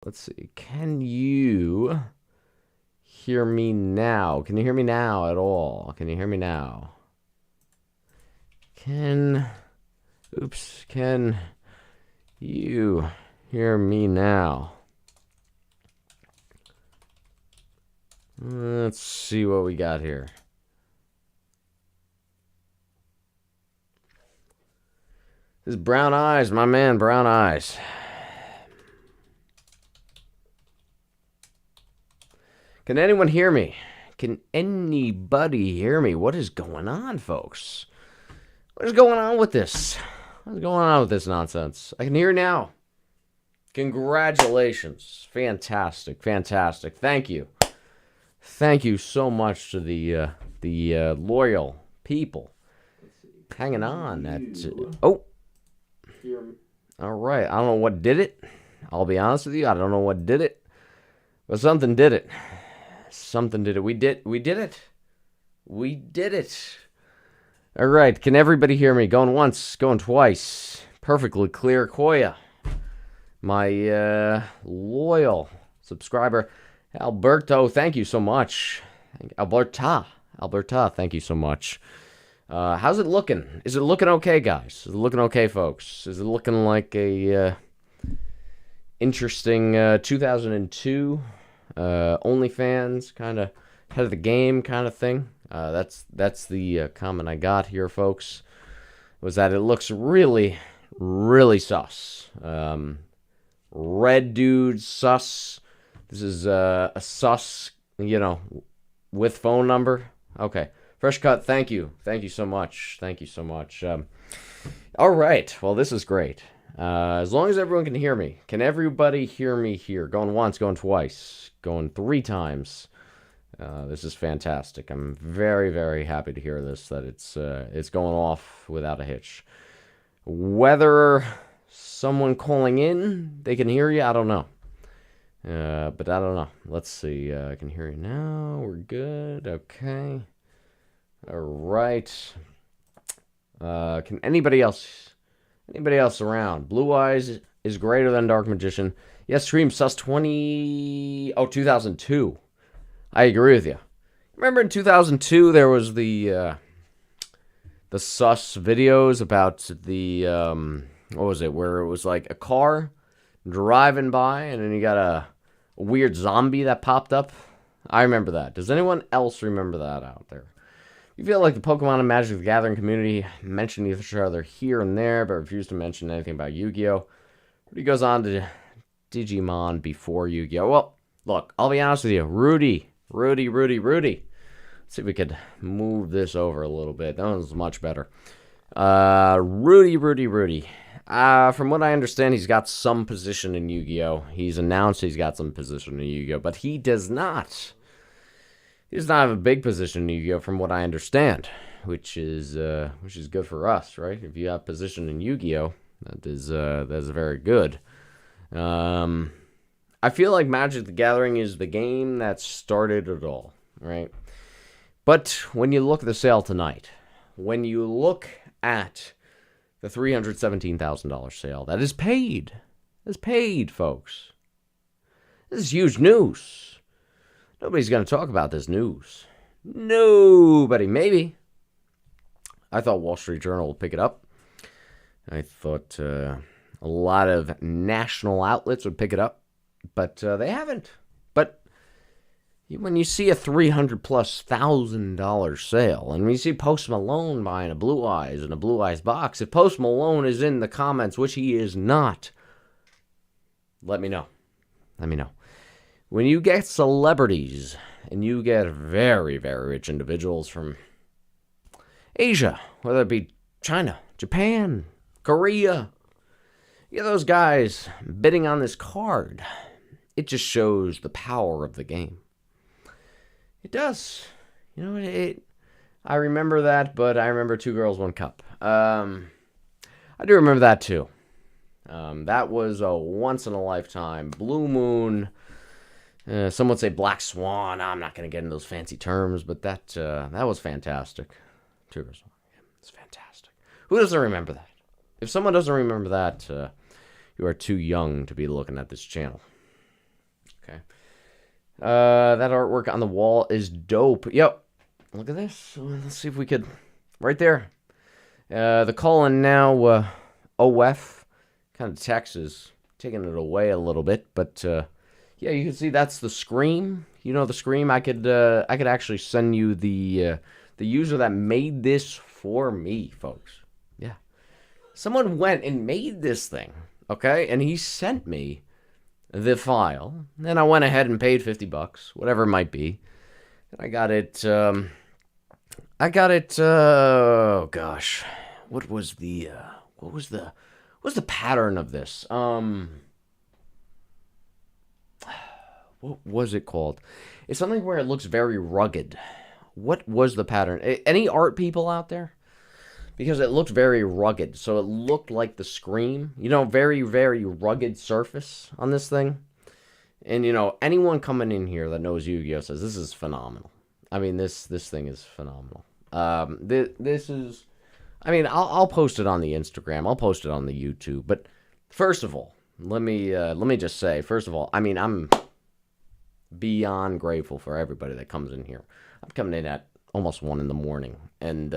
Let's see. Can you hear me now? Can you hear me now at all? Can you hear me now? Can you hear me now? Let's see what we got here. This is Brown Eyes, my man, Brown Eyes. Can anyone hear me? Can anybody hear me? What is going on, folks? What is going on with this? What's going on with this nonsense? I can hear now. Congratulations. Fantastic, fantastic. Thank you. Thank you so much to the loyal people hanging on. All right. I don't know what did it. I'll be honest with you. I don't know what did it, but something did it. Something did it. We did it. We did it. All right. Can everybody hear me? Going once, going twice. Perfectly clear. Koya, my loyal subscriber. Alberto, thank you so much. Alberta, thank you so much. How's it looking? Is it looking okay, guys? Is it looking okay, folks? Is it looking like a interesting 2002 OnlyFans kind of head of the game kind of thing? That's the comment I got here, folks. Was that it looks really, really sus. Red dude sus. This is a sus, with phone number. Okay. Fresh cut, thank you. Thank you so much. Thank you so much. All right. Well, this is great. As long as everyone can hear me. Can everybody hear me here? Going once, going twice, going 3 times. This is fantastic. I'm very, very happy to hear this, that it's going off without a hitch. Whether someone calling in, they can hear you, I don't know. But I don't know. Let's see. I can hear you now. We're good. Okay. All right. Can anybody else around? Blue Eyes is greater than Dark Magician. Yes, Stream Sus 2002. I agree with you. Remember in 2002 there was the sus videos about the what was it? Where it was like a car driving by and then you got a weird zombie that popped up. I remember that. Does anyone else remember that out there? You feel like the Pokemon and Magic the Gathering community mention each other here and there, but refuse to mention anything about Yu-Gi-Oh. Rudy goes on to Digimon before Yu-Gi-Oh. Well, look, I'll be honest with you. Rudy. Let's see if we could move this over a little bit. That was much better. Rudy. From what I understand, he's got some position in Yu-Gi-Oh. He's announced he's got some position in Yu-Gi-Oh, but he does not. He does not have a big position in Yu-Gi-Oh, from what I understand, which is good for us, right? If you have position in Yu-Gi-Oh, that is very good. I feel like Magic the Gathering is the game that started it all, right? But when you look at the sale tonight, when you look at the $317,000 sale, that is paid. That's paid, folks. This is huge news. Nobody's going to talk about this news. Nobody. Maybe. I thought Wall Street Journal would pick it up. I thought a lot of national outlets would pick it up. But they haven't. But when you see a $300,000+ sale, and when you see Post Malone buying a Blue Eyes and a Blue Eyes box, if Post Malone is in the comments, which he is not, let me know. Let me know. When you get celebrities, and you get very, very rich individuals from Asia, whether it be China, Japan, Korea, you get those guys bidding on this card, it just shows the power of the game. It does. I remember that, but I remember 2 Girls, 1 Cup. I do remember that too. That was a once-in-a-lifetime Blue Moon. Some would say Black Swan. I'm not going to get into those fancy terms, but that was fantastic. 2 Girls, 1 Cup. It's fantastic. Who doesn't remember that? If someone doesn't remember that, you are too young to be looking at this channel. Okay. That artwork on the wall is dope. Yep. Look at this. Let's see if we could. Right there. The calling now OF kind of text is taking it away a little bit, but yeah, you can see that's the Scream. You know the Scream. I could actually send you the user that made this for me, folks. Yeah, someone went and made this thing, okay, and he sent me the file. Then I went ahead and paid $50, whatever it might be. And I got it. Oh gosh, what was the pattern of this? What was it called? It's something where it looks very rugged. What was the pattern? Any art people out there? Because it looked very rugged, so it looked like the Scream. You know, very, very rugged surface on this thing. And, you know, anyone coming in here that knows Yu-Gi-Oh! Says this is phenomenal. I mean, this thing is phenomenal. This is... I mean, I'll post it on the Instagram. I'll post it on the YouTube. But first of all, let me just say, first of all, I mean, I'm beyond grateful for everybody that comes in here. I'm coming in at almost 1 in the morning, and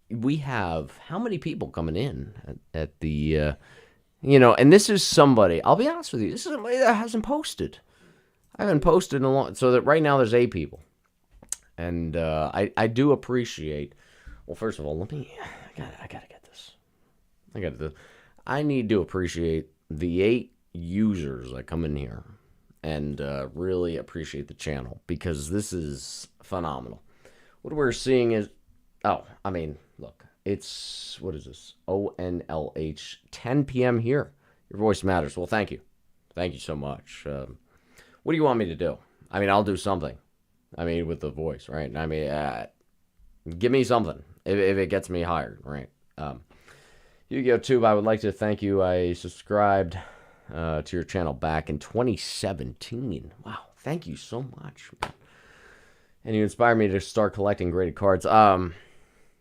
we have how many people coming in at the you know, and this is somebody, I'll be honest with you, this is somebody that hasn't posted. I haven't posted in a long, so that right now there's 8 people, and I do appreciate. Well, first of all, I gotta get this. I need to appreciate the 8 users that come in here and really appreciate the channel, because this is phenomenal. What we're seeing is, oh, I mean, look, it's, what is this? ONLH, 10 p.m. here. Your voice matters. Well, thank you. Thank you so much. What do you want me to do? I mean, I'll do something. I mean, with the voice, right? I mean, give me something if it gets me hired, right? Yu-Gi-Oh! Tube, I would like to thank you. I subscribed to your channel back in 2017. Wow, thank you so much, man. And you inspired me to start collecting graded cards.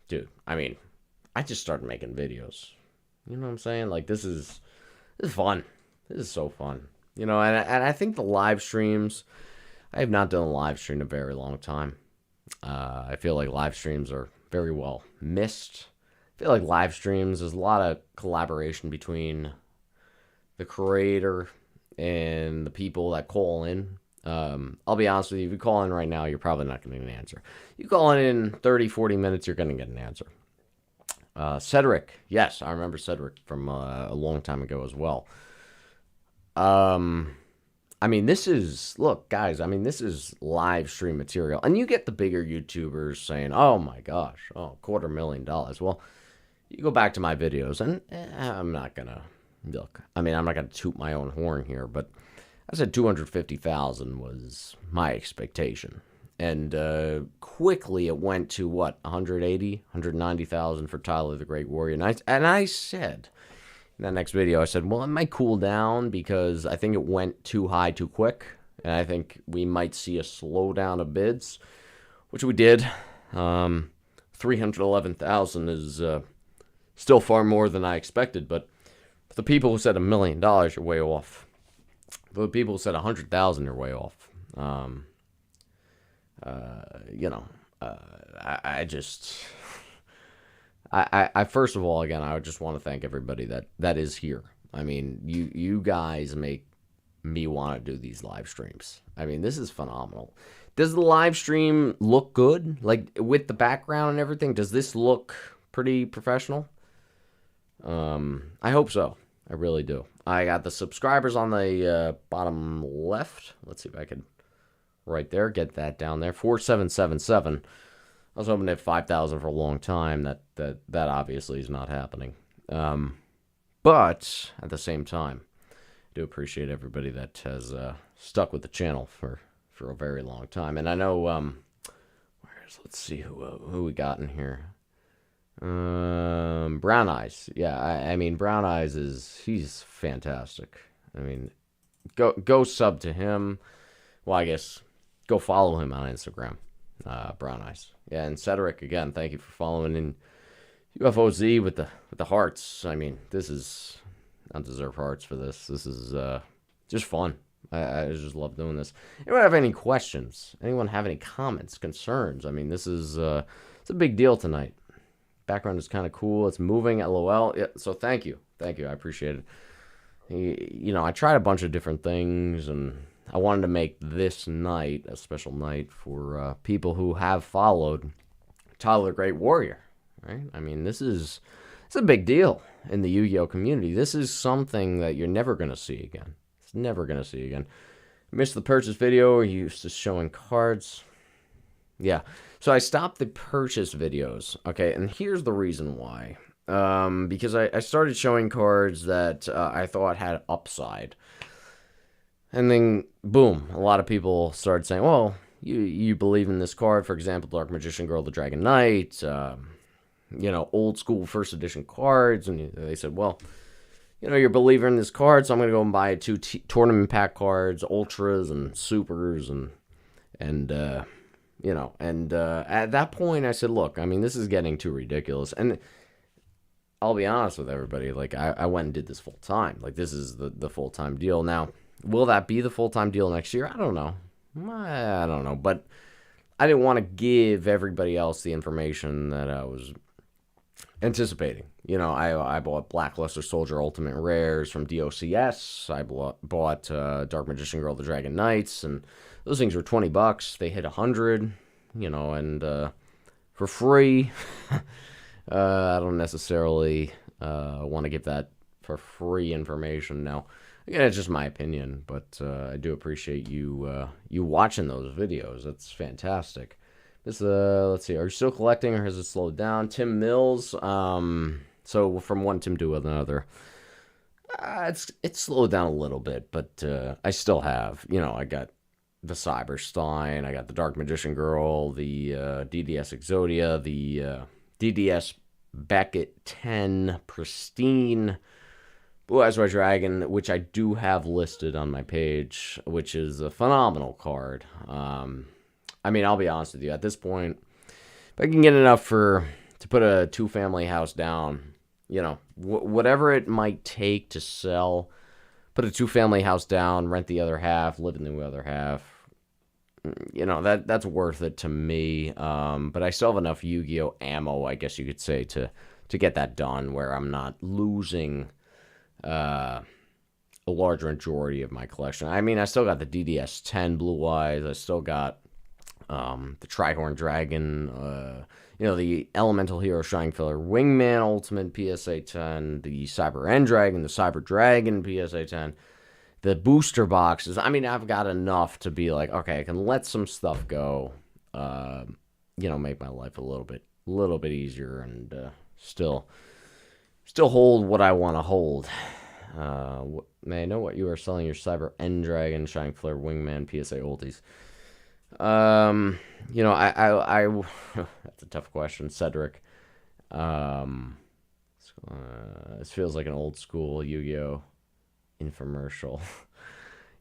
Dude, I mean, I just started making videos. You know what I'm saying? Like, this is fun. This is so fun. You know, and I think the live streams, I have not done a live stream in a very long time. I feel like live streams are very well missed. I feel like live streams, there's a lot of collaboration between the creator and the people that call in. I'll be honest with you, if you call in right now, you're probably not going to get an answer. You call in 30, 40 minutes, you're going to get an answer. Cedric, yes, I remember Cedric from a long time ago as well. I mean, this is, look, guys, I mean, this is live stream material. And you get the bigger YouTubers saying, oh my gosh, oh, $250,000. Well, you go back to my videos, and I'm not going to, look, I mean, I'm not going to toot my own horn here, but I said 250,000 was my expectation. And quickly it went to, what, 180, 190,000 for Tyler the Great Warrior. And I said, in that next video, I said, well, it might cool down because I think it went too high too quick. And I think we might see a slowdown of bids, which we did. 311,000 is still far more than I expected. But for the people who said $1 million, you're way off. For the people who said 100,000, you're way off. You know, I just... I first of all, again, I just want to thank everybody that is here. I mean, you guys make me want to do these live streams. I mean, this is phenomenal. Does the live stream look good? Like, with the background and everything, does this look pretty professional? I hope so. I really do. I got the subscribers on the bottom left. Let's see if I can, right there, get that down there. 4777. I was hoping to hit 5,000 for a long time. That obviously is not happening. But at the same time, I do appreciate everybody that has stuck with the channel for a very long time. And I know, let's see who we got in here. Brown Eyes. Yeah, I mean, Brown Eyes he's fantastic. I mean, go sub to him. Well, I guess go follow him on Instagram. Brown Eyes. Yeah, and Cedric, again, thank you for following in UFOZ with the hearts. I mean, this is undeserved hearts for this. This is just fun. I just love doing this. Anyone have any questions? Anyone have any comments, concerns? I mean, this is it's a big deal tonight. Background is kind of cool. It's moving. LOL. Yeah, so thank you. Thank you. I appreciate it. You know, I tried a bunch of different things, and I wanted to make this night a special night for people who have followed Tyler the Great Warrior, right? I mean, it's a big deal in the Yu-Gi-Oh community. This is something that you're never going to see again. It's never going to see again. Missed the purchase video. Used to showing cards. Yeah. So I stopped the purchase videos. Okay, and here's the reason why. Because I started showing cards that I thought had upside. And then, boom, a lot of people started saying, well, you believe in this card. For example, Dark Magician Girl, the Dragon Knight, you know, old school first edition cards. And they said, well, you know, you're a believer in this card, so I'm going to go and buy 2 tournament pack cards, ultras and supers, and you know, and at that point I said, look, I mean, this is getting too ridiculous. And I'll be honest with everybody, like, I went and did this full time. Like, this is the full-time deal. Now, will that be the full-time deal next year? I don't know. I don't know, but I didn't want to give everybody else the information that I was anticipating. You know, I bought Blackluster Soldier Ultimate Rares from DOCS. I bought Dark Magician Girl, the Dragon Knights, and those things were $20. They hit 100, you know, and for free. I don't necessarily want to give that for free information. Now, again, it's just my opinion, but I do appreciate you watching those videos. That's fantastic. This let's see, are you still collecting or has it slowed down? Tim Mills. So from one Tim to another, it's slowed down a little bit, but I still have, you know, I got the Cyberstein, I got the Dark Magician Girl, the DDS Exodia, the DDS Beckett 10 Pristine Blue Eyes Red Dragon, which I do have listed on my page, which is a phenomenal card. I mean, I'll be honest with you, at this point, if I can get enough to put a 2-family house down, you know, whatever it might take to sell, put a 2-family house down, rent the other half, live in the other half, you know, that's worth it to me. But I still have enough Yu-Gi-Oh ammo, I guess you could say, to get that done, where I'm not losing a large majority of my collection. I mean, I still got the DDS 10 Blue Eyes. I still got the Trihorn Dragon, you know, the Elemental Hero Shining Filler Wingman Ultimate PSA 10, the Cyber End Dragon, the Cyber Dragon PSA 10, the booster boxes. I mean, I've got enough to be like, okay, I can let some stuff go, you know, make my life a little bit easier, and still hold what I want to hold. May I know what you are selling your Cyber End Dragon, Shining Flare Wingman PSA oldies? You know, I that's a tough question, Cedric. This feels like an old school Yu-Gi-Oh infomercial.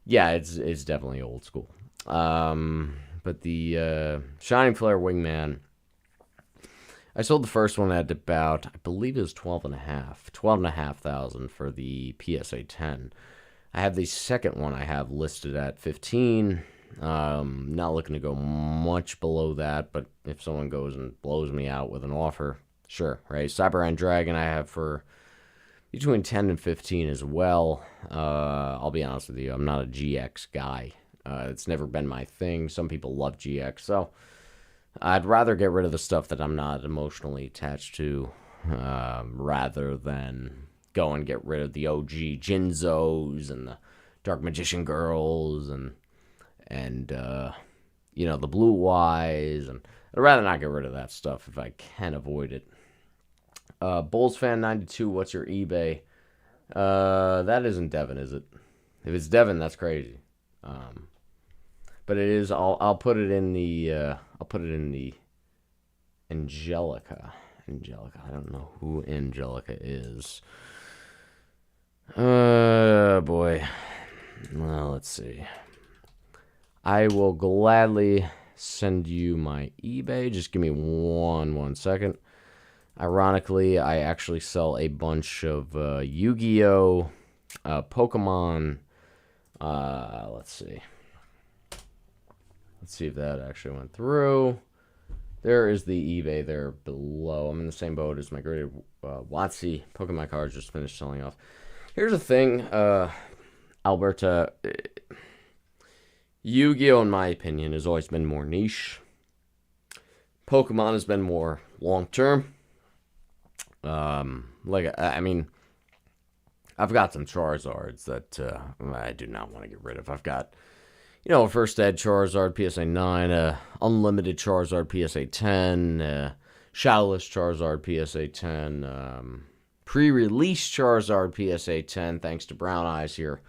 Yeah, it's definitely old school. But the Shining Flare Wingman, I sold the first one at about, I believe it was 12,500 for the PSA 10. I have the second one I have listed at 15. Not looking to go much below that, but if someone goes and blows me out with an offer, sure, right? Cyber End Dragon I have for between 10 and 15 as well. I'll be honest with you, I'm not a GX guy. It's never been my thing. Some people love GX, so I'd rather get rid of the stuff that I'm not emotionally attached to, rather than go and get rid of the OG Jinzos and the Dark Magician Girls and you know, the Blue Eyes, and I'd rather not get rid of that stuff if I can avoid it. Bulls Fan 92, what's your eBay? That isn't Devin, is it? If it's Devin, that's crazy. But it is. I'll put it in the Angelica. I don't know who Angelica is. Boy. Well, let's see. I will gladly send you my eBay. Just give me one second. Ironically, I actually sell a bunch of Yu-Gi-Oh, Pokemon, Let's see. Let's see if that actually went through. There is the eBay there below. I'm in the same boat as my graded WotC Pokemon cards just finished selling off. Here's the thing, Alberta. Yu-Gi-Oh, in my opinion, has always been more niche. Pokemon has been more long-term. I mean, I've got some Charizards that I do not want to get rid of. I've got, a First Ed Charizard PSA 9, Unlimited Charizard PSA 10, Shadowless Charizard PSA 10, pre-release Charizard PSA 10, thanks to Brown Eyes here.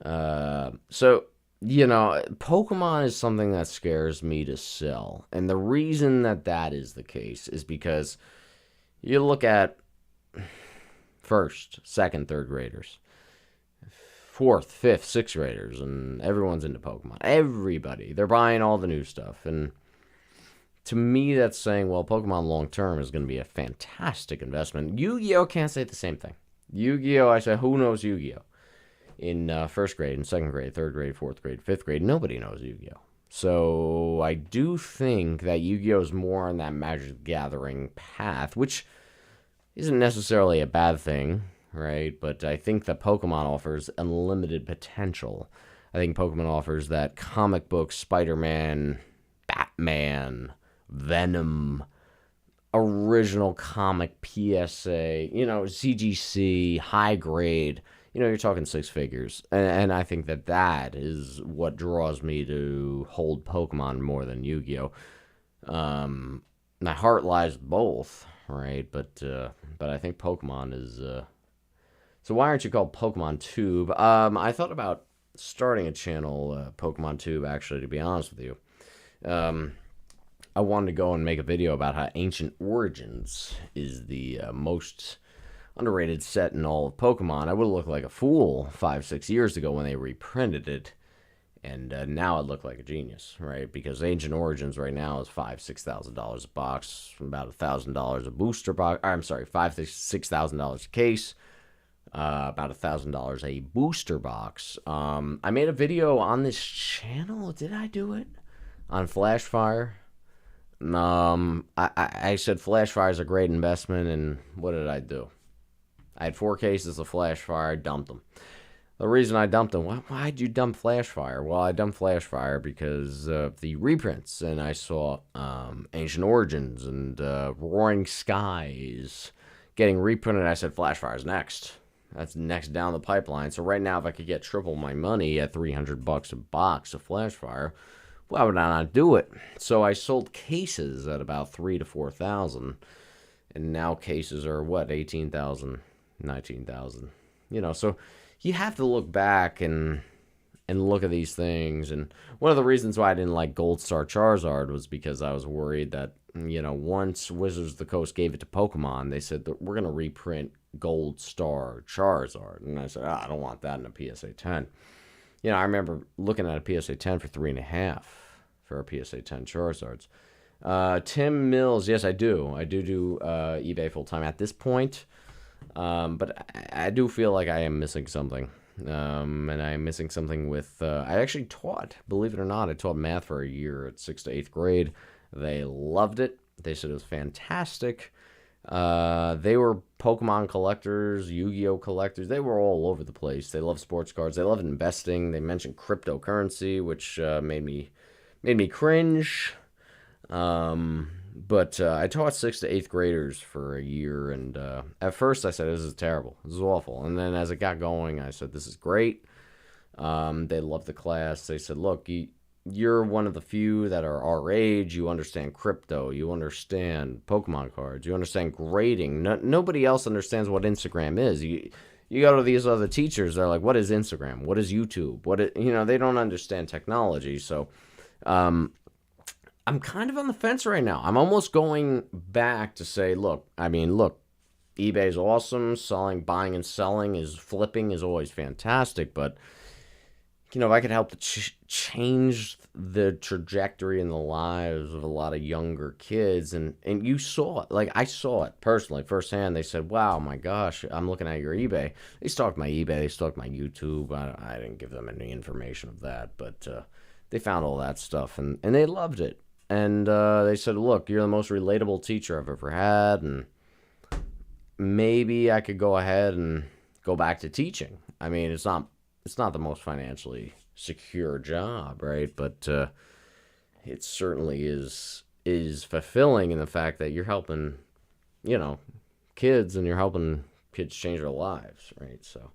So, Pokemon is something that scares me to sell. And the reason that is the case is because you look at first, second, third graders, fourth, fifth, sixth graders, and everyone's into Pokemon. Everybody. They're buying all the new stuff. And to me, that's saying, well, Pokemon long-term is going to be a fantastic investment. Yu-Gi-Oh! Can't say the same thing. Yu-Gi-Oh! I say, who knows Yu-Gi-Oh? In first grade, in second grade, third grade, fourth grade, fifth grade, nobody knows Yu-Gi-Oh! So I do think that Yu-Gi-Oh! Is more on that Magic Gathering path, which isn't necessarily a bad thing, right? But I think that Pokemon offers unlimited potential. I think Pokemon offers that comic book, Spider-Man, Batman, Venom, original comic PSA, CGC, high grade. You're talking six figures. And I think that is what draws me to hold Pokemon more than Yu-Gi-Oh! My heart lies both, right? But I think Pokemon is... So why aren't you called Pokemon Tube? I thought about starting a channel, Pokemon Tube, actually, to be honest with you. I wanted to go and make a video about how Ancient Origins is the most underrated set in all of Pokemon. I would have looked like a fool 5-6 years ago when they reprinted it, and now it looked like a genius, right? Because Ancient Origins right now is $5,000-$6,000 a box, about $1,000 a booster box. I'm sorry, $5,000-$6,000 a case, about $1,000 a booster box. I made a video on this channel. Did I do it on Flashfire? I said Flashfire is a great investment, and what did I do? I had 4 cases of Flashfire. I dumped them. The reason I dumped them, why'd you dump Flashfire? Well, I dumped Flashfire because of the reprints, and I saw Ancient Origins and Roaring Skies getting reprinted. I said Flashfire's next. That's next down the pipeline. So right now, if I could get triple my money at $300 a box of Flashfire, why would I not do it? So I sold cases at about $3,000 to $4,000, and now cases are what, $18,000, $19,000. So you have to look back and look at these things. And one of the reasons why I didn't like Gold Star Charizard was because I was worried that once Wizards of the Coast gave it to Pokemon, they said that we're going to reprint Gold Star Charizard, and I said, I don't want that in a PSA 10. I remember looking at a PSA 10 for $3.5 for a PSA 10 Charizards. Tim Mills, yes, I do. I do eBay full time at this point, but I do feel like I am missing something. And I'm missing something with. I actually taught, believe it or not, I taught math for a year at 6th to 8th grade. They loved it. They said it was fantastic. They were Pokemon collectors, Yu-Gi-Oh collectors. They were all over the place. They love sports cards. They love investing. They mentioned cryptocurrency, which made me cringe. But I taught 6th to 8th graders for a year, and at first I said, this is terrible. This is awful. And then as it got going, I said, this is great. They loved the class. They said, look, you're one of the few that are our age. You understand crypto. You understand Pokemon cards. You understand grading. Nobody else understands what Instagram is. You go to these other teachers. They're like, what is Instagram? What is YouTube? They don't understand technology. So I'm kind of on the fence right now. I'm almost going back to say, look, eBay is awesome. Buying and selling flipping is always fantastic, but if I could help to change the trajectory in the lives of a lot of younger kids, and you saw it, like I saw it personally firsthand. They said, "Wow, my gosh, I'm looking at your eBay." They stalked my eBay, they stalked my YouTube. I didn't give them any information of that, but they found all that stuff, and they loved it. And they said, "Look, you're the most relatable teacher I've ever had, and maybe I could go ahead and go back to teaching." I mean, it's not the most financially secure job, right? But it certainly is fulfilling in the fact that you're helping, kids, and you're helping kids change their lives, right? So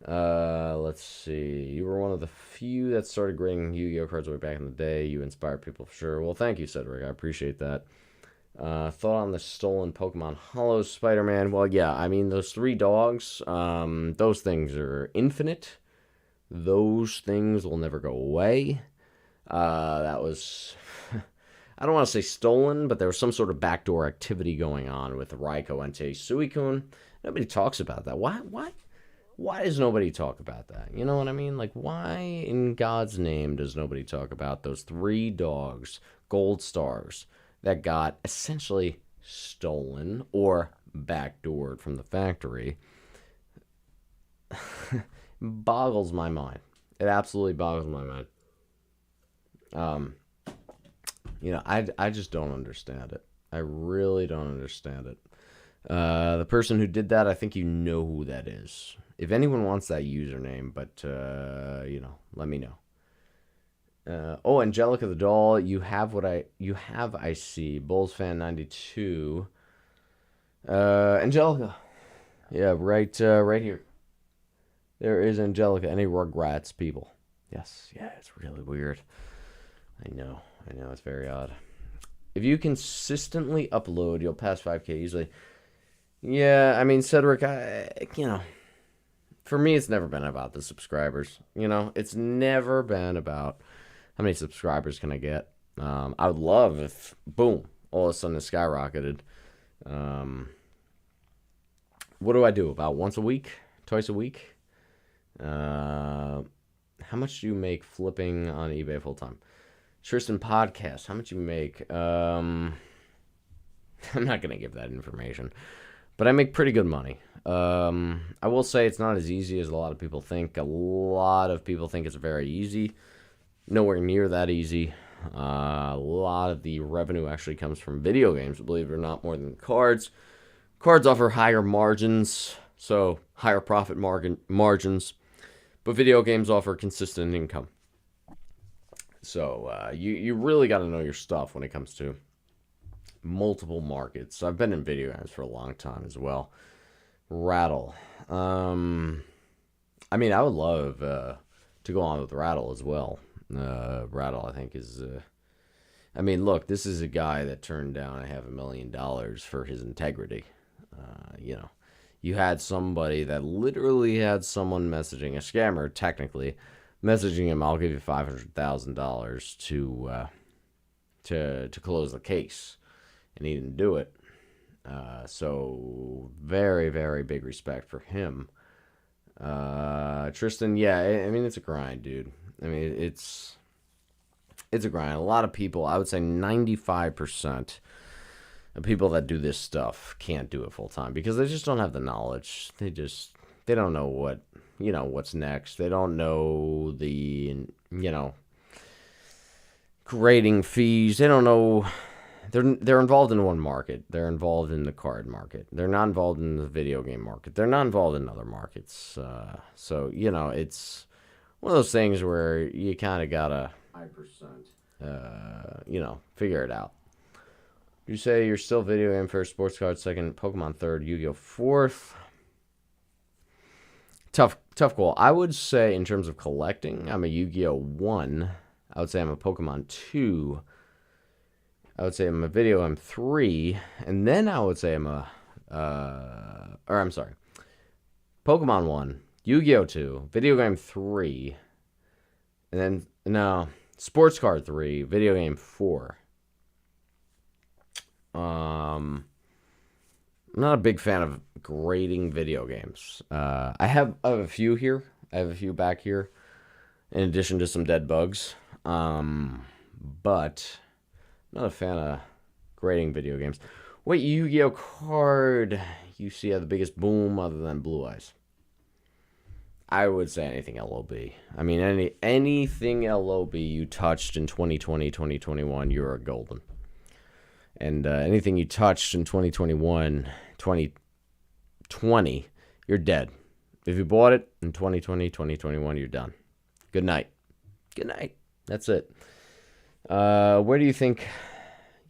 let's see. You were one of the few that started grading Yu-Gi-Oh cards way back in the day. You inspired people for sure. Well, thank you, Cedric. I appreciate that. Thought on the stolen Pokemon Hollow Spider-Man. Well, yeah, I mean, those 3 dogs, those things are infinite. Those things will never go away. That was, I don't want to say stolen, but there was some sort of backdoor activity going on with Raikou and Suicune. Nobody talks about that. Why does nobody talk about that? You know what I mean? Like, why in God's name does nobody talk about those 3 dogs, gold stars, that got essentially stolen or backdoored from the factory? Boggles my mind. It absolutely boggles my mind. I just don't understand it. I really don't understand it. The person who did that, I think you know who that is. If anyone wants that username, but let me know. Angelica the doll, you have I see. Bulls fan 92. Angelica. Yeah, right here. There is Angelica. Any Rugrats people? Yes. Yeah, it's really weird. I know. It's very odd. If you consistently upload, you'll pass 5K easily. Yeah, I mean, Cedric, for me, it's never been about the subscribers. It's never been about how many subscribers can I get. I would love if, boom, all of a sudden it skyrocketed. What do I do? About once a week? Twice a week? How much do you make flipping on eBay full time? Tristan podcast. How much do you make? I'm not gonna give that information, but I make pretty good money. I will say it's not as easy as a lot of people think. A lot of people think it's very easy. Nowhere near that easy. A lot of the revenue actually comes from video games, believe it or not, more than cards. Cards offer higher margins, so higher profit margins. But video games offer consistent income. So you really got to know your stuff when it comes to multiple markets. I've been in video games for a long time as well. Rattle. I mean, I would love to go on with Rattle as well. Rattle, I think, is... I mean, look, this is a guy that turned down $500,000 for his integrity. You had somebody that literally had someone messaging, a scammer, technically, messaging him, "I'll give you $500,000 to close the case," and he didn't do it. So very, very big respect for him. Tristan, yeah, I mean, it's a grind, dude. I mean, it's a grind. A lot of people, I would say 95% of people that do this stuff can't do it full time because they just don't have the knowledge. They don't know what's next. They don't know the, grading fees. They don't know. They're involved in one market. They're involved in the card market. They're not involved in the video game market. They're not involved in other markets. So it's one of those things where you kind of gotta 5%, figure it out. You say you're still video game first, sports card second, Pokemon third, Yu-Gi-Oh fourth. Tough call. I would say in terms of collecting, I'm a Yu-Gi-Oh 1. I would say I'm a Pokemon 2. I would say I'm a video game 3. And then I would say I'm Pokemon 1, Yu-Gi-Oh 2, video game 3. And then, no, sports card 3, video game 4. I'm not a big fan of grading video games. I have a few here. I have a few back here. in addition to some dead bugs. But not a fan of grading video games. What Yu-Gi-Oh card you see had the biggest boom other than Blue Eyes? I would say anything LOB. I mean, anything LOB you touched in 2020, 2021, you're a golden. And anything you touched in 2021, 2020, you're dead. If you bought it in 2020, 2021, you're done. Good night. Good night. That's it. Where do you think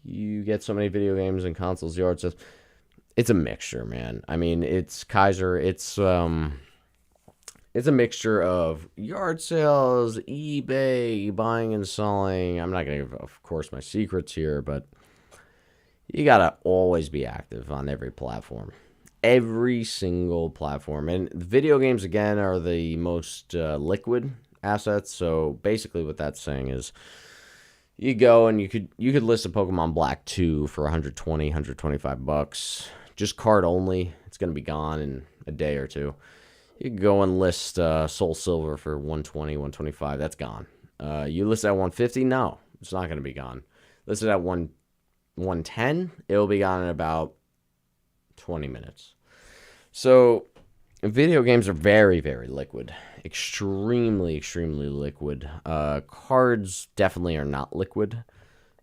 you get so many video games and consoles yard sales? It's a mixture, man. I mean, it's Kaiser. It's a mixture of yard sales, eBay, buying and selling. I'm not going to give, of course, my secrets here, but you got to always be active on every platform. Every single platform. And video games, again, are the most liquid assets. So basically what that's saying is you go and you could list a Pokemon Black 2 for 120, 125 bucks. Just card only. It's going to be gone in a day or two. You could go and list Soul Silver for 120, 125. That's gone. You list it at 150? No, it's not going to be gone. List it at 110? It'll be gone in about 20 minutes. So video games are very, very liquid. Extremely, extremely liquid. Cards definitely are not liquid.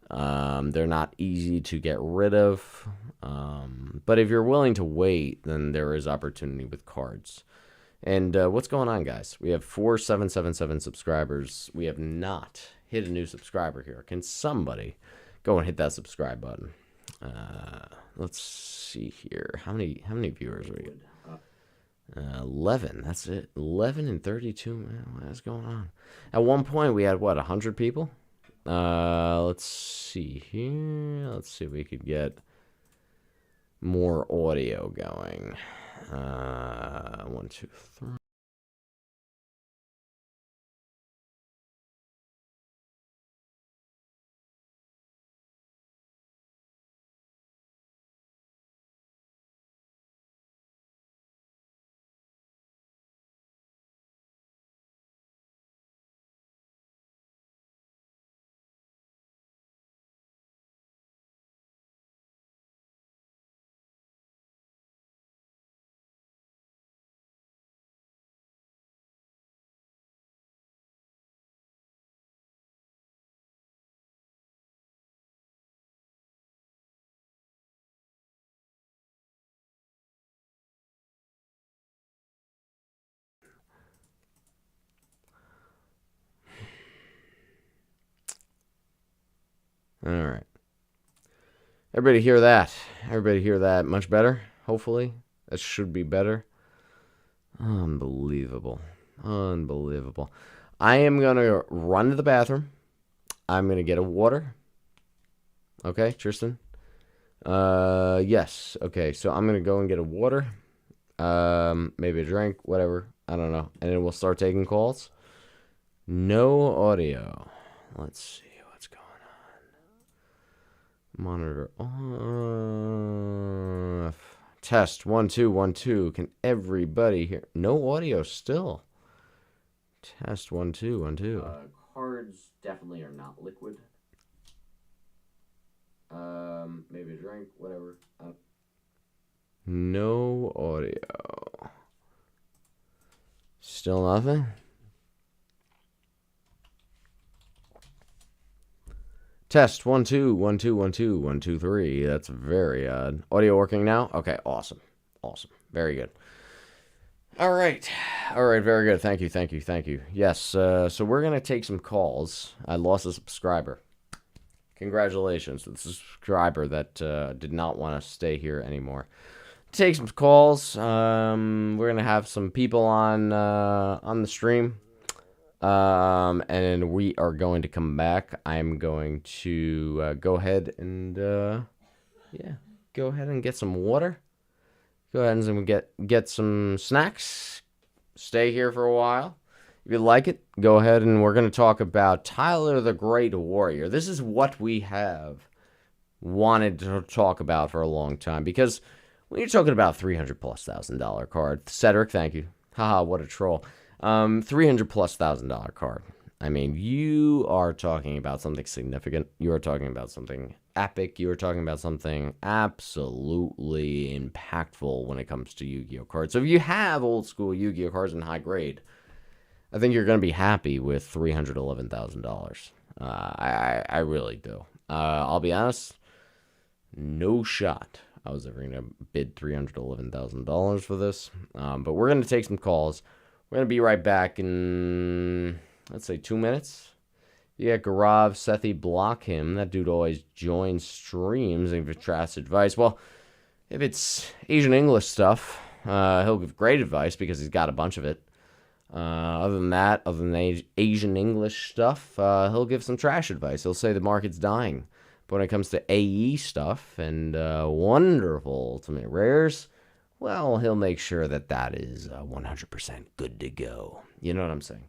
They're not easy to get rid of. But if you're willing to wait, then there is opportunity with cards. And what's going on, guys? We have 4777 subscribers. We have not hit a new subscriber here. Can somebody go and hit that subscribe button? Let's see here. How many viewers are we? 11. That's it. 11 and 32. Man, what's going on? At one point, we had, what, 100 people? Let's see here. Let's see if we could get more audio going. 1, 2, 3. All right. Everybody hear that? Everybody hear that? Much better? Hopefully. That should be better. Unbelievable. Unbelievable. I am going to run to the bathroom. I'm going to get a water. Okay, Tristan? Yes. Okay, so I'm going to go and get a water. Maybe a drink, whatever. I don't know. And then we'll start taking calls. No audio. Let's see. Monitor off. Test 1 2 1 2. Can everybody hear? No audio still. Test 1 2 1 2. Cards definitely are not liquid. Maybe a drink, whatever. No audio. Still nothing. Test 1 2 1 2 1 2 1 2 3. That's very odd. Audio working now? Okay, awesome. Awesome. Very good. All right. All right, very good. Thank you, thank you, thank you. Yes, so we're going to take some calls. I lost a subscriber. Congratulations to the subscriber that did not want to stay here anymore. Take some calls. We're going to have some people on the stream. And we are going to come back. I'm going to go ahead and go ahead and get some water. Go ahead and get some snacks. Stay here for a while. If you like it, go ahead and we're going to talk about Tyler the Great Warrior. This is what we have wanted to talk about for a long time, because when you're talking about $300,000+ card, Cedric, thank you. Haha, what a troll. $300,000+ card. I mean, you are talking about something significant. You are talking about something epic. You are talking about something absolutely impactful when it comes to Yu-Gi-Oh cards. So if you have old school Yu-Gi-Oh cards in high grade, I think you're going to be happy with $311,000. I really do. I'll be honest, no shot I was ever going to bid $311,000 for this. But we're going to take some calls. We're going to be right back in, let's say, 2 minutes. Yeah, Garav, Sethi, block him. That dude always joins streams and gives trash advice. Well, if it's Asian English stuff, he'll give great advice because he's got a bunch of it. Other than that, other than Asian English stuff, he'll give some trash advice. He'll say the market's dying. But when it comes to AE stuff and wonderful ultimate rares, well, he'll make sure that that is 100% good to go. You know what I'm saying?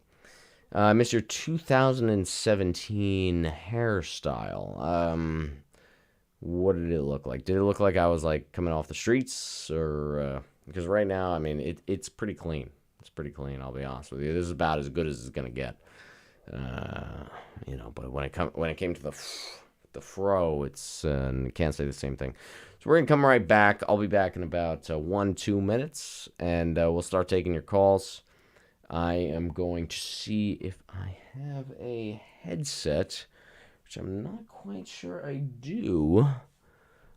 Mr. 2017 hairstyle. What did it look like? Did it look like I was like coming off the streets, or because right now, I mean, it's pretty clean. It's pretty clean. I'll be honest with you. This is about as good as it's gonna get. You know, but when it came to the fro, it's can't say the same thing. So we're going to come right back. I'll be back in about 1-2 minutes, and we'll start taking your calls. I am going to see if I have a headset, which I'm not quite sure I do.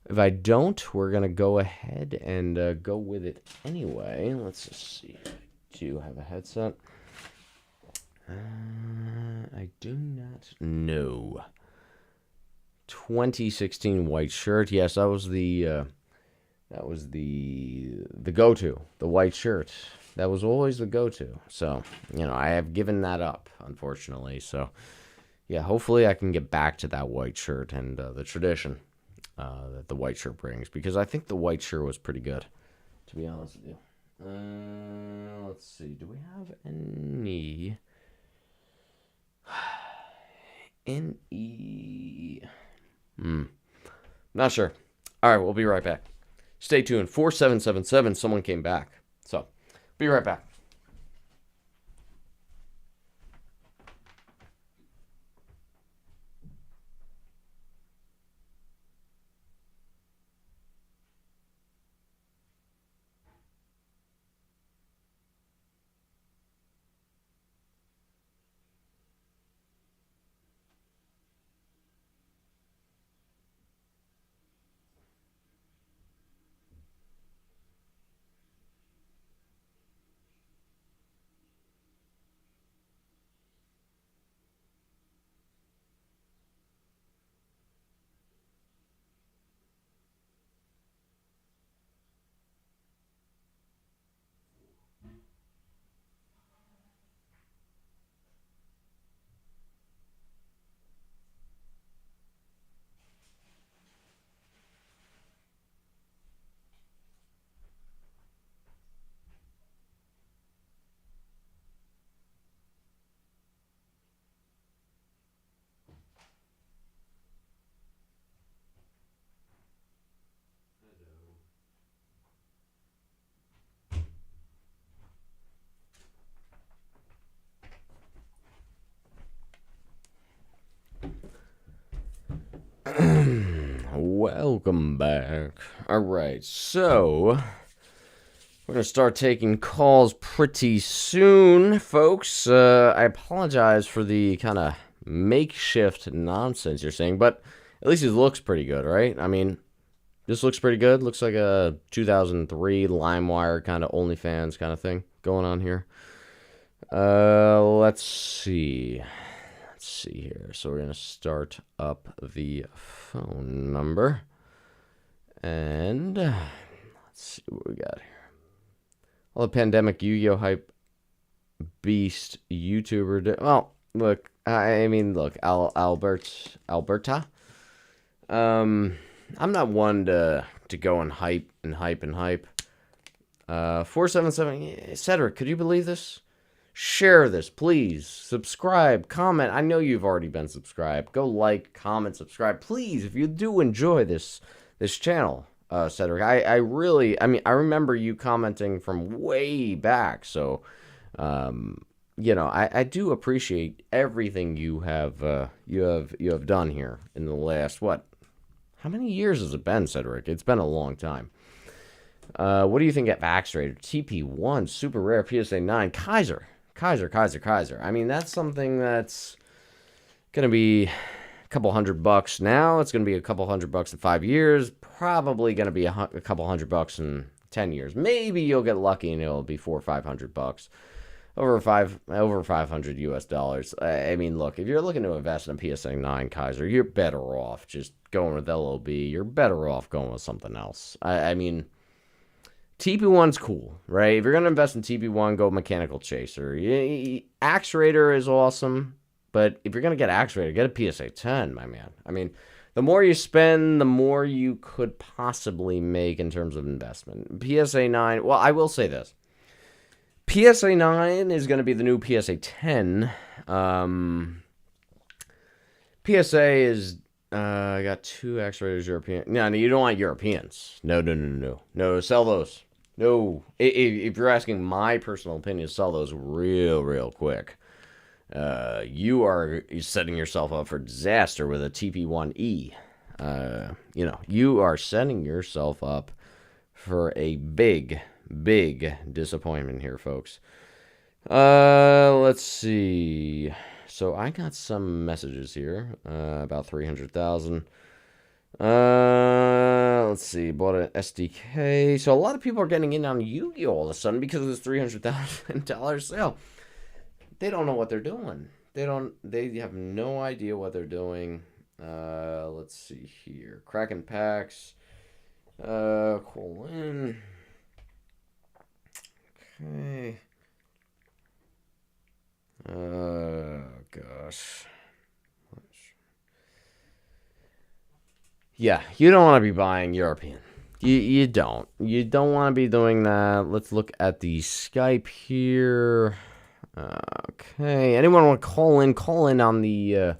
If I don't, we're going to go ahead and go with it anyway. Let's just see if I do have a headset. I do not know. 2016 white shirt. Yes, that was the go-to. The white shirt. That was always the go-to. So, you know, I have given that up, unfortunately. So, yeah, hopefully I can get back to that white shirt and the tradition that the white shirt brings, because I think the white shirt was pretty good, to be honest with you. Let's see. Do we have any Not sure. All right, we'll be right back. Stay tuned. 4777. Someone came back. So, be right back. Welcome back. All right, so we're going to start taking calls pretty soon, folks. I apologize for the kind of makeshift nonsense you're saying, but at least it looks pretty good, right? I mean, this looks pretty good. Looks like a 2003 LimeWire kind of OnlyFans kind of thing going on here. Let's see. Let's see here. So we're going to start up the phone number. And let's see what we got here. Well, the pandemic Yu-Gi-Oh hype beast YouTuber. Well, look, I mean, look, Alberta. I'm not one to go and hype. 477, Cedric, could you believe this? Share this, please. Subscribe, comment. I know you've already been subscribed. Go like, comment, subscribe, please. If you do enjoy this channel, Cedric, I remember you commenting from way back. So, You know, I do appreciate everything you have done here in the last, what? How many years has it been, Cedric? It's been a long time. What do you think at Vax Raider? TP1, super rare, PSA 9, Kaiser. I mean, that's something that's going to be a couple $100 now. It's going to be a couple $100 in 5 years. Probably going to be a couple $100 in 10 years. Maybe you'll get lucky and it'll be $400 or $500. Over 500 US dollars. I mean, look, if you're looking to invest in a PSA 9 Kaiser, you're better off just going with LOB. You're better off going with something else. I mean, TP1's cool, right? If you're going to invest in TP1, go Mechanical Chaser. Axe Raider is awesome, but if you're going to get Axe Raider, get a PSA 10, my man. I mean, the more you spend, the more you could possibly make in terms of investment. PSA 9, well, I will say this. PSA 9 is going to be the new PSA 10. PSA is, I got 2 X-Rated European. No, you don't want Europeans. No, sell those. No. If you're asking my personal opinion, sell those real quick. You are setting yourself up for disaster with a TP1E. You know, you are setting yourself up for a big disappointment here, folks. Let's see. So I got some messages here about 300,000. Let's see. Bought an SDK. So a lot of people are getting in on YuGiOh all of a sudden because of this $300,000 sale. They don't know what they're doing. They have no idea what they're doing. Let's see here. Kraken packs. Call in. Okay. Gosh. Yeah, you don't want to be buying European. You don't. You don't want to be doing that. Let's look at the Skype here. Okay. Anyone want to call in? Call in on the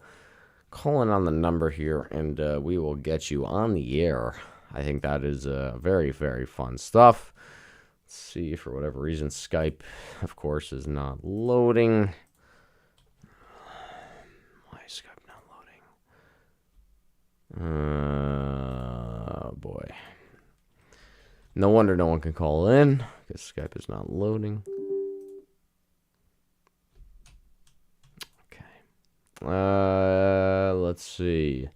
number here, and we will get you on the air. I think that is very fun stuff. Let's see, for whatever reason, Skype, of course, is not loading. Why is Skype not loading? Oh, boy. No wonder no one can call in, because Skype is not loading. Okay. Let's see.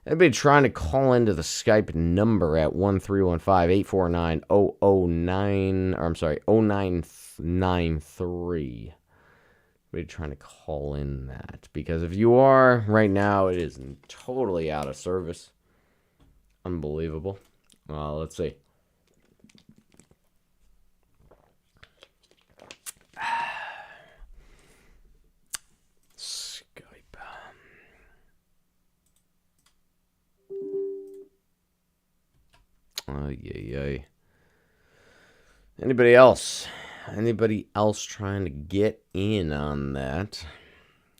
Anybody trying to call into the Skype number at 1315-849-009, or I'm sorry, 0993. Anybody trying to call in that? Because if you are, right now, it is totally out of service. Unbelievable. Let's see. Yay. Anybody else? Anybody else trying to get in on that?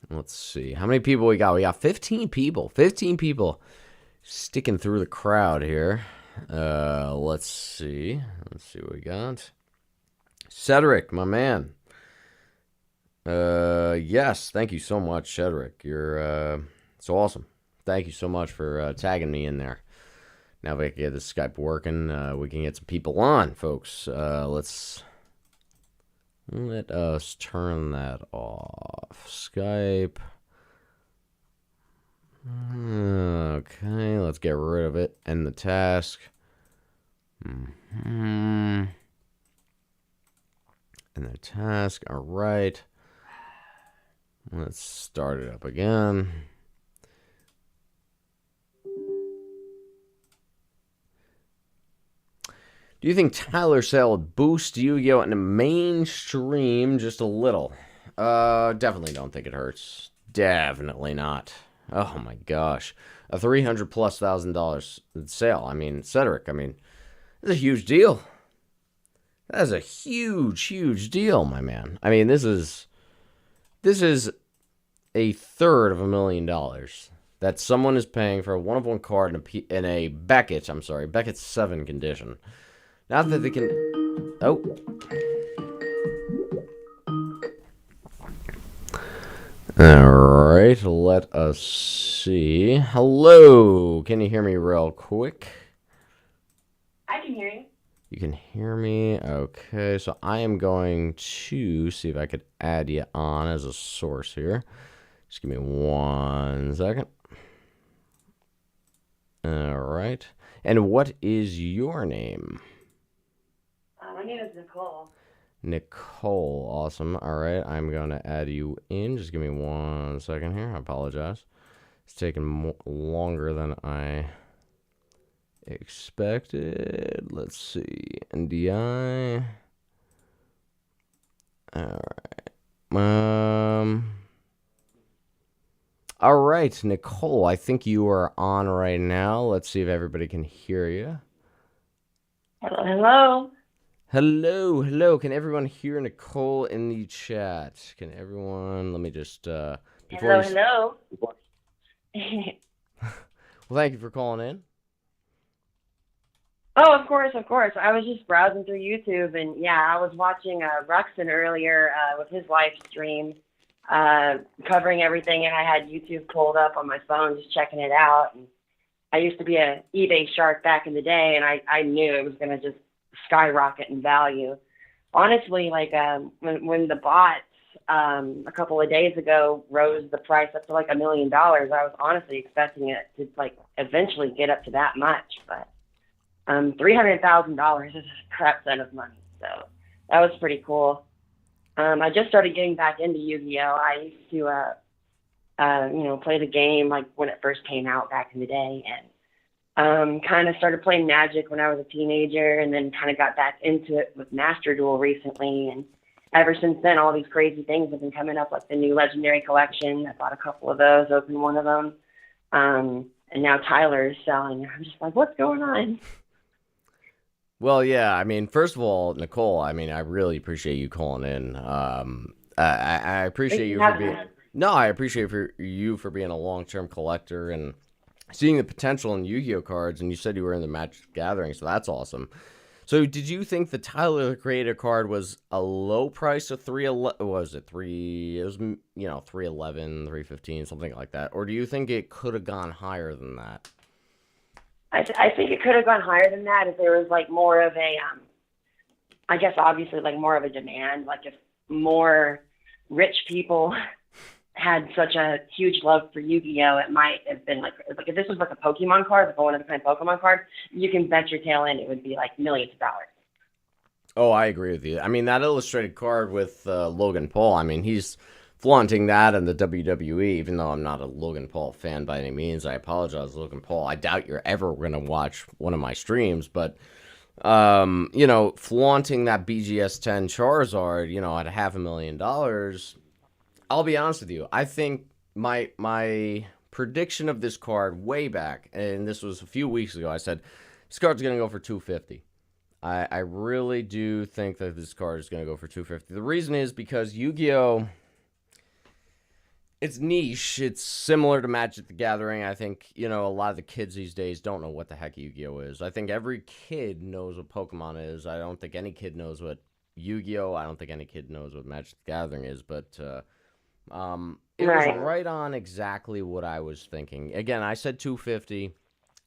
Let's see. How many people we got? We got 15 people. 15 people sticking through the crowd here. Let's see. Let's see what we got. Cedric, my man. Yes. Thank you so much, Cedric. You're, it's awesome. Thank you so much for tagging me in there. Now we can get this Skype working. We can get some people on, folks. Let us turn that off. Skype. Okay, let's get rid of it. End the task. End the task. All right. Let's start it up again. Do you think Tyler Sale would boost YuGiOh in the mainstream just a little? Definitely don't think it hurts. Definitely not. Oh my gosh. A $300,000+ sale. I mean, Cedric, I mean, that's a huge deal. That is a huge deal, my man. I mean, this is $1/3 that someone is paying for a one-of-one card in a Beckett, Beckett 7 condition. Not that they can... Oh. All right, let us see. Hello, can you hear me real quick? I can hear you. You can hear me? Okay, so I am going to see if I could add you on as a source here. Just give me 1 second. All right. And what is your name? My name is Nicole. Nicole. Awesome. All right, I'm going to add you in. Just give me 1 second here. I apologize. It's taking longer than I expected. Let's see. NDI. All right. All right, Nicole. I think you are on right now. Let's see if everybody can hear you. Hello, hello. Hello, hello. Can everyone hear Nicole in the chat? Can everyone? Let me just before Hello, you. hello. Well, thank you for calling in. Oh, of course, of course. I was just browsing through YouTube, and yeah, I was watching Ruxin earlier with his live stream, covering everything, and I had YouTube pulled up on my phone, just checking it out. And I used to be a eBay shark back in the day, and I knew it was going to just skyrocket in value. Honestly, like when the bots a couple of days ago rose the price up to like $1 million, I was honestly expecting it to like eventually get up to that much, but $300,000 is a crap ton of money, so that was pretty cool. I just started getting back into Yu-Gi-Oh. I used to play the game like when it first came out back in the day, and kind of started playing Magic when I was a teenager, and then kind of got back into it with Master Duel recently. And ever since then, all these crazy things have been coming up, like the new Legendary Collection. I bought a couple of those, opened one of them, and now Tyler is selling. I'm just like, what's going on? Well, yeah. I mean, first of all, Nicole. I mean, I really appreciate you calling in. I Thanks appreciate for you for having being. me. No, I appreciate you for being a long-term collector and seeing the potential in Yu-Gi-Oh cards. And you said you were in the Magic Gathering, so that's awesome. So, did you think the Tyler the Creator card was a low price of 311? Was it three? It was 311, 315, something like that. Or do you think it could have gone higher than that? I think it could have gone higher than that if there was like more of a, I guess obviously like more of a demand. Like if more rich people had such a huge love for Yu-Gi-Oh, it might have been like if this was like a Pokemon card, like a one of a kind Pokemon card, you can bet your tail end it would be like millions of dollars. Oh, I agree with you. I mean, that illustrated card with Logan Paul. I mean, he's flaunting that in the WWE. Even though I'm not a Logan Paul fan by any means, I apologize, Logan Paul. I doubt you're ever gonna watch one of my streams, but flaunting that BGS 10 Charizard, at $500,000. I'll be honest with you. I think my prediction of this card way back, and this was a few weeks ago, I said this card's gonna go for 250. I really do think that this card is going to go for 250. The reason is because Yu-Gi-Oh, it's niche. It's similar to Magic the Gathering. I think, a lot of the kids these days don't know what the heck Yu-Gi-Oh is. I think every kid knows what Pokemon is. I don't think any kid knows what Yu-Gi-Oh. I don't think any kid knows what Magic the Gathering is, but it was Right. right on exactly what I was thinking. Again, I said 250,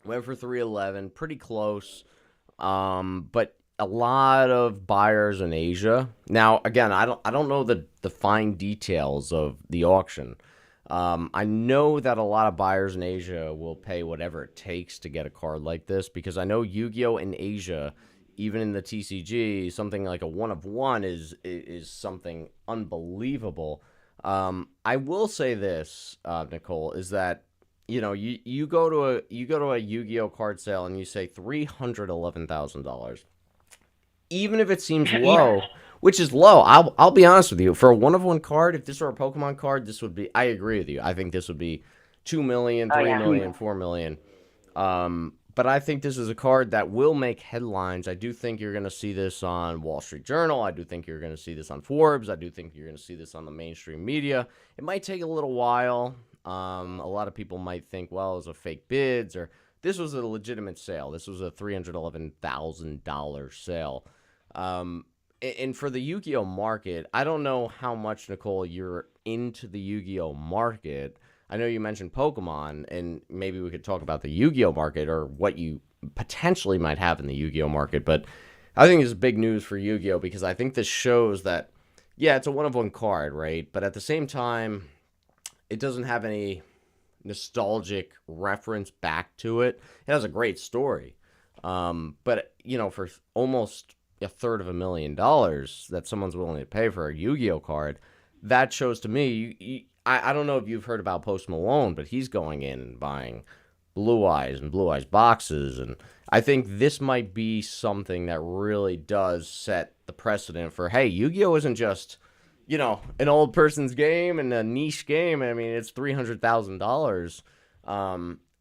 went for 311, pretty close. But a lot of buyers in Asia. Now, again, I don't know the fine details of the auction. I know that a lot of buyers in Asia will pay whatever it takes to get a card like this because I know Yu-Gi-Oh in Asia, even in the TCG, something like a one of one is something unbelievable. I will say this, Nicole, is that you go to a Yu-Gi-Oh card sale and you say $311,000. Even if it seems Yeah. low, which is low, I'll be honest with you. For a one of one card, if this were a Pokemon card, this would be. I agree with you. I think this would be 2 million, Oh three yeah. million, 4 million. But I think this is a card that will make headlines. I do think you're going to see this on Wall Street Journal. I do think you're going to see this on Forbes. I do think you're going to see this on the mainstream media. It might take a little while. A lot of people might think, well, it was a fake bids, or this was a legitimate sale. This was a $311,000 sale. Um, And for the Yu-Gi-Oh market, I don't know how much, Nicole, you're into the Yu-Gi-Oh market. I know you mentioned Pokemon, and maybe we could talk about the Yu-Gi-Oh market or what you potentially might have in the Yu-Gi-Oh market. But I think it's big news for Yu-Gi-Oh because I think this shows that, yeah, it's a one-of-one card, right? But at the same time, it doesn't have any nostalgic reference back to it. It has a great story. But, for almost a third of $1 million that someone's willing to pay for a Yu-Gi-Oh card, that shows to me. I don't know if you've heard about Post Malone, but he's going in and buying Blue Eyes and Blue Eyes boxes, and I think this might be something that really does set the precedent for, hey, Yu-Gi-Oh isn't just an old person's game and a niche game. I mean, it's $300,000.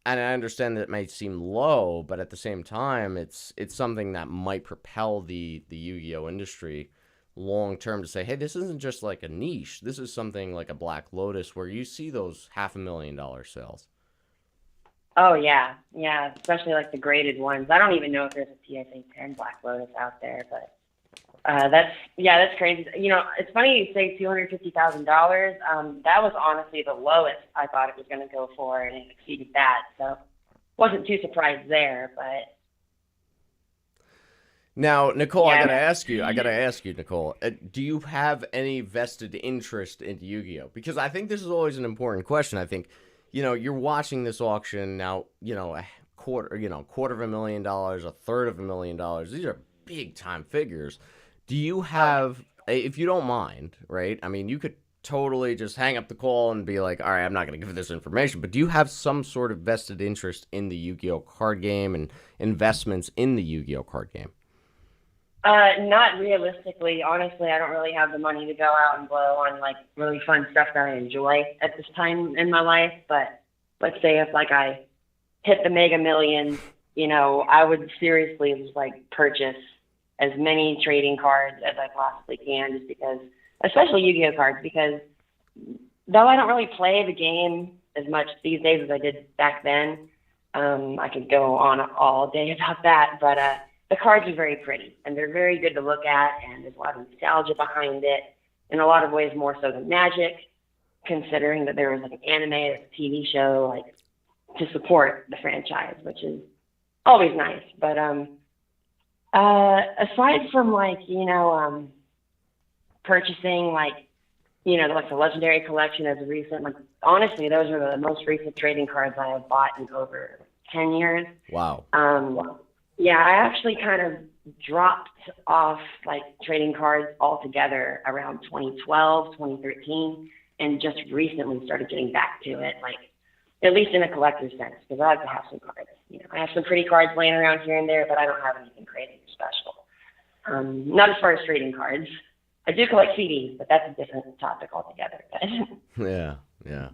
And I understand that it might seem low, but at the same time, it's something that might propel the Yu-Gi-Oh industry long term to say, hey, this isn't just like a niche. This is something like a Black Lotus where you see those $500,000 sales. Oh yeah, yeah, especially like the graded ones. I don't even know if there's a PSA 10 Black Lotus out there, but that's crazy. It's funny you say $250,000. That was honestly the lowest I thought it was going to go for, and it exceeded that. So wasn't too surprised there, but Now, Nicole, yeah. I gotta ask you, Nicole, do you have any vested interest in Yu-Gi-Oh? Because I think this is always an important question. I think, you're watching this auction now, a quarter of $1 million, a third of $1 million. These are big time figures. Do you have, if you don't mind, right? I mean, you could totally just hang up the call and be like, all right, I'm not going to give this information, but do you have some sort of vested interest in the Yu-Gi-Oh card game and investments in the Yu-Gi-Oh card game? Not realistically. Honestly, I don't really have the money to go out and blow on like really fun stuff that I enjoy at this time in my life. But let's say if like I hit the Mega Millions, I would seriously just like purchase as many trading cards as I possibly can, just because, especially Yu-Gi-Oh cards, because though I don't really play the game as much these days as I did back then, I could go on all day about that, but the cards are very pretty, and they're very good to look at, and there's a lot of nostalgia behind it, in a lot of ways more so than Magic, considering that there was like an anime, a TV show, like, to support the franchise, which is always nice. But aside from like, purchasing like, like the Legendary Collection as a recent, like, honestly, those are the most recent trading cards I have bought in over 10 years. Wow. Yeah, I actually kind of dropped off like trading cards altogether around 2012, 2013, and just recently started getting back to it, like at least in a collector's sense, because I like to have some cards. I have some pretty cards laying around here and there, but I don't have anything crazy or special. Not as far as trading cards. I do collect CDs, but that's a different topic altogether. Yeah.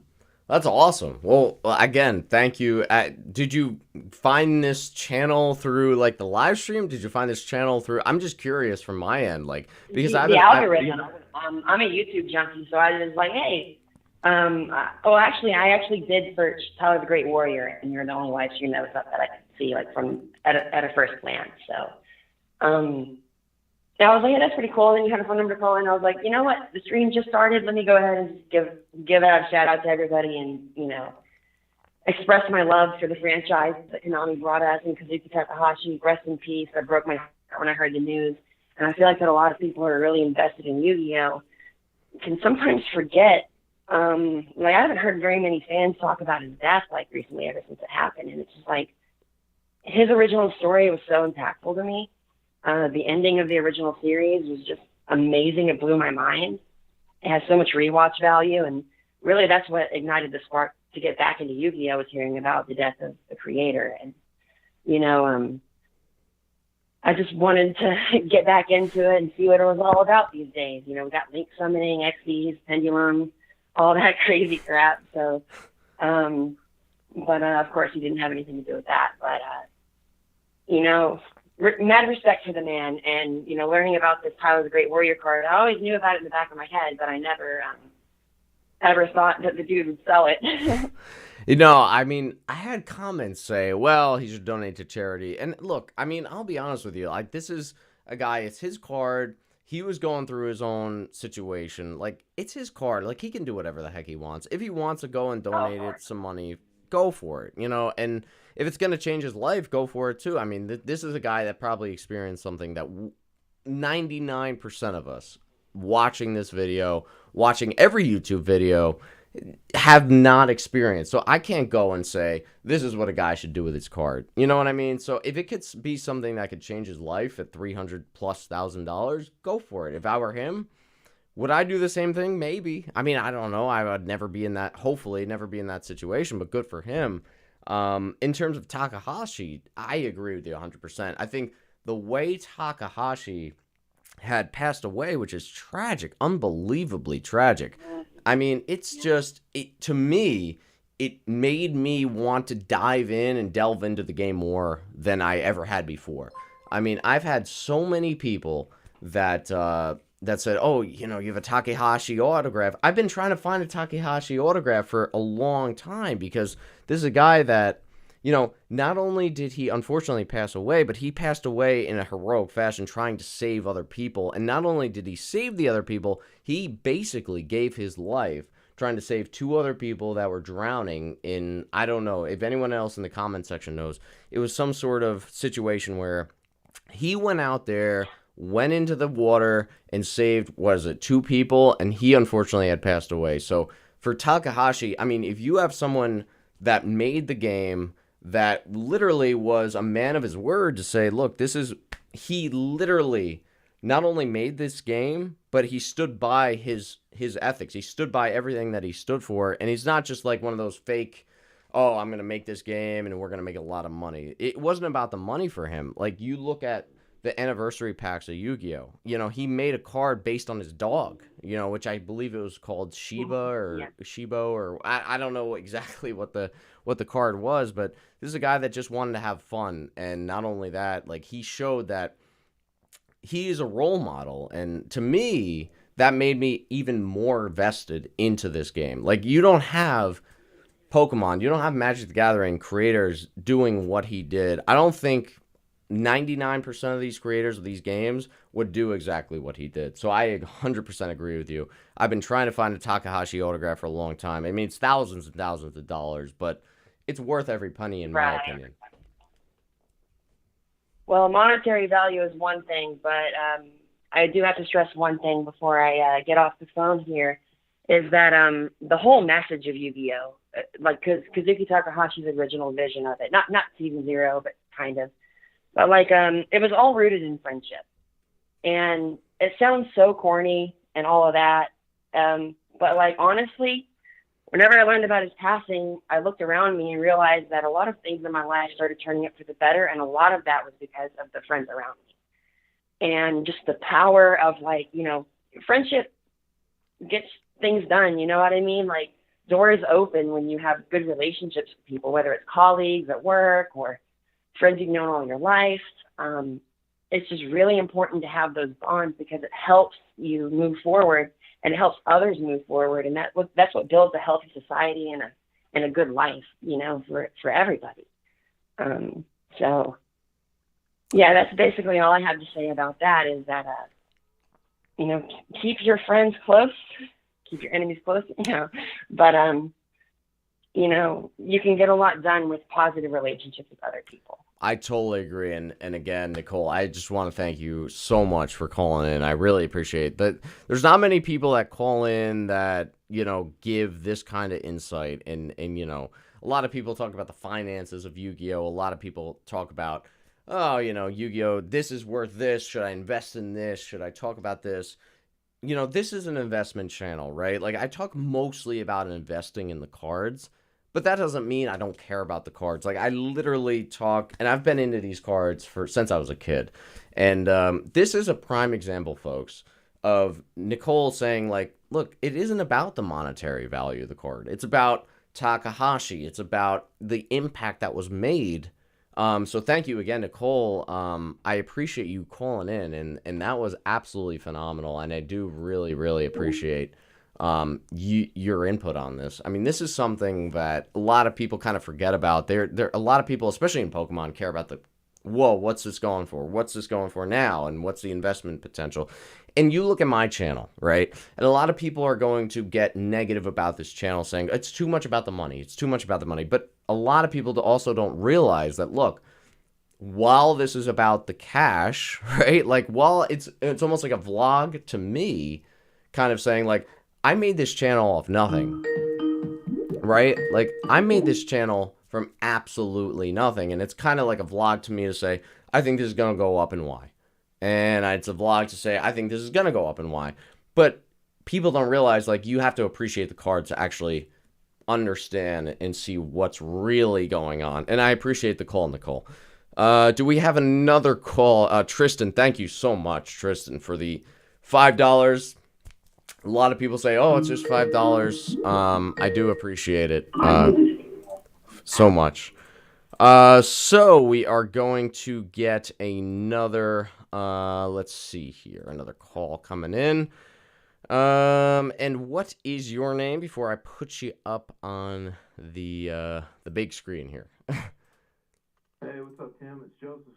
That's awesome. Well, again, thank you. Did you find this channel through like the live stream? Did you find this channel through? I'm just curious from my end, like, because the algorithm. I'm a YouTube junkie, so I was like, hey. Actually, I actually did search Tyler the Great Warrior, and you're the only live stream that was up that I could see like from at a first glance. So, and I was like, yeah, that's pretty cool. And you had a phone number to call, and I was like, you know what? The stream just started. Let me go ahead and give out a shout out to everybody, and express my love for the franchise that Konami brought us, and Kazuki Takahashi, rest in peace. I broke my heart when I heard the news, and I feel like that a lot of people who are really invested in Yu-Gi-Oh can sometimes forget. Like I haven't heard very many fans talk about his death like recently, ever since it happened, and it's just like his original story was so impactful to me. The ending of the original series was just amazing. It blew my mind. It has so much rewatch value, and really that's what ignited the spark to get back into Yu-Gi-Oh! Was hearing about the death of the creator. And, I just wanted to get back into it and see what it was all about these days. We got Link summoning, XDs, Pendulum, all that crazy crap. So, but of course he didn't have anything to do with that. But, mad respect for the man, and learning about this Tyler the Great Warrior card, I always knew about it in the back of my head, but I never ever thought that the dude would sell it. I mean, I had comments say, well, he should donate to charity. And look, I mean, I'll be honest with you, like, this is a guy, it's his card. he was going through his own situation. Like, it's his card. Like, he can do whatever the heck he wants. If he wants to go and donate it some money, go for it, and if it's going to change his life, go for it too. I mean, this is a guy that probably experienced something that 99% of us watching this video, watching every YouTube video, have not experienced. So I can't go and say, this is what a guy should do with his card. You know what I mean? So if it could be something that could change his life at $300,000+, go for it. If I were him, would I do the same thing? Maybe. I mean, I don't know. I would never be in that, hopefully never be in that situation, but good for him. In terms of Takahashi, I agree with you 100%. I think the way Takahashi had passed away, which is tragic, unbelievably tragic. I mean, it's just, to me, it made me want to dive in and delve into the game more than I ever had before. I mean, I've had so many people that said, oh, you have a Takahashi autograph. I've been trying to find a Takahashi autograph for a long time, because this is a guy that, not only did he unfortunately pass away, but he passed away in a heroic fashion trying to save other people. And not only did he save the other people, he basically gave his life trying to save 2 other people that were drowning in, I don't know, if anyone else in the comment section knows, it was some sort of situation where he went out there, went into the water, and saved, 2 people, and he unfortunately had passed away. So for Takahashi, I mean, if you have someone that made the game, that literally was a man of his word to say, look, he literally not only made this game, but he stood by his ethics. He stood by everything that he stood for. And he's not just like one of those fake, oh, I'm going to make this game and we're going to make a lot of money. It wasn't about the money for him. Like, you look at the anniversary packs of Yu-Gi-Oh! He made a card based on his dog, which I believe it was called Shiba or Shibo, or I don't know exactly what the card was, but this is a guy that just wanted to have fun. And not only that, like, he showed that he is a role model. And to me, that made me even more vested into this game. Like, you don't have Pokemon, you don't have Magic the Gathering creators doing what he did. I don't think 99% of these creators of these games would do exactly what he did. So I 100% agree with you. I've been trying to find a Takahashi autograph for a long time. I mean, it's thousands and thousands of dollars, but it's worth every penny in my opinion. Well, monetary value is one thing, but I do have to stress one thing before I get off the phone here, is that the whole message of Yu-Gi-Oh! Like, Kazuki Takahashi's original vision of it, not Season 0, but kind of. But, like, it was all rooted in friendship. And it sounds so corny and all of that. But, like, honestly, whenever I learned about his passing, I looked around me and realized that a lot of things in my life started turning up for the better. And a lot of that was because of the friends around me. And just the power of, like, friendship gets things done. You know what I mean? Like, doors open when you have good relationships with people, whether it's colleagues at work or friends you've known all your life. It's just really important to have those bonds, because it helps you move forward and it helps others move forward. And that's what builds a healthy society and a good life, for everybody. So yeah, that's basically all I have to say about that, is that, keep your friends close, keep your enemies close, but, you can get a lot done with positive relationships with other people. I totally agree. And again, Nicole, I just want to thank you so much for calling in. I really appreciate that. There's not many people that call in that, give this kind of insight. And a lot of people talk about the finances of Yu-Gi-Oh! A lot of people talk about, oh, Yu-Gi-Oh! This is worth this. Should I invest in this? Should I talk about this? This is an investment channel, right? Like, I talk mostly about investing in the cards, but that doesn't mean I don't care about the cards. Like, I literally talk, and I've been into these cards since I was a kid. And this is a prime example, folks, of Nicole saying, like, look, it isn't about the monetary value of the card. It's about Takahashi. It's about the impact that was made. So thank you again, Nicole. I appreciate you calling in, and that was absolutely phenomenal. And I do really, really appreciate your input on this. I mean, this is something that a lot of people kind of forget about. There a lot of people, especially in Pokemon, care about whoa, what's this going for? What's this going for now? And what's the investment potential? And you look at my channel, right? And a lot of people are going to get negative about this channel saying it's too much about the money. It's too much about the money. But a lot of people also don't realize that, look, while this is about the cash, right? Like, while it's almost like a vlog to me, kind of saying like, I made this channel off nothing, right? Like, I made this channel from absolutely nothing, and it's kind of like a vlog to me to say, I think this is gonna go up and why, and it's a vlog to say, I think this is gonna go up and why. But people don't realize, like, you have to appreciate the card to actually understand and see what's really going on. And I appreciate the call, Nicole. Do we have another call? Tristan, thank you so much, Tristan, for the $5. A lot of people say, oh, it's just $5. I do appreciate it so much. So we are going to get another, let's see here, another call coming in. And what is your name before I put you up on the big screen here? Hey, what's up, Tim? It's Joseph,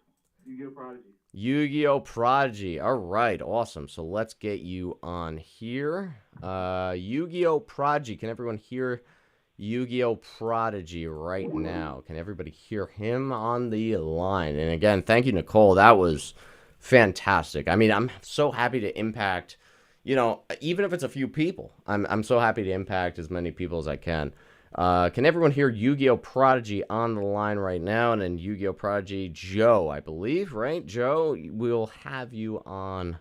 YuGiOh Prodigy. YuGiOh Prodigy. All right, awesome. So let's get you on here. YuGiOh Prodigy. Can everyone hear YuGiOh Prodigy right now? Can everybody hear him on the line? And again, thank you, Nicole. That was fantastic. I mean, I'm so happy to impact, you know, even if it's a few people, I'm so happy to impact as many people as I can. Can everyone hear YuGiOh Prodigy on the line right now? And then YuGiOh Prodigy, Joe, I believe, right? Joe, we'll have you on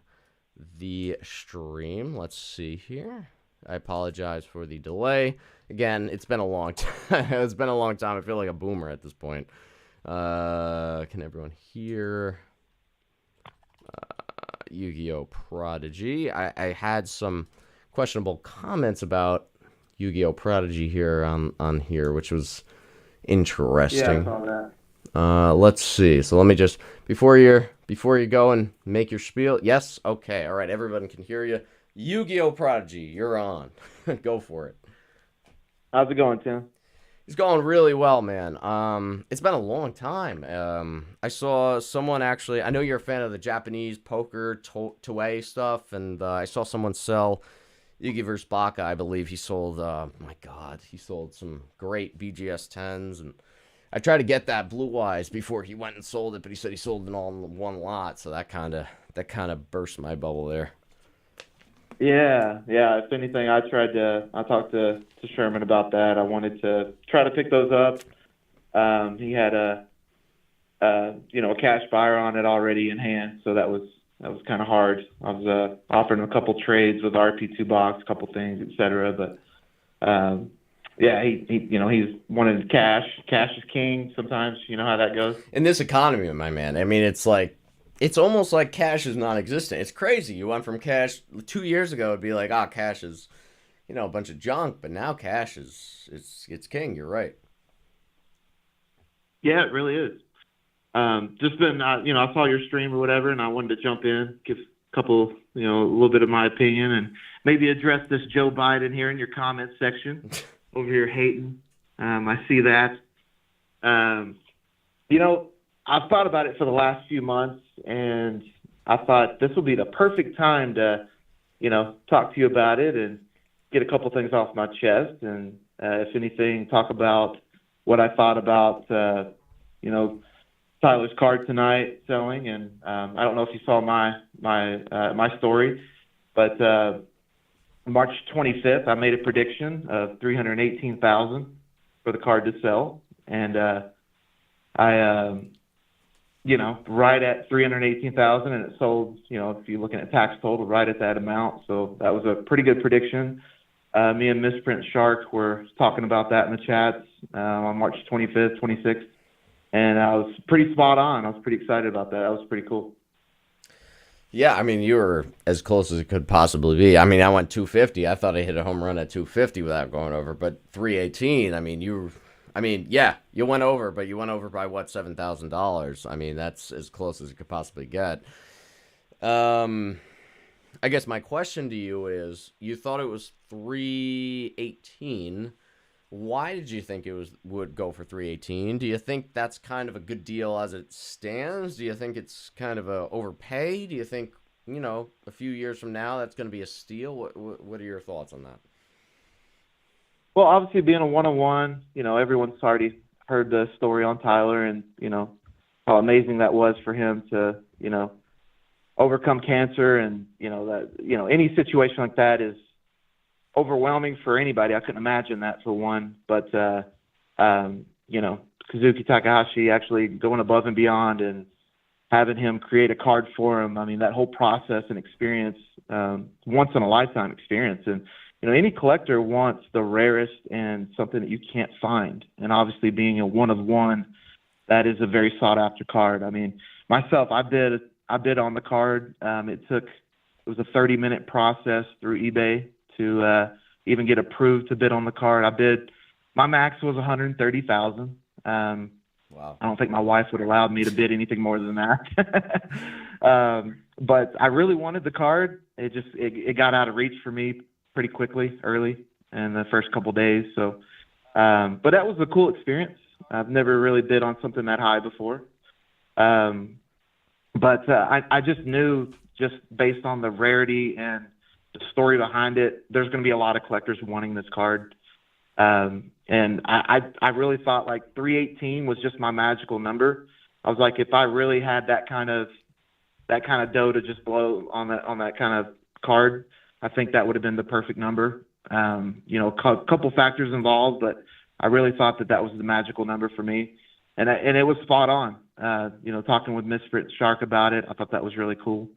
the stream. Let's see here. I apologize for the delay. Again, it's been a long time. It's been a long time. I feel like a boomer at this point. Can everyone hear YuGiOh Prodigy? I had some questionable comments about YuGiOh Prodigy here on here, which was interesting. Yeah, I saw that. Let's see. So let me just before you go and make your spiel. Yes, okay, all right. Everyone can hear you. YuGiOh Prodigy, you're on. Go for it. How's it going, Tim? It's going really well, man. It's been a long time. I saw someone actually. I know you're a fan of the Japanese poker Toei stuff, and I saw someone sell Yugi vs. Baka. I believe he sold. My God, he sold some great BGS 10s, and I tried to get that Blue Eyes before he went and sold it, but he said he sold it all in one lot, so that kind of burst my bubble there. Yeah. If anything, I talked to Sherman about that. I wanted to try to pick those up. He had a cash buyer on it already in hand, so that was kind of hard. I was offering him a couple trades with RP2 box, a couple things, etc. But he's wanted cash. Cash is king. Sometimes you know how that goes. In this economy, my man, I mean, it's almost like cash is non-existent. It's crazy. You went from cash 2 years ago, it'd be like, cash is, a bunch of junk, but now cash it's king. You're right. Yeah, it really is. Just been, I saw your stream or whatever, and I wanted to jump in, give a couple, a little bit of my opinion, and maybe address this Joe Biden here in your comment section over here hating. I see that. I've thought about it for the last few months, and I thought this will be the perfect time to, talk to you about it and get a couple things off my chest, and if anything, talk about what I thought about, Tyler's card tonight selling, and I don't know if you saw my story, but March 25th, I made a prediction of 318,000 for the card to sell, and right at 318,000, and it sold, if you're looking at tax total, right at that amount. So that was a pretty good prediction. Me and Misprint Shark were talking about that in the chats on March 25th, 26th, and I was pretty spot on. I was pretty excited about that. That was pretty cool. Yeah, I mean, you were as close as it could possibly be. I mean, I went 250. I thought I hit a home run at 250 without going over, but 318, I mean, you went over, but you went over by what, $7,000? I mean, that's as close as it could possibly get. I guess my question to you is, you thought it was 318 Why did you think it would go for 318? Do you think that's kind of a good deal as it stands? Do you think it's kind of a overpay? Do you think, a few years from now that's going to be a steal? What are your thoughts on that? Well, obviously being a one-on-one, everyone's already heard the story on Tyler and, how amazing that was for him to, overcome cancer and, any situation like that is overwhelming for anybody. I couldn't imagine that for one, but, Kazuki Takahashi actually going above and beyond and having him create a card for him. I mean, that whole process and experience, once in a lifetime experience. And, any collector wants the rarest and something that you can't find. And obviously being a one of one, that is a very sought after card. I mean, myself, I bid on the card. It was a 30-minute process through eBay to even get approved to bid on the card. My max was 130,000. Wow. I don't think my wife would allow me to bid anything more than that. But I really wanted the card. It got out of reach for me pretty quickly, early in the first couple days. So, but that was a cool experience. I've never really bid on something that high before. But I just knew, just based on the rarity and the story behind it, there's going to be a lot of collectors wanting this card. And I really thought like 318 was just my magical number. I was like, if I really had that kind of dough to just blow on that kind of card, I think that would have been the perfect number. Couple factors involved, but I really thought that was the magical number for me. And it was spot on. Talking with Misfit Shark about it, I thought that was really cool.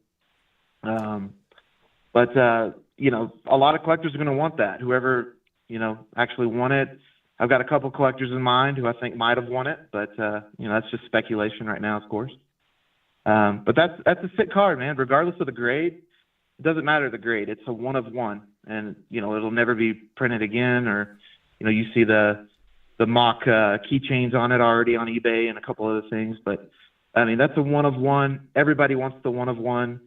But a lot of collectors are going to want that. Whoever, actually want it. I've got a couple collectors in mind who I think might have won it, but, that's just speculation right now, of course. But that's a sick card, man. Regardless of the grade, it doesn't matter the grade. It's a one of one, and, it'll never be printed again, or, you see the mock keychains on it already on eBay and a couple other things. But, I mean, that's a one of one. Everybody wants the one of one.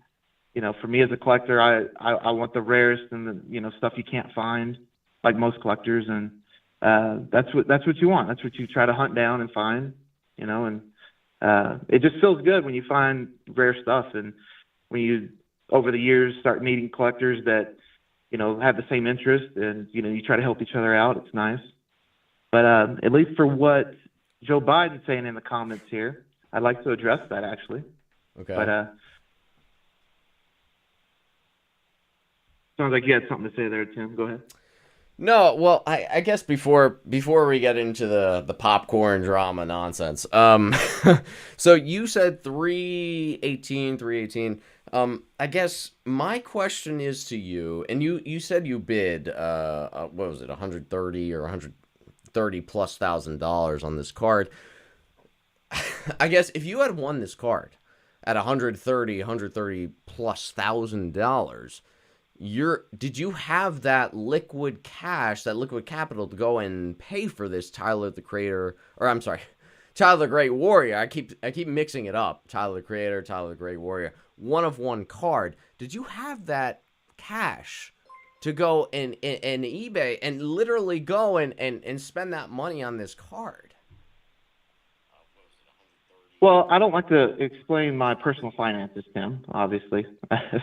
For me as a collector, I want the rarest and the, stuff you can't find, like most collectors. And that's what you want. That's what you try to hunt down and find, and it just feels good when you find rare stuff. And when you, over the years, start meeting collectors that, have the same interest and, you try to help each other out. It's nice. But at least for what Joe Biden's saying in the comments here, I'd like to address that actually. Okay. But sounds like you had something to say there, Tim. Go ahead. No, well, I guess before we get into the popcorn drama nonsense, so you said 318. I guess my question is to you, and you said you bid, what was it, 130 or 130 plus $1,000 on this card. I guess if you had won this card at 130 plus $1,000, did you have that liquid cash, that liquid capital to go and pay for this Tyler the Creator, or I'm sorry, Tyler the Great Warrior? I keep mixing it up. Tyler the Creator, Tyler the Great Warrior, one of one card. Did you have that cash to go and eBay and literally go and spend that money on this card? Well, I don't like to explain my personal finances, Tim, obviously,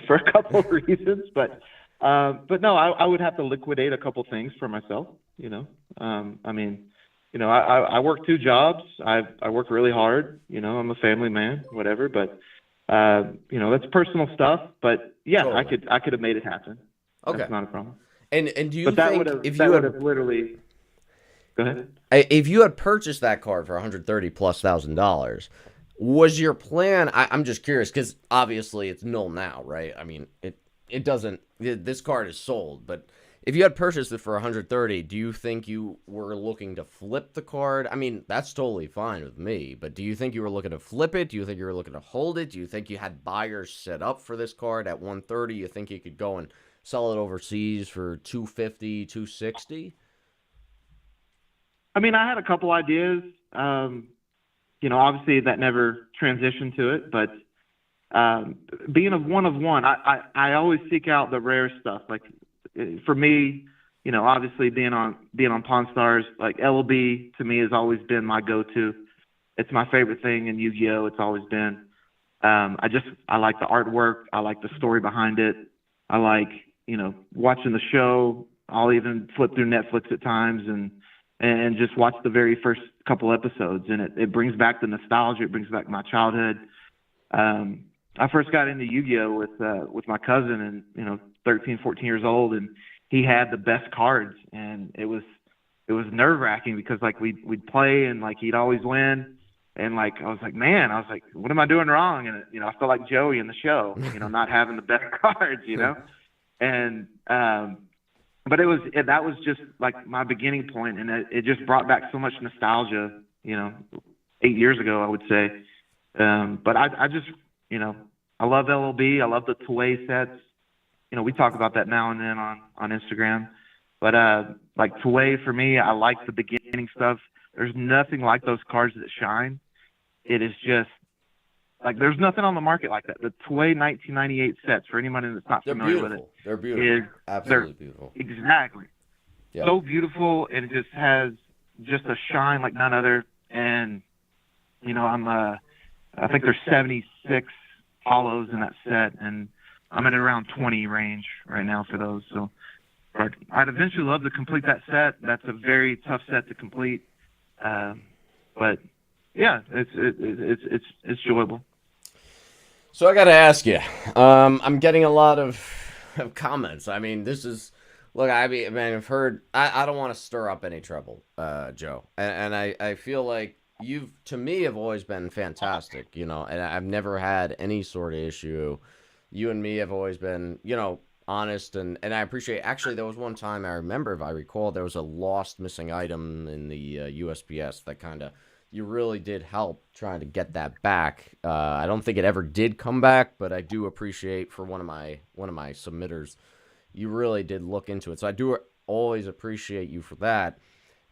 for a couple of reasons. But no, I would have to liquidate a couple things for myself. I mean, I work 2 jobs. I work really hard. I'm a family man, whatever. But that's personal stuff. But yeah, totally. I could have made it happen. Okay, that's not a problem. And do you think if you had literally, go ahead. If you had purchased that card for 130 plus $1,000, was your plan? I'm just curious because obviously it's null now, right? I mean, it doesn't. This card is sold, but if you had purchased it for 130, do you think you were looking to flip the card? I mean, that's totally fine with me, but do you think you were looking to flip it? Do you think you were looking to hold it? Do you think you had buyers set up for this card at 130? You think you could go and sell it overseas for 250, 260? I mean, I had a couple ideas. Obviously that never transitioned to it, but being a one of one, I always seek out the rare stuff. Like for me, obviously being on Pawn Stars, like LLB to me has always been my go-to. It's my favorite thing in Yu-Gi-Oh. It's always been. I like the artwork. I like the story behind it. I like, watching the show. I'll even flip through Netflix at times and just watch the very first couple episodes. And it brings back the nostalgia. It brings back my childhood. I first got into Yu-Gi-Oh with my cousin and, 13, 14 years old, and he had the best cards, and it was nerve-wracking because like we'd play and like he'd always win. And like I was like, man, what am I doing wrong? And I felt like Joey in the show, not having the best cards, And but that was just like my beginning point, and it just brought back so much nostalgia, 8 years ago, I would say. But I just, I love LLB. I love the Toei sets. We talk about that now and then on Instagram. But like Toei for me, I like the beginning stuff. There's nothing like those cards that shine. It is just like there's nothing on the market like that. The Toei 1998 sets, for anybody that's not familiar with it, they're beautiful, absolutely beautiful. Exactly, yep. So beautiful, and it just has just a shine like none other. And I think there's 76 hollows in that set, and I'm at around 20 range right now for those. So I'd eventually love to complete that set. That's a very tough set to complete, but yeah, it's enjoyable. So I got to ask you, I'm getting a lot of comments. I mean, this is, look, I've heard, I don't want to stir up any trouble, Joe. And I feel like you've, to me, have always been fantastic, and I've never had any sort of issue. You and me have always been, honest, and I appreciate, actually, there was one time I remember, if I recall, there was a lost missing item in the USPS that kind of, you really did help trying to get that back. I don't think it ever did come back, but I do appreciate for one of my submitters, you really did look into it. So I do always appreciate you for that.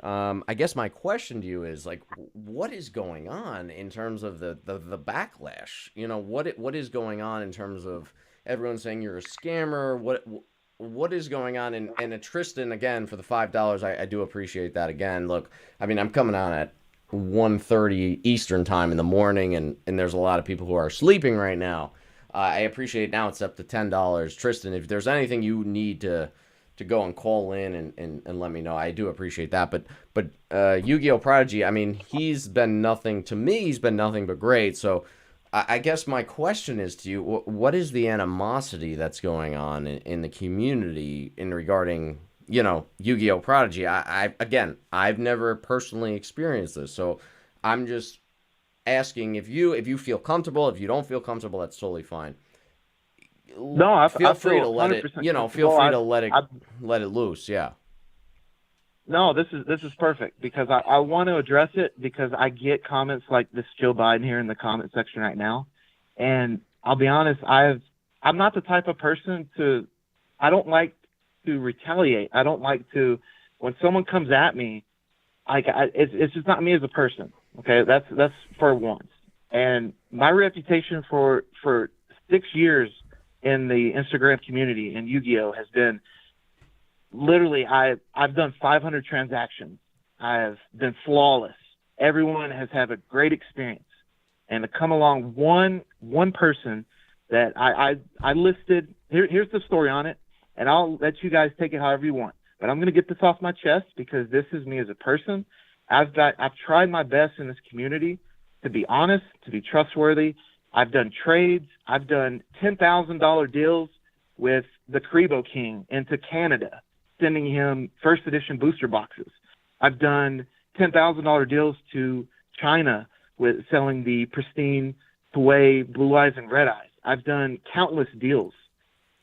I guess my question to you is, like, what is going on in terms of the backlash? What is going on in terms of everyone saying you're a scammer? What is going on? And Tristan, again, for the $5, I do appreciate that. Again, look, I mean, I'm coming on at 1:30 Eastern time in the morning, and there's a lot of people who are sleeping right now. I appreciate now it's up to $10. Tristan, if there's anything you need to go and call in and let me know, I do appreciate that. But Yu-Gi-Oh! Prodigy, I mean, he's been nothing but great. So I guess my question is to you, what is the animosity that's going on in the community in regarding, Yu-Gi-Oh! Prodigy? I've never personally experienced this, so I'm just asking if you feel comfortable. If you don't feel comfortable, that's totally fine. No, feel free to let it. Feel free to let it loose. Yeah. No, this is perfect because I want to address it because I get comments like this Joe Biden here in the comment section right now, and I'll be honest, I'm not the type of person I don't like to retaliate. I don't like to, when someone comes at me, it's just not me as a person. Okay, that's for once. And my reputation for 6 years in the Instagram community and Yu-Gi-Oh! Has been literally, I've done 500 transactions. I've been flawless. Everyone has had a great experience. And to come along one person that I listed, here's the story on it, and I'll let you guys take it however you want. But I'm going to get this off my chest because this is me as a person. I've tried my best in this community to be honest, to be trustworthy. I've done trades. I've done $10,000 deals with the Karibo King into Canada, sending him first edition booster boxes. I've done $10,000 deals to China with selling the pristine Toei Blue Eyes and Red Eyes. I've done countless deals.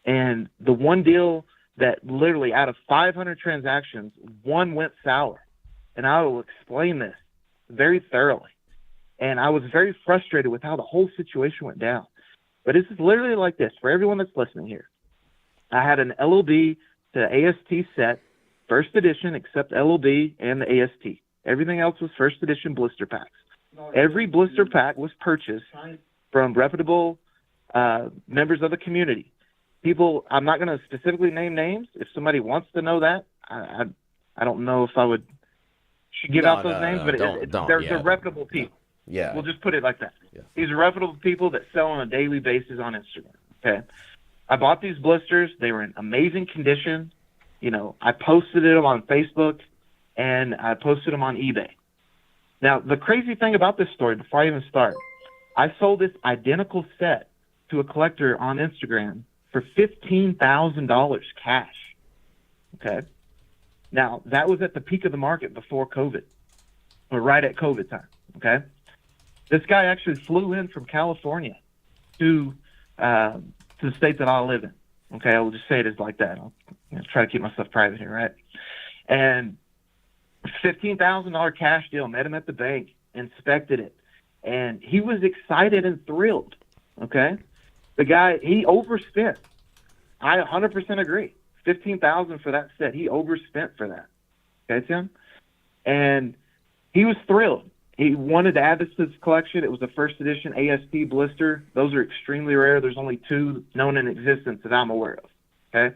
And the one deal that literally out of 500 transactions, one went sour. And I will explain this very thoroughly. And I was very frustrated with how the whole situation went down. But it's literally like this for everyone that's listening here. I had an LOB to AST set, first edition, except LOB and the AST. Everything else was first edition blister packs. Every blister pack was purchased from reputable members of the community. People, I'm not going to specifically name names. If somebody wants to know that, I don't know if I should give out those names, but they're reputable people. Yeah. We'll just put it like that. Yeah. These are reputable people that sell on a daily basis on Instagram. Okay. I bought these blisters. They were in amazing condition. You know, I posted them on Facebook and I posted them on eBay. Now, the crazy thing about this story, before I even start, I sold this identical set to a collector on Instagram for $15,000 cash. Okay. Now, that was at the peak of the market before COVID, or right at COVID time. Okay. This guy actually flew in from California to the state that I live in. Okay, I will just say it is like that. I'll try to keep myself private here, right? And $15,000 cash deal. Met him at the bank, inspected it, and he was excited and thrilled. Okay, the guy, he overspent. I 100% agree. $15,000 for that set. He overspent for that. Okay, Tim, and he was thrilled. He wanted to add this to his collection. It was a first edition ASP blister. Those are extremely rare. There's only 2 known in existence that I'm aware of. Okay?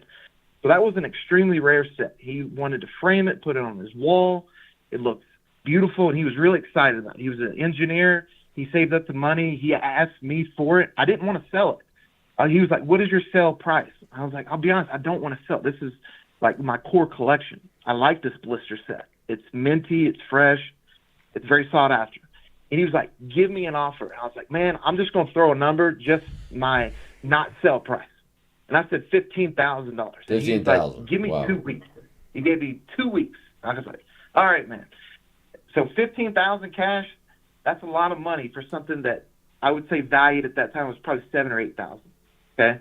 So that was an extremely rare set. He wanted to frame it, put it on his wall. It looked beautiful, and he was really excited about it. He was an engineer. He saved up the money. He asked me for it. I didn't want to sell it. He was like, "What is your sale price?" I was like, "I'll be honest, I don't want to sell it. This is like my core collection. I like this blister set. It's minty. It's fresh. It's very sought after." And he was like, "Give me an offer." And I was like, "Man, I'm just going to throw a number, just my not sell price." And I said $15,000. $15,000. Like, "Give me 2 weeks." He gave me 2 weeks. I was like, "All right, man." So $15,000 cash, that's a lot of money for something that I would say valued at that time was probably $7,000 or $8,000. Okay.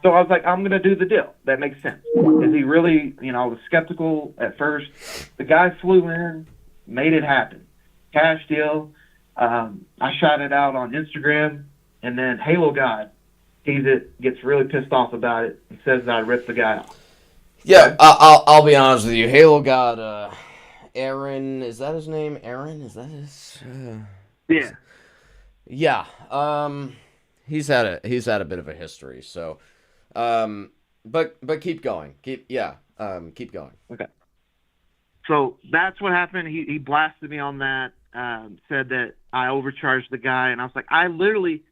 So I was like, I'm going to do the deal. That makes sense. Is he really, I was skeptical at first. The guy flew in, made it happen. Cash deal. I shot it out on Instagram, and then Halo God sees it, gets really pissed off about it, and says that I ripped the guy off. Yeah, okay? I'll be honest with you. Halo God, Aaron, is that his name? Aaron, is that his? Yeah. Yeah. He's had a bit of a history. So, but keep going. Keep going. Okay. So that's what happened. He blasted me on that. Said that I overcharged the guy, and I was like, I literally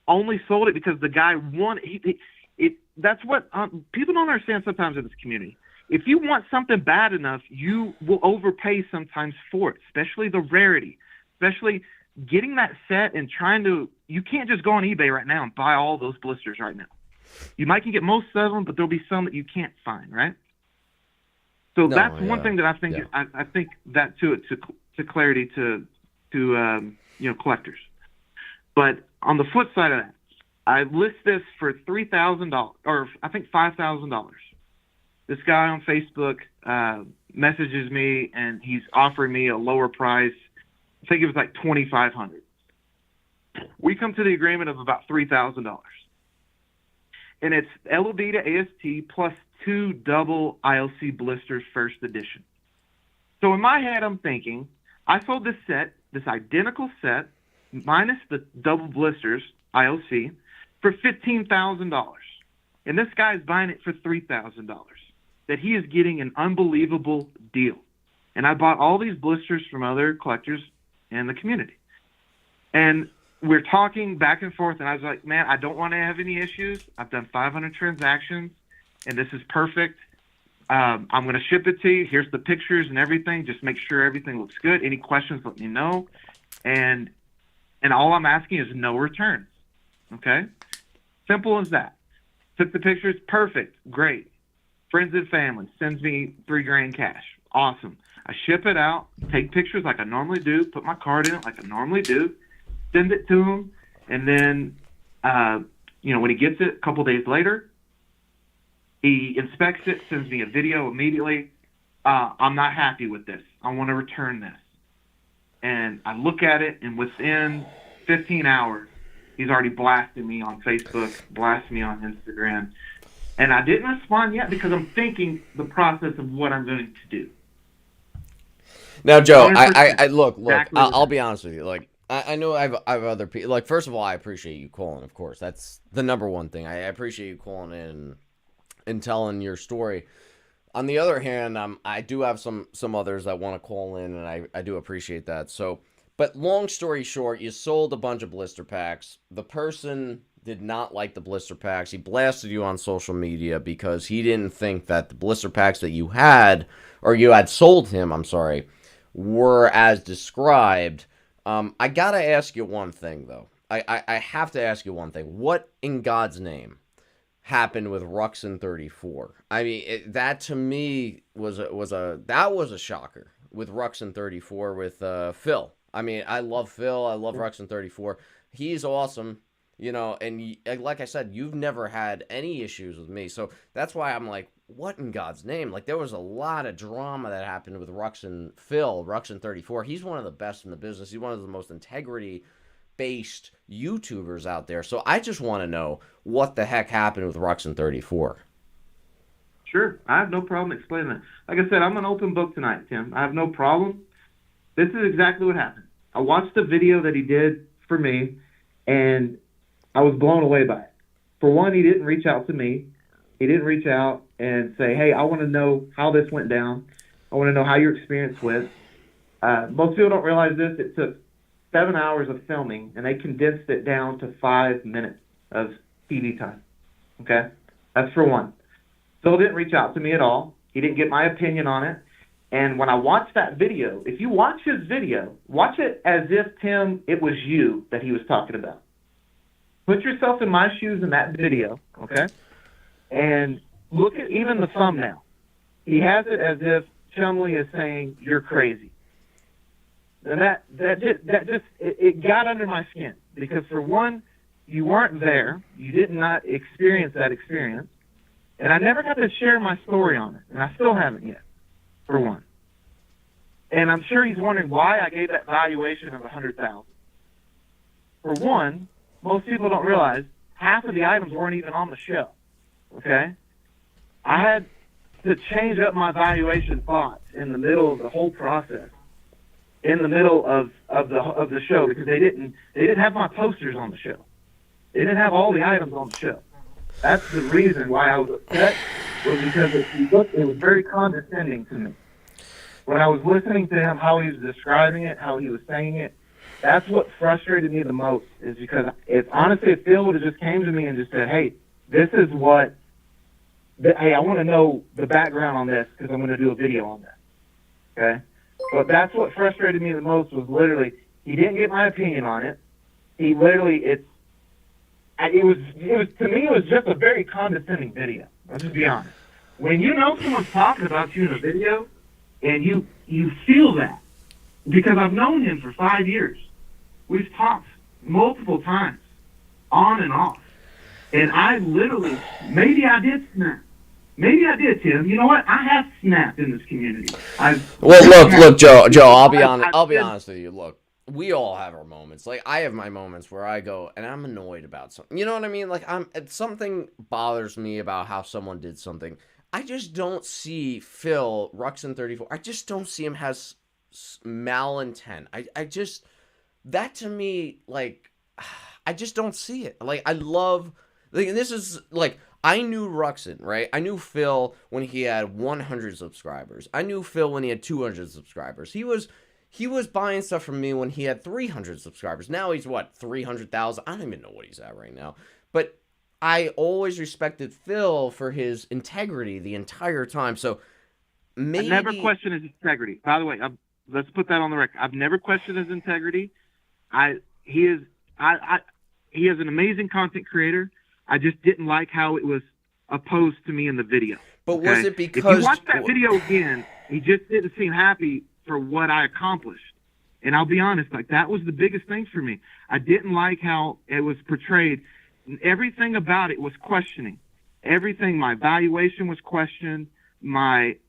only sold it because the guy wanted it. That's what people don't understand sometimes in this community. If you want something bad enough, you will overpay sometimes for it, especially the rarity, especially getting that set and you can't just go on eBay right now and buy all those blisters right now. You might can get most of them, but there'll be some that you can't find, right? So that's one thing that I think. Yeah. I think that to clarity to collectors. But on the flip side of that, I list this for $3,000 or I think $5,000. This guy on Facebook messages me and he's offering me a lower price. I think it was like $2,500. We come to the agreement of about $3,000, and it's LOD to AST plus 2 double ILC blisters first edition. So in my head, I'm thinking I sold this set, this identical set, minus the double blisters ILC, for $15,000, and this guy's buying it for $3,000. That he is getting an unbelievable deal. And I bought all these blisters from other collectors in the community. And we're talking back and forth, and I was like, man, I don't want to have any issues. I've done 500 transactions, and this is perfect. I'm going to ship it to you. Here's the pictures and everything. Just make sure everything looks good. Any questions, let me know. And all I'm asking is no returns. Okay? Simple as that. Took the pictures. Perfect. Great. Friends and family sends me $3,000 cash. Awesome. I ship it out, take pictures like I normally do, put my card in it like I normally do, send it to him, and then, when he gets it a couple days later, he inspects it, sends me a video immediately. I'm not happy with this. I want to return this. And I look at it, and within 15 hours, he's already blasted me on Facebook, blasted me on Instagram. And I didn't respond yet because I'm thinking the process of what I'm going to do. Now, Joe, I look. Exactly. I'll be honest with you. Like, I know I have other people. Like, first of all, I appreciate you calling. Of course, that's the number one thing. I appreciate you calling in and telling your story. On the other hand, I do have some others that want to call in, and I do appreciate that. So, but long story short, you sold a bunch of blister packs. The person did not like the blister packs. He blasted you on social media because he didn't think that the blister packs that you had, or you had sold him, I'm sorry, were as described. I gotta ask you one thing though. I have to ask you one thing. What in God's name happened with Ruxin 34? I mean, that to me was a shocker with Ruxin 34 with Phil. I mean, I love Phil. I love Ruxin 34. He's awesome, you know. And like I said, you've never had any issues with me, so that's why I'm like, what in God's name? Like, there was a lot of drama that happened with Ruxin 34. He's one of the best in the business. He's one of the most integrity based YouTubers out there. So I just want to know what the heck happened with Ruxin 34. Sure. I have no problem explaining that. Like I said, I'm an open book tonight, Tim. I have no problem. This is exactly what happened. I watched the video that he did for me, and I was blown away by it. For one, he didn't reach out to me. He didn't reach out and say, hey, I want to know how this went down. I want to know how your experience went. Most people don't realize this. It took 7 hours of filming, and they condensed it down to 5 minutes of TV time. Okay? That's for one. Phil didn't reach out to me at all. He didn't get my opinion on it. And when I watched that video, if you watch his video, watch it as if, Tim, it was you that he was talking about. Put yourself in my shoes in that video, okay? And look at even the thumbnail. He has it as if Chumley is saying, you're crazy. And that just got under my skin. Because for one, you weren't there. You did not experience that experience. And I never got to share my story on it. And I still haven't yet, for one. And I'm sure he's wondering why I gave that valuation of $100,000. For one, most people don't realize half of the items weren't even on the show. Okay? I had to change up my valuation thoughts in the middle of the whole process. In the middle of the show, because they didn't have my posters on the show. They didn't have all the items on the show. That's the reason why I was upset, was because it was very condescending to me. When I was listening to him, how he was describing it, how he was saying it, that's what frustrated me the most, is because honestly, if Phil would have just came to me and just said, hey, this is what, hey, I want to know the background on this because I'm going to do a video on this. Okay? But that's what frustrated me the most, was literally, he didn't get my opinion on it. He literally, it was to me, it was just a very condescending video. Let's just be honest. When you know someone's talking about you in a video, and you feel that, because I've known him for 5 years. We've talked multiple times, on and off. And I literally, maybe I did snap. Maybe I did, Tim. You know what? I have snapped in this community. Well, look, Joe. I'll be honest with you. Look, we all have our moments. Like, I have my moments where I go and I'm annoyed about something. You know what I mean? Like, something bothers me about how someone did something. I just don't see Phil Ruxin 34. I just don't see him has malintent. I just, that to me, like, I just don't see it. Like, I love, like, this is like, I knew Ruxin, right? I knew Phil when he had 100 subscribers. I knew Phil when he had 200 subscribers. He was buying stuff from me when he had 300 subscribers. Now he's what, 300,000? I don't even know what he's at right now. But I always respected Phil for his integrity the entire time. So maybe I never questioned his integrity. By the way, let's put that on the record. I've never questioned his integrity. He is an amazing content creator. I just didn't like how it was opposed to me in the video. But okay? Was it because... If you watch that video again, he just didn't seem happy for what I accomplished. And I'll be honest, like, that was the biggest thing for me. I didn't like how it was portrayed. Everything about it was questioning. Everything, my valuation was questioned.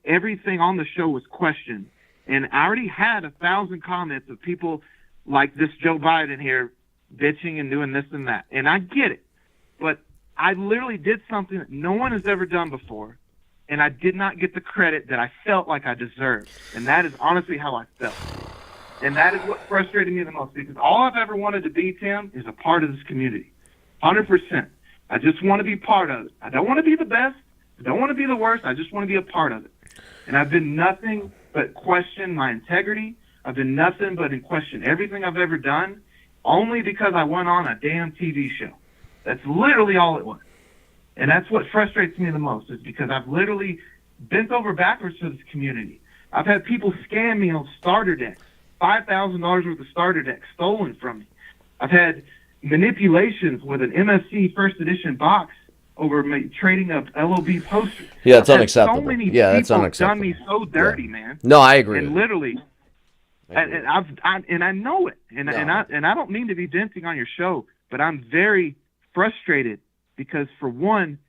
Everything on the show was questioned. And I already had 1,000 comments of people like this Joe Biden here bitching and doing this and that. And I get it. But I literally did something that no one has ever done before, and I did not get the credit that I felt like I deserved. And that is honestly how I felt. And that is what frustrated me the most, because all I've ever wanted to be, Tim, is a part of this community. 100%. I just want to be part of it. I don't want to be the best. I don't want to be the worst. I just want to be a part of it. And I've been nothing but question my integrity. I've been nothing but in question everything I've ever done, only because I went on a damn TV show. That's literally all it was. And that's what frustrates me the most, is because I've literally bent over backwards for this community. I've had people scam me on starter decks, $5,000 worth of starter decks stolen from me. I've had manipulations with an MSC first edition box over trading up LOB posters. Yeah, it's I've had unacceptable. So many Yeah, that's people unacceptable. done me so dirty, man. No, I agree. And literally, and I know it, and I don't mean to be venting on your show, but I'm very frustrated because, for one,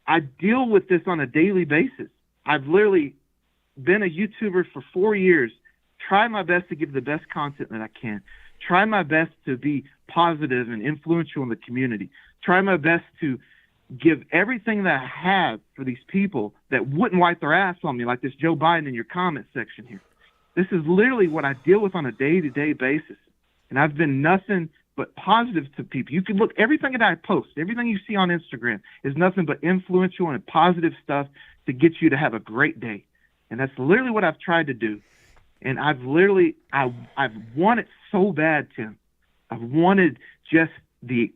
I deal with this on a daily basis. I've literally been a YouTuber for 4 years, try my best to give the best content that I can, try my best to be positive and influential in the community, try my best to give everything that I have for these people that wouldn't wipe their ass on me, like this Joe Biden in your comment section here. This is literally what I deal with on a day-to-day basis. And I've been nothing but positive to people. You can look, everything that I post, everything you see on Instagram is nothing but influential and positive stuff to get you to have a great day. And that's literally what I've tried to do. And I've wanted so bad, Tim. I've wanted just the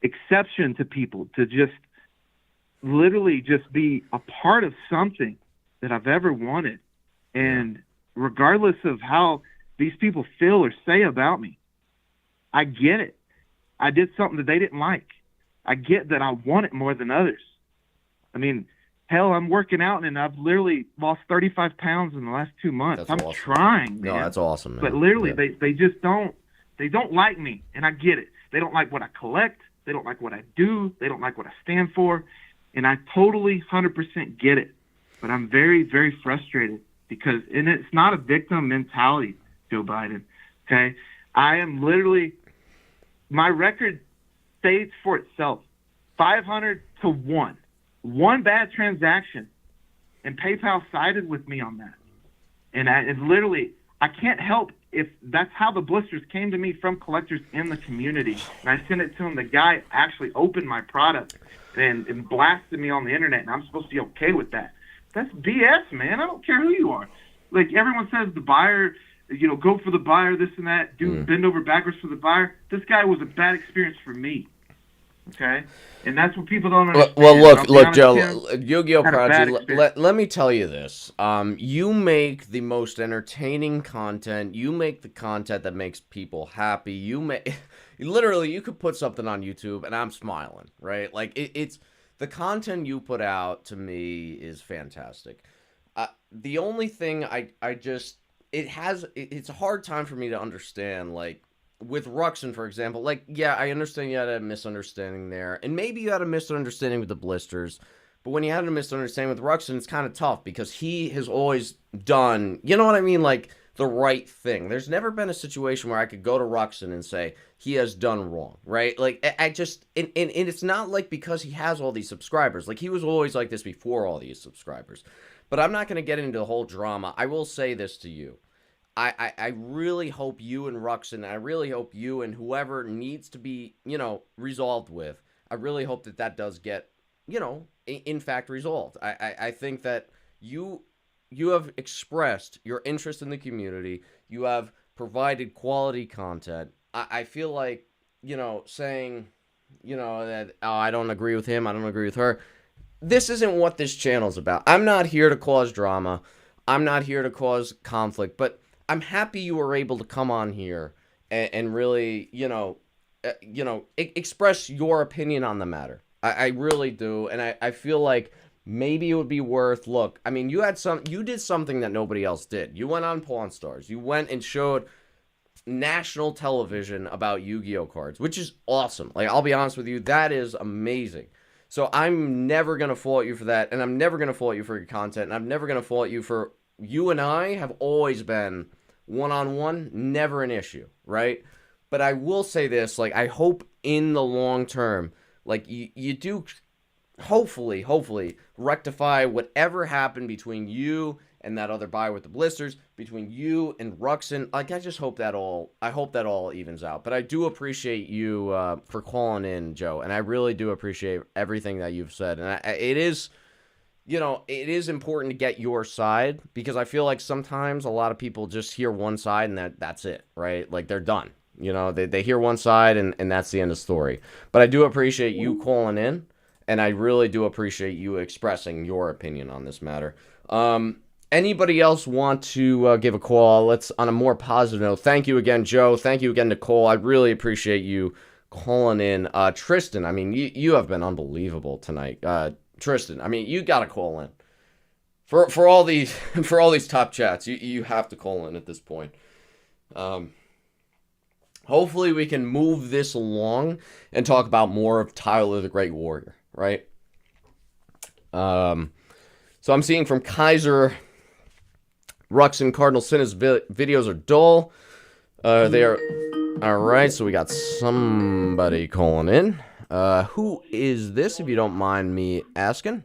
exception to people, to just literally just be a part of something that I've ever wanted. And regardless of how these people feel or say about me, I get it. I did something that they didn't like. I get that I want it more than others. I mean, hell, I'm working out and I've literally lost 35 pounds in the last 2 months. That's I'm awesome. trying, man. No, that's awesome, man. But literally, they just don't like me, and I get it. They don't like what I collect. They don't like what I do. They don't like what I stand for. And I totally 100% get it. But I'm very, very frustrated because, and it's not a victim mentality, Joe Biden, okay? I am literally, my record states for itself, 500 to 1. One bad transaction, and PayPal sided with me on that. And literally, I can't help if that's how the blisters came to me from collectors in the community. And I sent it to him. The guy actually opened my product and blasted me on the internet, and I'm supposed to be okay with that. That's BS, man. I don't care who you are. Like, everyone says the buyer, go for the buyer, this and that, bend over backwards for the buyer. This guy was a bad experience for me. Okay, and that's what people don't understand. Well, look, Joe, YuGiOh Prodigy, let me tell you this. You make the most entertaining content. You make the content that makes people happy. Literally, you could put something on YouTube, and I'm smiling, right? Like, it's the content you put out, to me, is fantastic. The only thing it's a hard time for me to understand, like, with Ruxin, for example, like, yeah, I understand you had a misunderstanding there, and maybe you had a misunderstanding with the blisters, but when you had a misunderstanding with Ruxin, it's kind of tough, because he has always done, you know what I mean, like, the right thing. There's never been a situation where I could go to Ruxin and say, he has done wrong, right? Like, and it's not like because he has all these subscribers, like, he was always like this before all these subscribers, but I'm not going to get into the whole drama. I will say this to you. I really hope you and Ruxin, I really hope you and whoever needs to be, resolved with, I really hope that does get, in fact, resolved. I think that you have expressed your interest in the community. You have provided quality content. I feel like, saying, that, oh, I don't agree with him, I don't agree with her. This isn't what this channel's about. I'm not here to cause drama. I'm not here to cause conflict, but I'm happy you were able to come on here and really, express your opinion on the matter. I really do, and I feel like maybe it would be worth, look, I mean, you did something that nobody else did. You went on Pawn Stars. You went and showed national television about Yu-Gi-Oh cards, which is awesome. Like, I'll be honest with you, that is amazing. So I'm never going to fault you for that, and I'm never going to fault you for your content, and I'm never going to fault you for, you and I have always been one-on-one, never an issue, right? But I will say this, like, I hope in the long term, like, you do hopefully rectify whatever happened between you and that other buyer with the blisters, between you and Ruxin. Like, I just hope that all evens out. But I do appreciate you for calling in, Joe, and I really do appreciate everything that you've said. And it is, you know, it is important to get your side, because I feel like sometimes a lot of people just hear one side and that's it, right? Like they're done. You know, they hear one side and that's the end of the story. But I do appreciate you calling in, and I really do appreciate you expressing your opinion on this matter. Anybody else want to give a call? Let's, on a more positive note, thank you again, Joe. Thank you again, Nicole. I really appreciate you calling in. Tristan, I mean, you have been unbelievable tonight. Tristan, I mean, you got to call in. For all these top chats, you have to call in at this point. Hopefully we can move this along and talk about more of Tyler the Great Warrior, right? So I'm seeing from Kaiser, Rux and Cardinal Sin's videos are dull. They are... All right, so we got somebody calling in. Who is this, if you don't mind me asking?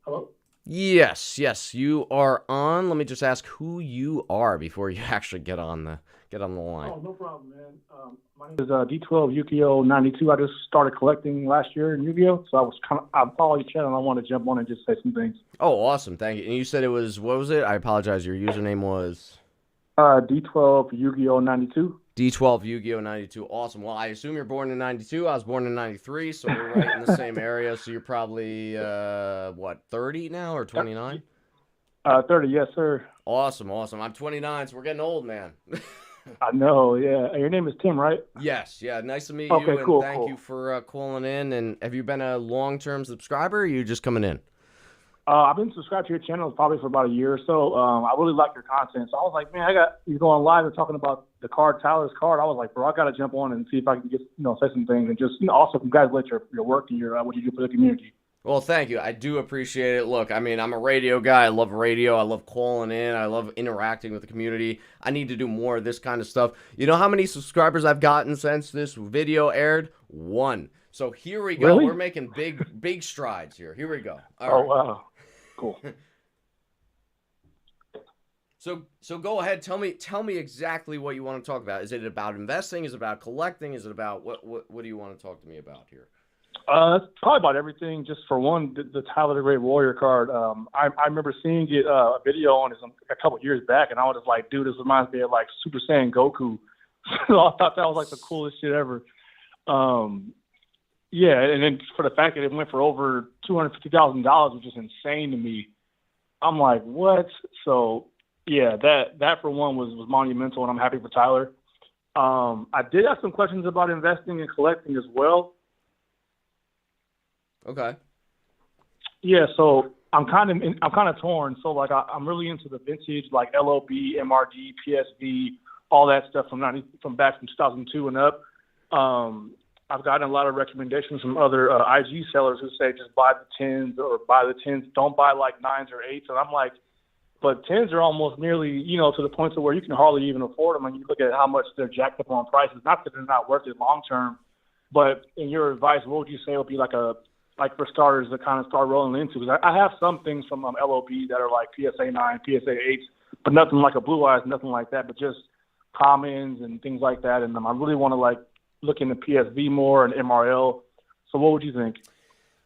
Hello? Yes, you are on. Let me just ask who you are before you actually get on the line. Oh, no problem, man. My name is D12 YuGiOh 92. I just started collecting last year in Yu-Gi-Oh, so I follow your channel and I want to jump on and just say some things. Oh, awesome. Thank you. And you said it was, what was it? I apologize. Your username was? D12 YuGiOh 92. D12 YuGiOh 92. Awesome. Well, I assume you're born in 92. I was born in 93, so we're right in the same area. So you're probably, 30 now or 29? 30, yes, sir. Awesome. I'm 29, so we're getting old, man. I know, yeah. Your name is Tim, right? Yes, yeah. Nice to meet Okay, you, and cool, thank you for calling in. And have you been a long-term subscriber, or are you just coming in? I've been subscribed to your channel probably for about a year or so. I really like your content. So I was like, man, you going live and talking about the card, Tyler's card. I was like, bro, I got to jump on and see if I can get, say some things. And just, also congratulate your work and what you do for the community. Well, thank you. I do appreciate it. Look, I mean, I'm a radio guy. I love radio. I love calling in. I love interacting with the community. I need to do more of this kind of stuff. You know how many subscribers I've gotten since this video aired? 1. So here we go. Really? We're making big strides here. Here we go. All right. Wow. Cool. So go ahead. Tell me exactly what you want to talk about. Is it about investing? Is it about collecting? Is it about what do you want to talk to me about here? It's probably about everything. Just for one, the Tyler the Great Warrior card. I remember seeing it, a video on it a couple of years back, and I was just like, dude, this reminds me of like Super Saiyan Goku. So I thought that was like the coolest shit ever. Yeah, and then for the fact that it went for over $250,000, which is insane to me. I'm like, what? So yeah, that for one was monumental, and I'm happy for Tyler. I did have some questions about investing and collecting as well. Okay. Yeah, so I'm kind of torn. So like I'm really into the vintage, like LOB, MRD, PSV, all that stuff from back from 2002 and up. I've gotten a lot of recommendations from other IG sellers who say just buy the 10s or buy the 10s. Don't buy like 9s or 8s. And I'm like, but 10s are almost nearly, to the point to where you can hardly even afford them. And you look at how much they're jacked up on prices. Not that they're not worth it long term, but in your advice, what would you say would be like for starters to kind of start rolling into? Because I have some things from LOB that are like PSA 9, PSA 8s, but nothing like a Blue Eyes, nothing like that, but just commons and things like that. And I really want to like look into PSV more and MRL. So what would you think?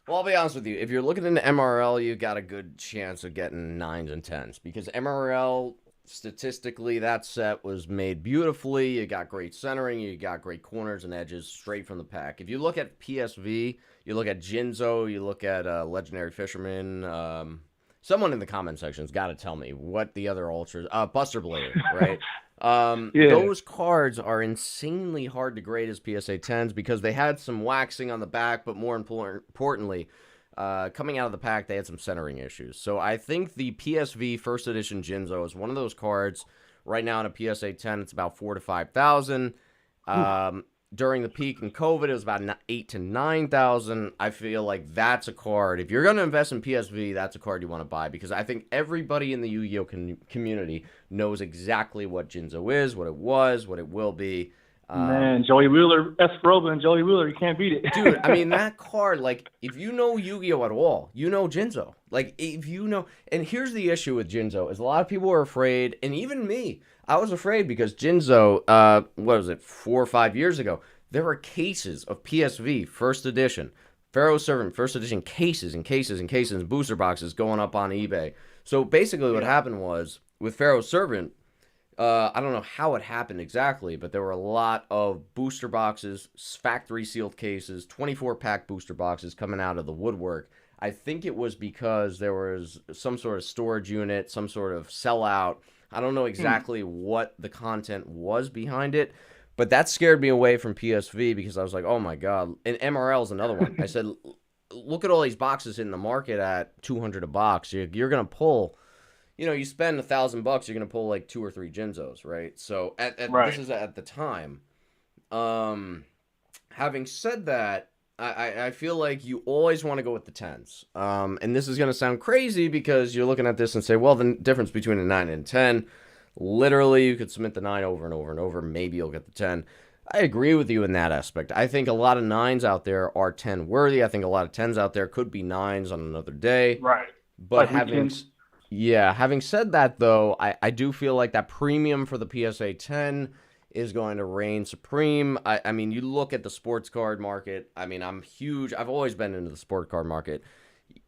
Well, I'll be honest with you. If you're looking into MRL, you got a good chance of getting 9s and 10s, because MRL, statistically, that set was made beautifully. You got great centering. You got great corners and edges straight from the pack. If you look at PSV, you look at Jinzo, you look at Legendary Fisherman. Someone in the comment section's got to tell me what the other ultras... Buster Blader, right? Yeah. Those cards are insanely hard to grade as PSA 10s because they had some waxing on the back, but more importantly, coming out of the pack, they had some centering issues. So I think the PSV first edition Jinzo is one of those cards. Right now in a PSA 10, it's about 4,000 to 5,000. During the peak in COVID, it was about 8,000 to 9,000. I feel like that's a card. If you're going to invest in PSV, that's a card you want to buy, because I think everybody in the Yu-Gi-Oh community knows exactly what Jinzo is, what it was, what it will be. Man, Joey Wheeler, Esperoba and Joey Wheeler, you can't beat it. Dude, I mean, that card, like, if you know Yu-Gi-Oh at all, you know Jinzo. Like, if you know... And here's the issue with Jinzo, is a lot of people are afraid, and even me, I was afraid because Jinzo, what was it, 4 or 5 years ago, there were cases of PSV, first edition, Pharaoh Servant first edition cases and cases and cases and booster boxes going up on eBay. So basically what happened was with Pharaoh Servant, I don't know how it happened exactly, but there were a lot of booster boxes, factory sealed cases, 24-pack booster boxes coming out of the woodwork. I think it was because there was some sort of storage unit, some sort of sellout. I don't know exactly what the content was behind it, but that scared me away from PSV because I was like, oh my God. And MRL is another one. I said, look at all these boxes in the market at $200 a box. You're going to pull, you spend $1,000, you're going to pull like 2 or 3 Jinzos, right? So this is at the time. Having said that, I feel like you always want to go with the 10s. And this is going to sound crazy because you're looking at this and say, well, the difference between a 9 and a 10, literally you could submit the 9 over and over and over. Maybe you'll get the 10. I agree with you in that aspect. I think a lot of 9s out there are 10 worthy. I think a lot of 10s out there could be 9s on another day. Right. But having said that, though, I do feel like that premium for the PSA 10 is going to reign supreme. I mean, you look at the sports card market. I mean, I'm huge. I've always been into the sport card market.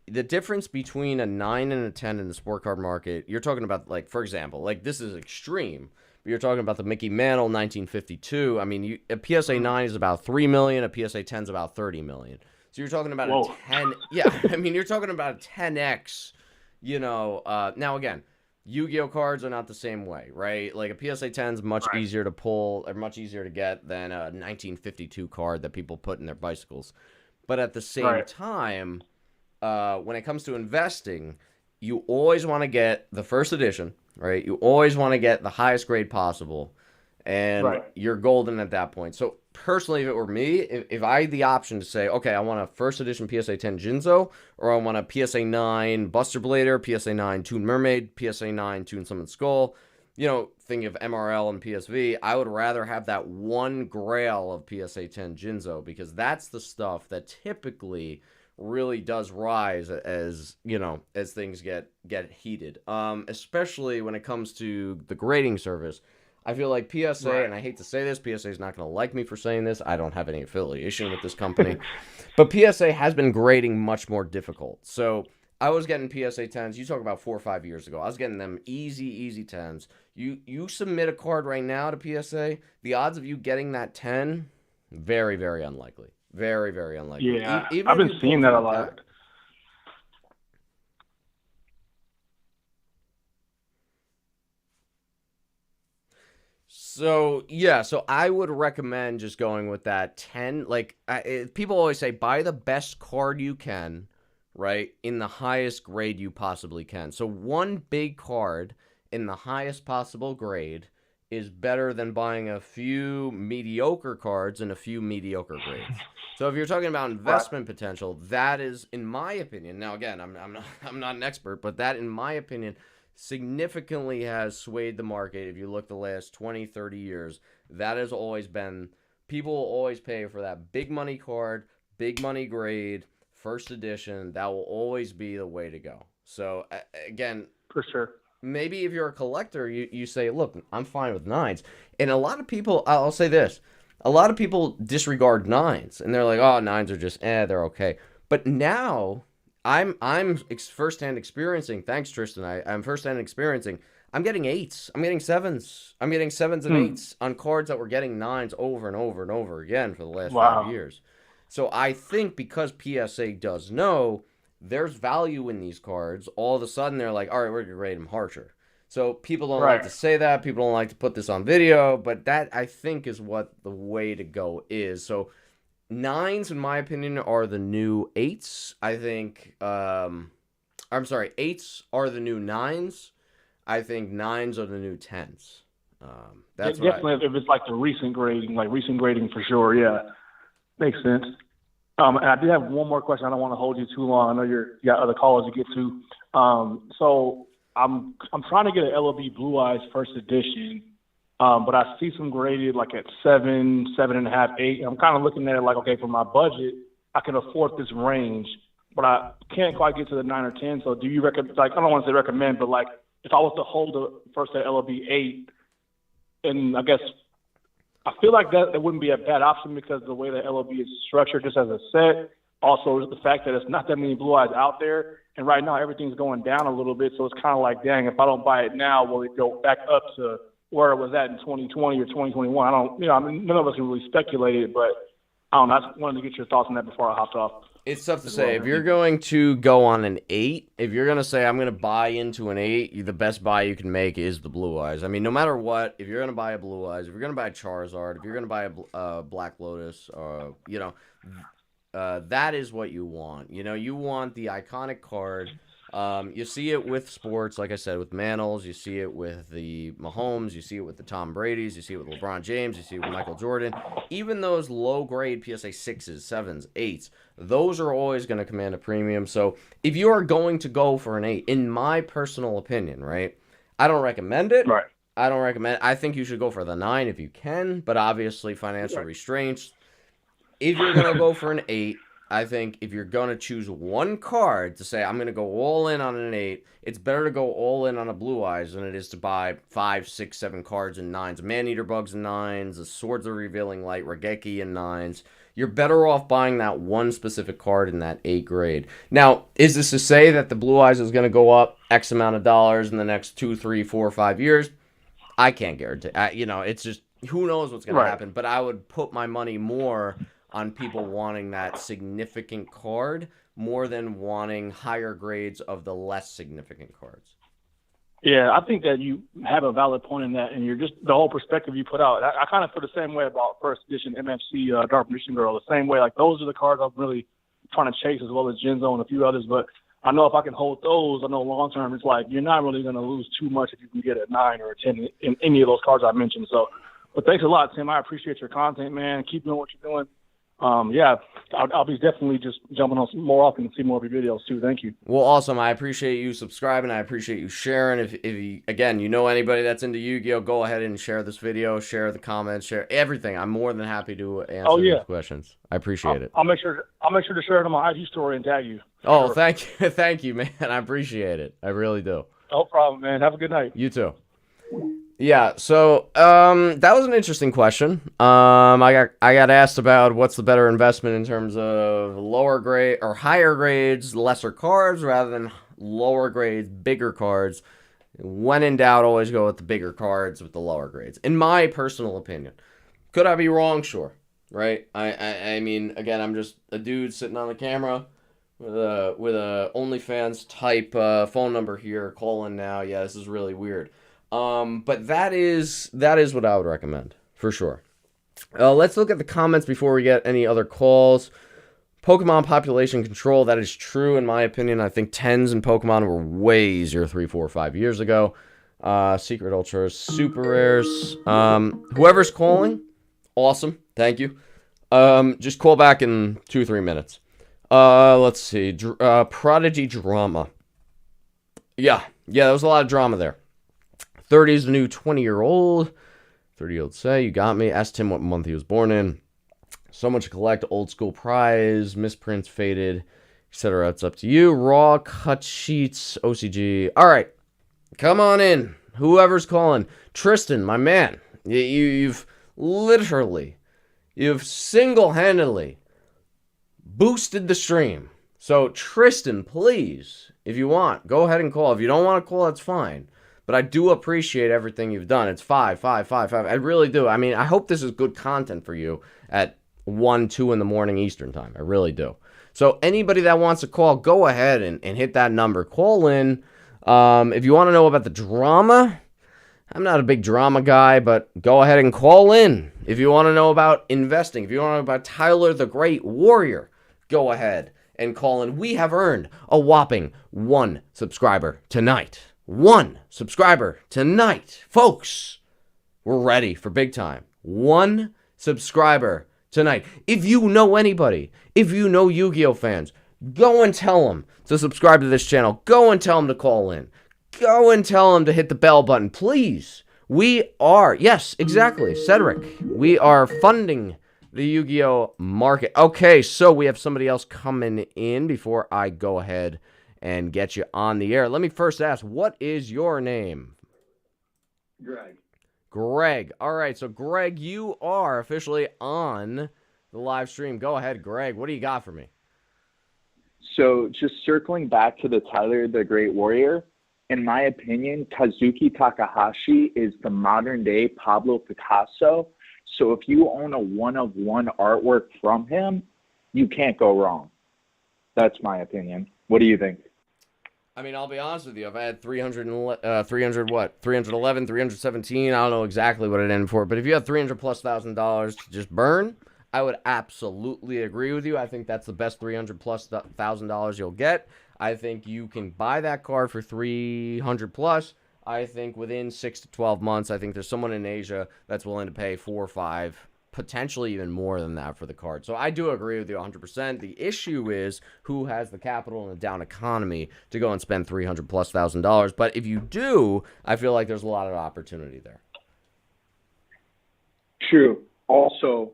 The difference between a 9 and a 10 in the sport card market, you're talking about, like, for example, like this is extreme, but you're talking about the Mickey Mantle 1952. I mean, a PSA 9 is about 3 million. A PSA 10 is about 30 million. So you're talking about a 10. Yeah, I mean, you're talking about a 10x. Now again, YuGiOh cards are not the same way, right? Like a PSA 10 is much easier to pull or much easier to get than a 1952 card that people put in their bicycles. But at the same time, when it comes to investing, you always want to get the first edition, right? You always want to get the highest grade possible, and you're golden at that point. So personally, if it were me, if I had the option to say, okay, I want a first edition PSA 10 Jinzo, or I want a PSA 9 Buster Blader, PSA 9 Toon Mermaid, PSA 9 Toon Summon Skull, thinking of MRL and PSV, I would rather have that one grail of PSA 10 Jinzo, because that's the stuff that typically really does rise as things get heated, especially when it comes to the grading service. I feel like PSA, and I hate to say this, PSA is not going to like me for saying this. I don't have any affiliation with this company. But PSA has been grading much more difficult. So I was getting PSA 10s. You talk about 4 or 5 years ago. I was getting them easy 10s. You submit a card right now to PSA, the odds of you getting that 10, very, very unlikely. Very, very unlikely. Yeah, I've been seeing that a lot. So I would recommend just going with that 10. Like, people always say, buy the best card you can, right, in the highest grade you possibly can. So one big card in the highest possible grade is better than buying a few mediocre cards in a few mediocre grades. So if you're talking about investment potential, that is, in my opinion, now again, I'm not an expert, but that, in my opinion, significantly has swayed the market. If you look the last 20, 30 years, that has always been, people will always pay for that big money card, big money grade, first edition. That will always be the way to go. So again, for sure, maybe if you're a collector, you say, look, I'm fine with 9s. And a lot of people, I'll say this, a lot of people disregard 9s and they're like, oh, 9s are just, they're okay. But now I'm firsthand experiencing, thanks Tristan, I'm firsthand experiencing, I'm getting 8s, I'm getting 7s, I'm getting 7s and 8s on cards that were getting 9s over and over and over again for the last 5 years. So I think because PSA does know there's value in these cards, all of a sudden they're like, all right, we're going to grade them harsher. So people don't like to say that, people don't like to put this on video, but that I think is what the way to go is. So 9s, in my opinion, are the new 8s. I think, 8s are the new 9s. I think 9s are the new 10s. That's definitely if it's like the recent grading for sure. Yeah, makes sense. And I do have one more question. I don't want to hold you too long. I know you got other callers to get to. So I'm trying to get an LOB Blue Eyes first edition. But I see some graded like at 7, 7.5, 8. I'm kind of looking at it like, okay, for my budget, I can afford this range, but I can't quite get to the 9 or 10. So do you recommend, like, I don't want to say recommend, but like if I was to hold the first at LOB 8, and I guess I feel like that wouldn't be a bad option because the way the LOB is structured just as a set, Also, the fact that it's not that many blue eyes out there, and right now everything's going down a little bit, so it's kind of like, dang, if I don't buy it now, will it go back up to where it was at in 2020 or 2021? I don't, I mean, none of us can really speculate it, but I don't know. I just wanted to get your thoughts on that before I hopped off. It's tough to say. If you're going to go on an 8, if you're going to say, I'm going to buy into an 8, the best buy you can make is the blue eyes. I mean, no matter what, if you're going to buy a blue eyes, if you're going to buy a Charizard, if you're going to buy a Black Lotus, that is what you want. You want the iconic card. You see it with sports, like I said, with Mantle. You see it with the Mahomes. You see it with the Tom Brady's. You see it with LeBron James. You see it with Michael Jordan. Even those low-grade PSA 6s, 7s, 8s, those are always going to command a premium. So if you are going to go for an 8, in my personal opinion, right, I don't recommend it. Right. I think you should go for the 9 if you can, but obviously financial restraints. If you're going to go for an 8, I think if you're going to choose one card to say, I'm going to go all in on an 8, it's better to go all in on a Blue Eyes than it is to buy 5, 6, 7 cards in 9s. Man-Eater Bugs in 9s, the Swords of Revealing Light, Regeki in 9s. You're better off buying that one specific card in that 8 grade. Now, is this to say that the Blue Eyes is going to go up X amount of dollars in the next 2, 3, 4, 5 years? I can't guarantee. It's just, who knows what's going to happen. But I would put my money more on people wanting that significant card more than wanting higher grades of the less significant cards. Yeah, I think that you have a valid point in that, and you're just the whole perspective you put out. I kind of feel the same way about first edition MFC Dark Magician Girl. The same way, like those are the cards I'm really trying to chase, as well as Genzo and a few others. But I know if I can hold those, I know long term it's like you're not really going to lose too much if you can get a 9 or a 10 in any of those cards I mentioned. So, but thanks a lot, Tim. I appreciate your content, man. Keep doing what you're doing. I'll be definitely just jumping on more often and see more of your videos too. Thank you. Well, awesome. I appreciate you subscribing. I appreciate you sharing. If you, again, anybody that's into Yu-Gi-Oh, go ahead and share this video, share the comments, share everything. I'm more than happy to answer these questions. I appreciate it. I'll make sure to share it on my IG story and tag you. Oh, sure. Thank you, man. I appreciate it. I really do. No problem, man. Have a good night. You too. Yeah, so that was an interesting question. I got asked about what's the better investment in terms of lower grade or higher grades, lesser cards, rather than lower grades, bigger cards. When in doubt, always go with the bigger cards with the lower grades. In my personal opinion, could I be wrong? Sure, right? I mean, again, I'm just a dude sitting on the camera with a OnlyFans type phone number here. Call in now. Yeah, this is really weird. But that is what I would recommend, for sure. Let's look at the comments before we get any other calls. Pokemon population control, that is true in my opinion. I think 10s in Pokemon were way easier 3, 4, 5 years ago. Secret Ultras, Super Rares. Whoever's calling, awesome. Thank you. Just call back in 2, 3 minutes. Let's see. Prodigy drama. Yeah, there was a lot of drama there. 30 is the new 20-year-old. 30-year-old say, you got me. Asked him what month he was born in. So much to collect. Old school prize. Misprints, faded, etc. It's up to you. Raw cut sheets. OCG. All right. Come on in. Whoever's calling. Tristan, my man. You've single-handedly boosted the stream. So, Tristan, please, if you want, go ahead and call. If you don't want to call, that's fine. But I do appreciate everything you've done. It's 5, 5, 5, 5. I really do. I mean, I hope this is good content for you at 1, 2 in the morning Eastern time. I really do. So anybody that wants to call, go ahead and hit that number. Call in. If you want to know about the drama, I'm not a big drama guy, but go ahead and call in. If you want to know about investing, if you want to know about Tyler the Great Warrior, go ahead and call in. We have earned a whopping 1 subscriber tonight. 1 subscriber tonight. Folks, we're ready for big time. 1 subscriber tonight. If you know anybody, if you know Yu-Gi-Oh fans, go and tell them to subscribe to this channel. Go and tell them to call in. Go and tell them to hit the bell button, please. We are, yes, exactly, Cedric. We are funding the Yu-Gi-Oh market. Okay, so we have somebody else coming in before I go ahead and get you on the air. Let me first ask, what is your name? Greg. All right, so Greg, you are officially on the live stream. Go ahead, Greg. What do you got for me? So just circling back to the Tyler the Great Warrior, in my opinion, Kazuki Takahashi is the modern day Pablo Picasso. So if you own a one-of-one artwork from him, you can't go wrong. That's my opinion. What do you think? I mean, I'll be honest with you. If I had 311, 317, I don't know exactly what it ended for, but if you have $300,000+ to just burn, I would absolutely agree with you. I think that's the best $300,000+ you'll get. I think you can buy that card for 300+. I think within 6 to 12 months, I think there's someone in Asia that's willing to pay 4 or 5, potentially even more than that for the card. So I do agree with you 100%. The issue is who has the capital in a down economy to go and spend $300,000+. But if you do, I feel like there's a lot of opportunity there. True. Also,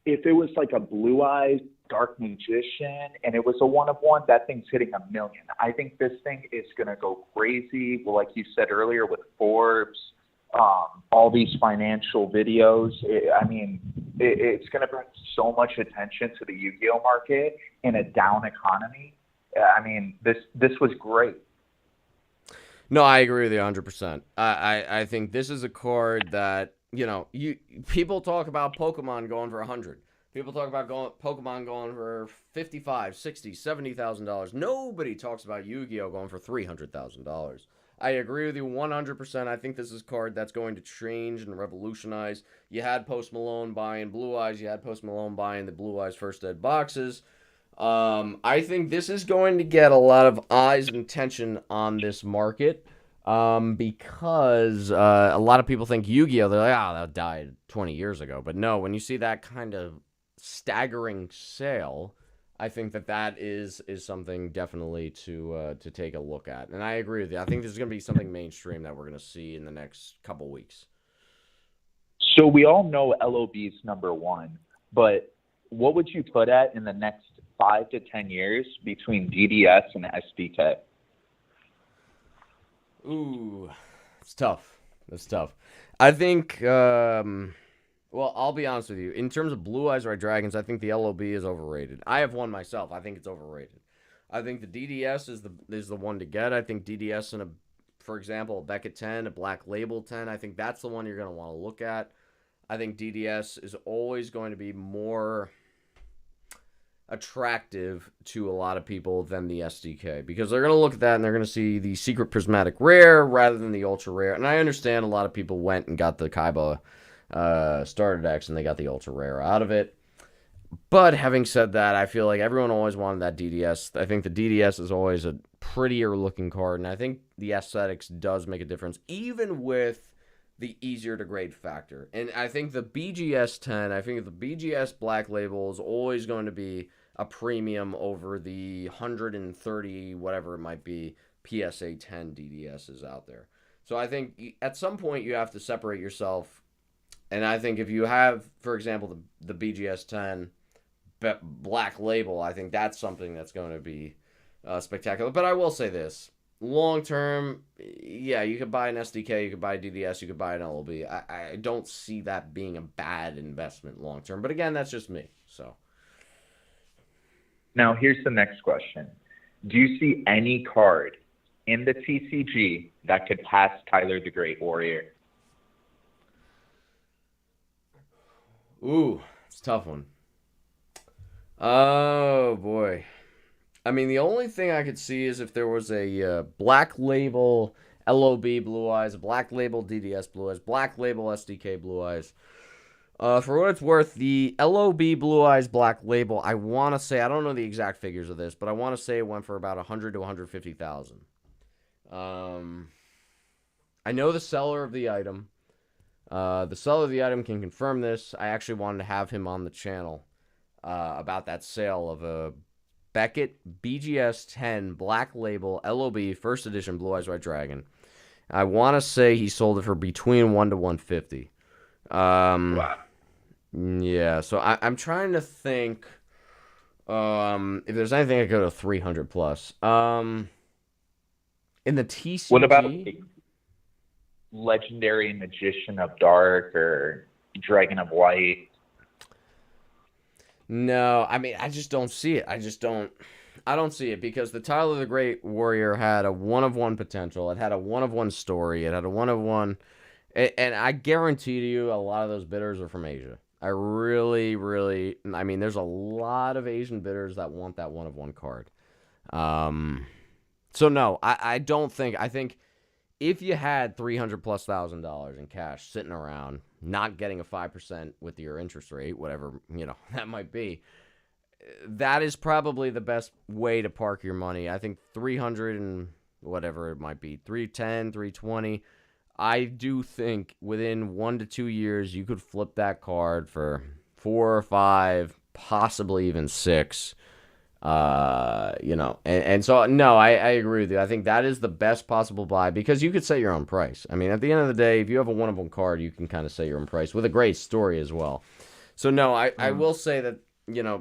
if it was like a Blue Eyes Dark Magician and it was a one-of-one, that thing's hitting $1 million. I think this thing is going to go crazy. Well, like you said earlier with Forbes, all these financial videos. It's going to bring so much attention to the Yu-Gi-Oh market in a down economy. I mean, this was great. No, I agree with you 100%. I think this is a card that, people talk about Pokemon going for 100. People talk about Pokemon going for $55, $60, $70,000. Nobody talks about Yu-Gi-Oh going for $300,000. I agree with you 100%. I think this is a card that's going to change and revolutionize. You had Post Malone buying Blue Eyes. You had Post Malone buying the Blue Eyes First Ed boxes. I think this is going to get a lot of eyes and attention on this market because a lot of people think Yu-Gi-Oh! They're like, that died 20 years ago. But no, when you see that kind of staggering sale, I think that is something definitely to take a look at. And I agree with you. I think this is going to be something mainstream that we're going to see in the next couple weeks. So we all know LOB's number one, but what would you put at in the next 5 to 10 years between DDS and SDK? Ooh, it's tough. That's tough. I think, well, I'll be honest with you. In terms of Blue Eyes Red Dragons, I think the LOB is overrated. I have one myself. I think it's overrated. I think the DDS is the one to get. I think DDS for example, a Beckett 10, a Black Label 10, I think that's the one you're going to want to look at. I think DDS is always going to be more attractive to a lot of people than the SDK because they're going to look at that and they're going to see the Secret Prismatic Rare rather than the Ultra Rare. And I understand a lot of people went and got the Kaiba starter decks and they got the Ultra Rare out of it. But having said that, I feel like everyone always wanted that DDS. I think the DDS is always a prettier looking card, and I think the aesthetics does make a difference, even with the easier to grade factor. And I think the BGS 10, I think the BGS Black Label is always going to be a premium over the 130, whatever it might be, PSA 10 DDSs out there. So I think at some point you have to separate yourself. And I think if you have, for example, the BGS 10 Black Label, I think that's something that's going to be spectacular. But I will say this. Long term, yeah, you could buy an SDK, you could buy a DDS, you could buy an LOB. I don't see that being a bad investment long term. But again, that's just me. So now here's the next question. Do you see any card in the TCG that could pass Tyler the Great Warrior? Ooh, it's a tough one. Oh, boy. I mean, the only thing I could see is if there was a Black Label LOB Blue Eyes, a Black Label DDS Blue Eyes, Black Label SDK Blue Eyes. For what it's worth, the LOB Blue Eyes Black Label, I want to say, I don't know the exact figures of this, but I want to say it went for about $100,000 to $150,000. I know the seller of the item. The seller of the item can confirm this. I actually wanted to have him on the channel about that sale of a Beckett BGS 10 Black Label LOB First Edition Blue Eyes White Dragon. I want to say he sold it for between $1 to $150. Wow. Yeah, so I'm trying to think if there's anything I go to 300 plus. In the TCG. What about Legendary Magician of Dark or Dragon of White? No, I mean, I just don't see it. I don't see it because the Tyler the Great Warrior had a one-of-one potential. It had a one-of-one story. It had a one-of-one... And I guarantee to you a lot of those bidders are from Asia. I really, really... I mean, there's a lot of Asian bidders that want that one-of-one card. So, no, I don't think... I think if you had $300,000+ in cash sitting around, not getting a 5% with your interest rate, whatever, that might be, that is probably the best way to park your money. I think 300 and whatever it might be, 310, 320. I do think within 1 to 2 years, you could flip that card for 4 or 5, possibly even 6. And so, no, I agree with you. I think that is the best possible buy because you could set your own price. I mean, at the end of the day, if you have a one-of-one card, you can kind of set your own price with a great story as well. So, no, I will say that,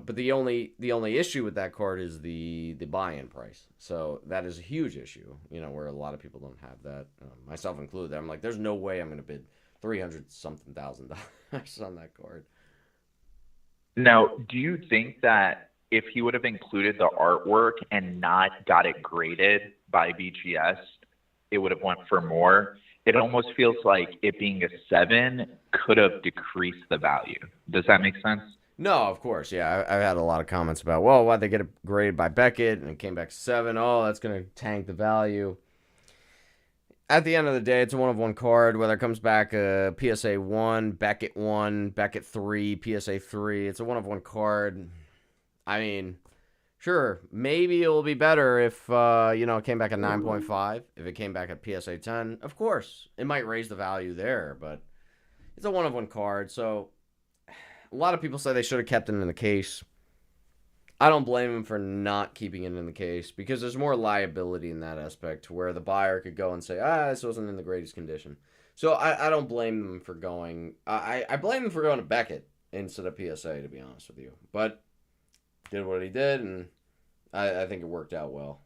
but the only issue with that card is the buy-in price. So that is a huge issue, where a lot of people don't have that, myself included. I'm like, there's no way I'm going to bid $300-something thousand on that card. Now, do you think that if he would have included the artwork and not got it graded by BGS, it would have went for more? It almost feels like it being a 7 could have decreased the value. Does that make sense? No, of course, yeah. I've had a lot of comments about, well, why'd they get it graded by Beckett and it came back 7? Oh, that's going to tank the value. At the end of the day, it's a one-of-one card. Whether it comes back a PSA 1, Beckett 1, Beckett 3, PSA 3, it's a one-of-one card. I mean, sure, maybe it will be better if, it came back at 9.5. If it came back at PSA 10, of course, it might raise the value there, but it's a one-of-one card, so a lot of people say they should have kept it in the case. I don't blame them for not keeping it in the case because there's more liability in that aspect where the buyer could go and say, this wasn't in the greatest condition. So I don't blame them for going. I blame them for going to Beckett instead of PSA, to be honest with you. But did what he did, and I think it worked out well.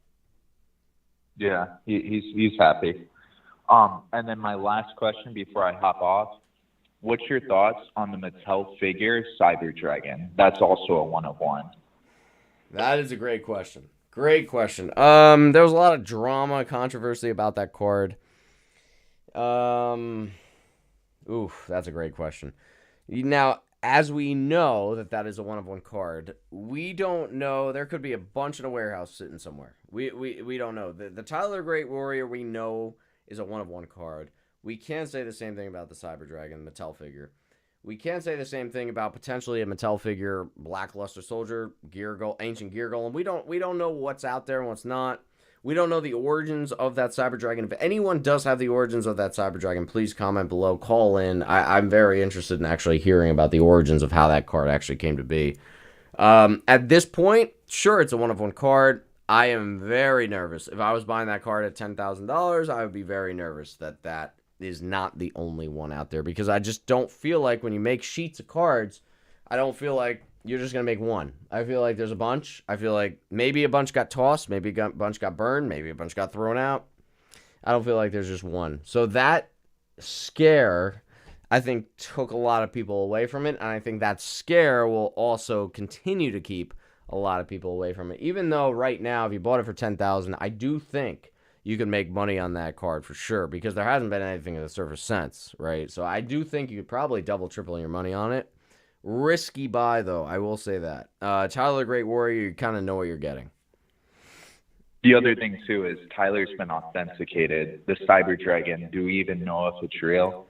Yeah, he's happy. And then my last question before I hop off. What's your thoughts on the Mattel figure Cyber Dragon? That's also a one-of-one. That is a great question. Great question. There was a lot of drama, controversy about that card. That's a great question. Now, as we know that is a one-of-one card, we don't know. There could be a bunch in a warehouse sitting somewhere. We don't know. The Tyler the Great Warrior we know is a one-of-one card. We can't say the same thing about the Cyber Dragon Mattel figure. We can't say the same thing about potentially a Mattel figure, Blackluster Soldier, Ancient Gear Golem. We don't know what's out there and what's not. We don't know the origins of that Cyber Dragon. If anyone does have the origins of that Cyber Dragon, please comment below, call in. I'm very interested in actually hearing about the origins of how that card actually came to be. At this point, sure, it's a one-of-one card. I am very nervous. If I was buying that card at $10,000, I would be very nervous that is not the only one out there because I just don't feel like when you make sheets of cards, I don't feel like you're just going to make one. I feel like there's a bunch. I feel like maybe a bunch got tossed, maybe a bunch got burned, maybe a bunch got thrown out. I don't feel like there's just one. So that scare, I think, took a lot of people away from it, and I think that scare will also continue to keep a lot of people away from it. Even though right now, if you bought it for $10,000, I do think you can make money on that card for sure because there hasn't been anything of the surface since, right? So I do think you could probably double, triple your money on it. Risky buy, though, I will say that. Tyler the Great Warrior, you kind of know what you're getting. The other thing, too, is Tyler's been authenticated. The Cyber Dragon, do we even know if it's real?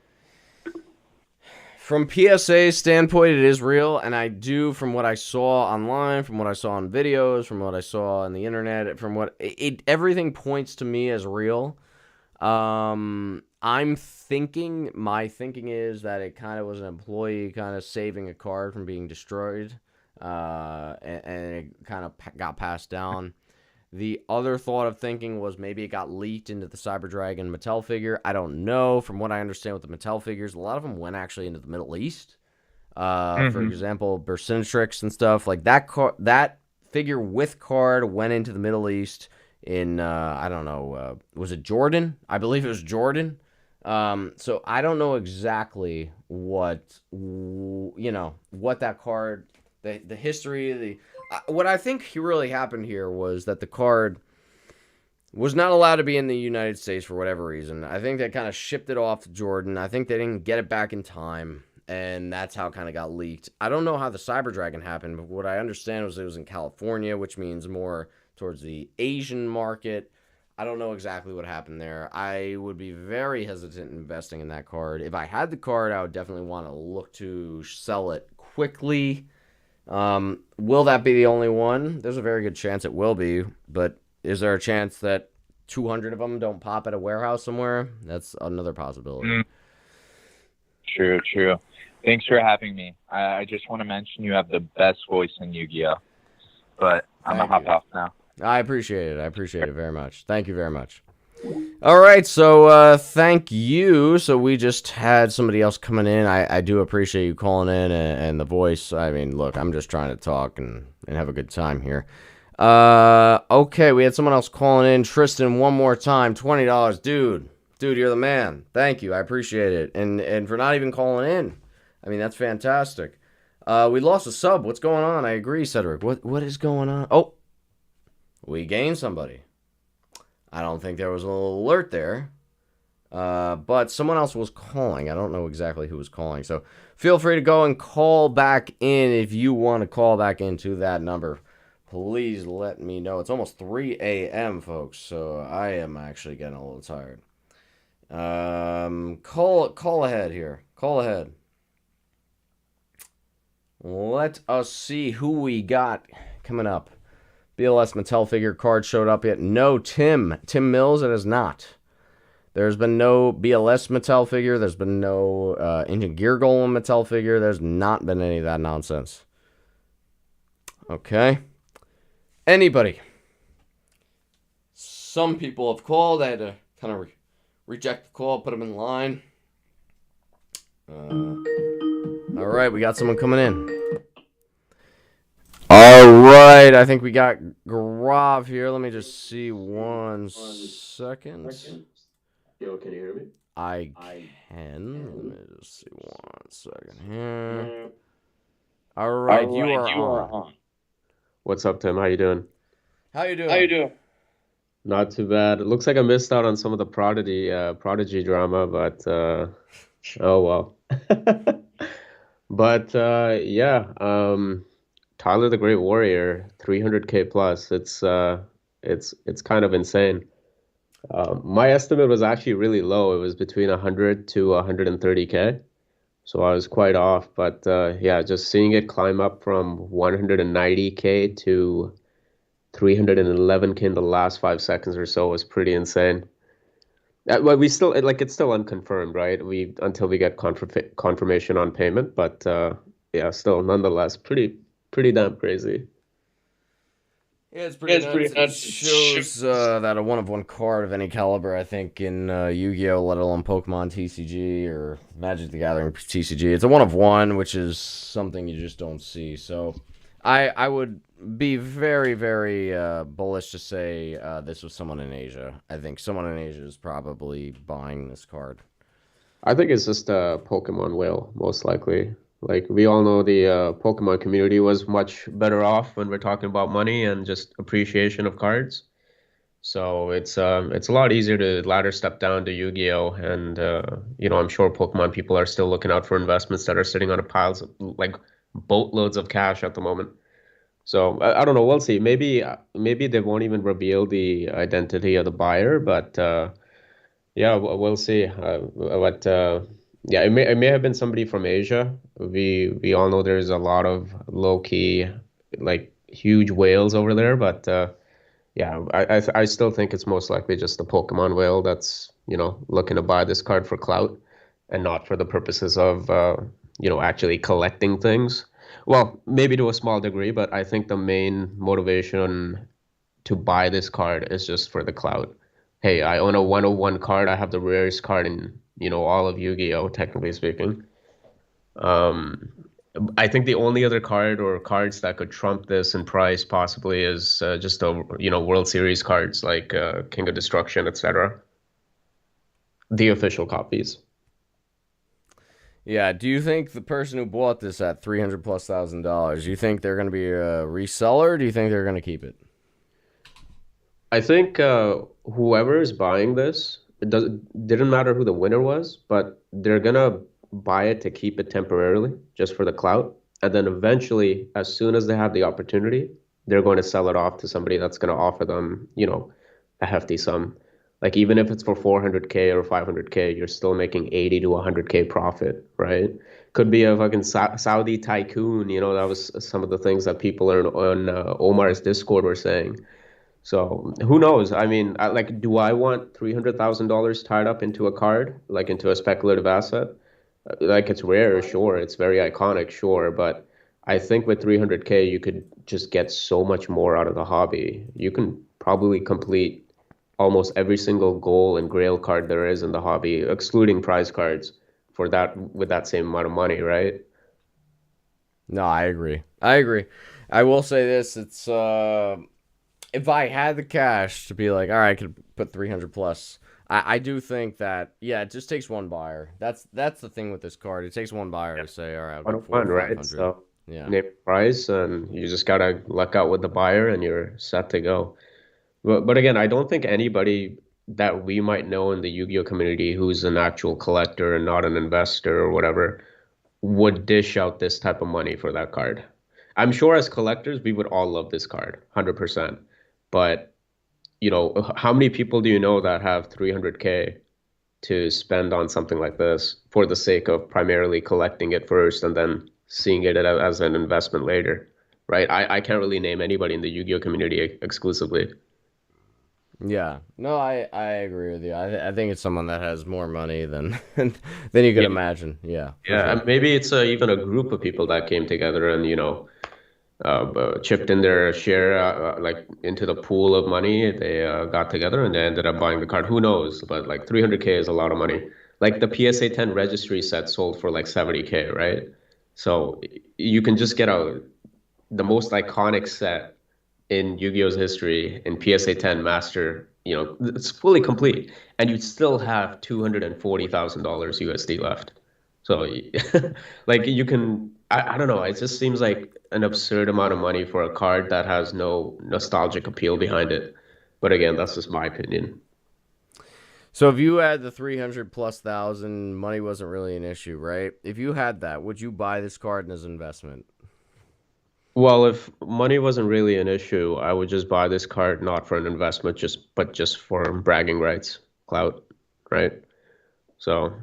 From PSA's standpoint, it is real, and I do, from what I saw online, from what I saw on videos, from what I saw on the internet, from what everything points to me as real. My thinking is that it kind of was an employee kind of saving a card from being destroyed, and it kind of got passed down. The other thought of thinking was maybe it got leaked into the Cyber Dragon Mattel figure. I don't know. From what I understand with the Mattel figures, a lot of them went actually into the Middle East. For example, Bersintrix and stuff. Like that figure with card went into the Middle East in, I don't know, was it Jordan? I believe it was Jordan. So I don't know exactly what that card, the history, what I think really happened here was that the card was not allowed to be in the United States for whatever reason. I think they kind of shipped it off to Jordan. I think they didn't get it back in time, and that's how it kind of got leaked. I don't know how the Cyber Dragon happened, but what I understand was it was in California, which means more towards the Asian market. I don't know exactly what happened there. I would be very hesitant investing in that card. If I had the card, I would definitely want to look to sell it quickly. Will that be the only one? There's a very good chance it will be, but is there a chance that 200 of them don't pop at a warehouse somewhere? That's another possibility. True, true. Thanks for having me. I just want to mention you have the best voice in Yu-Gi-Oh! But I'm going to hop off now. I appreciate it. I appreciate it very much. Thank you very much. All right, so thank you. So we just had somebody else coming in. I do appreciate you calling in and the voice. I mean, look, I'm just trying to talk and have a good time here. Okay, we had someone else calling in. Tristan, one more time, $20. Dude, you're the man. Thank you. I appreciate it. And for not even calling in. I mean, that's fantastic. We lost a sub. What's going on? I agree, Cedric. What is going on? Oh, we gained somebody. I don't think there was a little alert there. But someone else was calling. I don't know exactly who was calling. So feel free to go and call back in if you want to call back into that number. Please let me know. It's almost 3 a.m., folks, so I am actually getting a little tired. Call ahead here. Call ahead. Let us see who we got coming up. BLS Mattel figure card showed up yet? No, Tim Mills, it has not. There's been no BLS Mattel figure. There's been no Ancient Gear Golem Mattel figure. There's not been any of that nonsense. Okay. Anybody? Some people have called. I had to kind of reject the call, put them in line. All right, we got someone coming in. All right, I think we got Grav here. Let me just see 1 second. Yo, can you hear me? I can. Let me just see 1 second here. All right, you are on. What's up, Tim? How you doing? How you doing? Not too bad. It looks like I missed out on some of the Prodigy drama, but oh well. But yeah, Tyler the Great Warrior, 300k plus. It's kind of insane. My estimate was actually really low. It was between 100 to 130k. So I was quite off, but yeah, just seeing it climb up from 190k to 311k in the last 5 seconds or so was pretty insane. Well, we still it's still unconfirmed, right? Until we get confirmation on payment, but yeah, still nonetheless pretty damn crazy. Yeah, it's pretty nuts. It shows that a one-of-one card of any caliber, I think, in Yu-Gi-Oh!, let alone Pokemon TCG or Magic the Gathering TCG. It's a one-of-one, which is something you just don't see. So I would be very, very bullish to say this was someone in Asia. I think someone in Asia is probably buying this card. I think it's just a Pokemon whale, most likely. Like, we all know the Pokemon community was much better off when we're talking about money and just appreciation of cards. So it's a lot easier to ladder step down to Yu-Gi-Oh! And, you know, I'm sure Pokemon people are still looking out for investments that are sitting on piles of, like, boatloads of cash at the moment. So I don't know. We'll see. Maybe they won't even reveal the identity of the buyer, but yeah, we'll see. Yeah, it may have been somebody from Asia. We all know there's a lot of low key, like, huge whales over there, but yeah, I still think it's most likely just a Pokemon whale that's, you know, looking to buy this card for clout and not for the purposes of you know, actually collecting things. Well, maybe to a small degree, but I think the main motivation to buy this card is just for the clout. Hey, I own a 101 card. I have the rarest card in, you know, all of Yu-Gi-Oh!, technically speaking. I think the only other card or cards that could trump this in price possibly is just a, you know, World Series cards like King of Destruction, etc. The official copies. Yeah. Do you think the person who bought this at $300,000+, do you think they're going to be a reseller? Or do you think they're going to keep it? I think whoever is buying this, didn't matter who the winner was, but they're gonna buy it to keep it temporarily, just for the clout, and then eventually, as soon as they have the opportunity, they're going to sell it off to somebody that's going to offer them, a hefty sum. Like even if it's for 400k or 500k, you're still making 80 to 100k profit, right? Could be a fucking Saudi tycoon, that was some of the things that people on Omar's Discord were saying. So who knows? I mean, like, do I want $300,000 tied up into a card, like into a speculative asset? Like, it's rare, sure. It's very iconic, sure. But I think with 300k, you could just get so much more out of the hobby. You can probably complete almost every single goal and grail card there is in the hobby, excluding prize cards, for that with that same amount of money, right? No, I agree. I agree. I will say this: it's if I had the cash to be like, all right, I could put 300 plus. I do think that, yeah, it just takes one buyer. That's the thing with this card. It takes one buyer to say, all right, I'll go 4 101, or right? 500. So Yeah. name a price, and you just gotta luck out with the buyer, and you're set to go. But again, I don't think anybody that we might know in the Yu-Gi-Oh community who's an actual collector and not an investor or whatever would dish out this type of money for that card. I'm sure as collectors, we would all love this card, 100%. But, how many people do you know that have 300k to spend on something like this for the sake of primarily collecting it first and then seeing it as an investment later, right? I can't really name anybody in the Yu-Gi-Oh community exclusively. Yeah. No, I agree with you. I think it's someone that has more money than than you could Yeah, imagine. Yeah, for yeah, sure. and maybe it's even a group of people that came together and chipped in their share like into the pool of money. They got together and they ended up buying the card. Who knows? But like 300k is a lot of money. Like the PSA 10 registry set sold for like 70k, right? So you can just get the most iconic set in Yu-Gi-Oh's history in PSA 10 Master. It's fully complete, and you'd still have $240,000 USD left. So, like you can, I don't know. It just seems like an absurd amount of money for a card that has no nostalgic appeal behind it. But again, that's just my opinion. So if you had the 300 plus thousand, money wasn't really an issue, right? If you had that, would you buy this card as an investment? Well, if money wasn't really an issue, I would just buy this card not for an investment, but just for bragging rights, clout, right? So,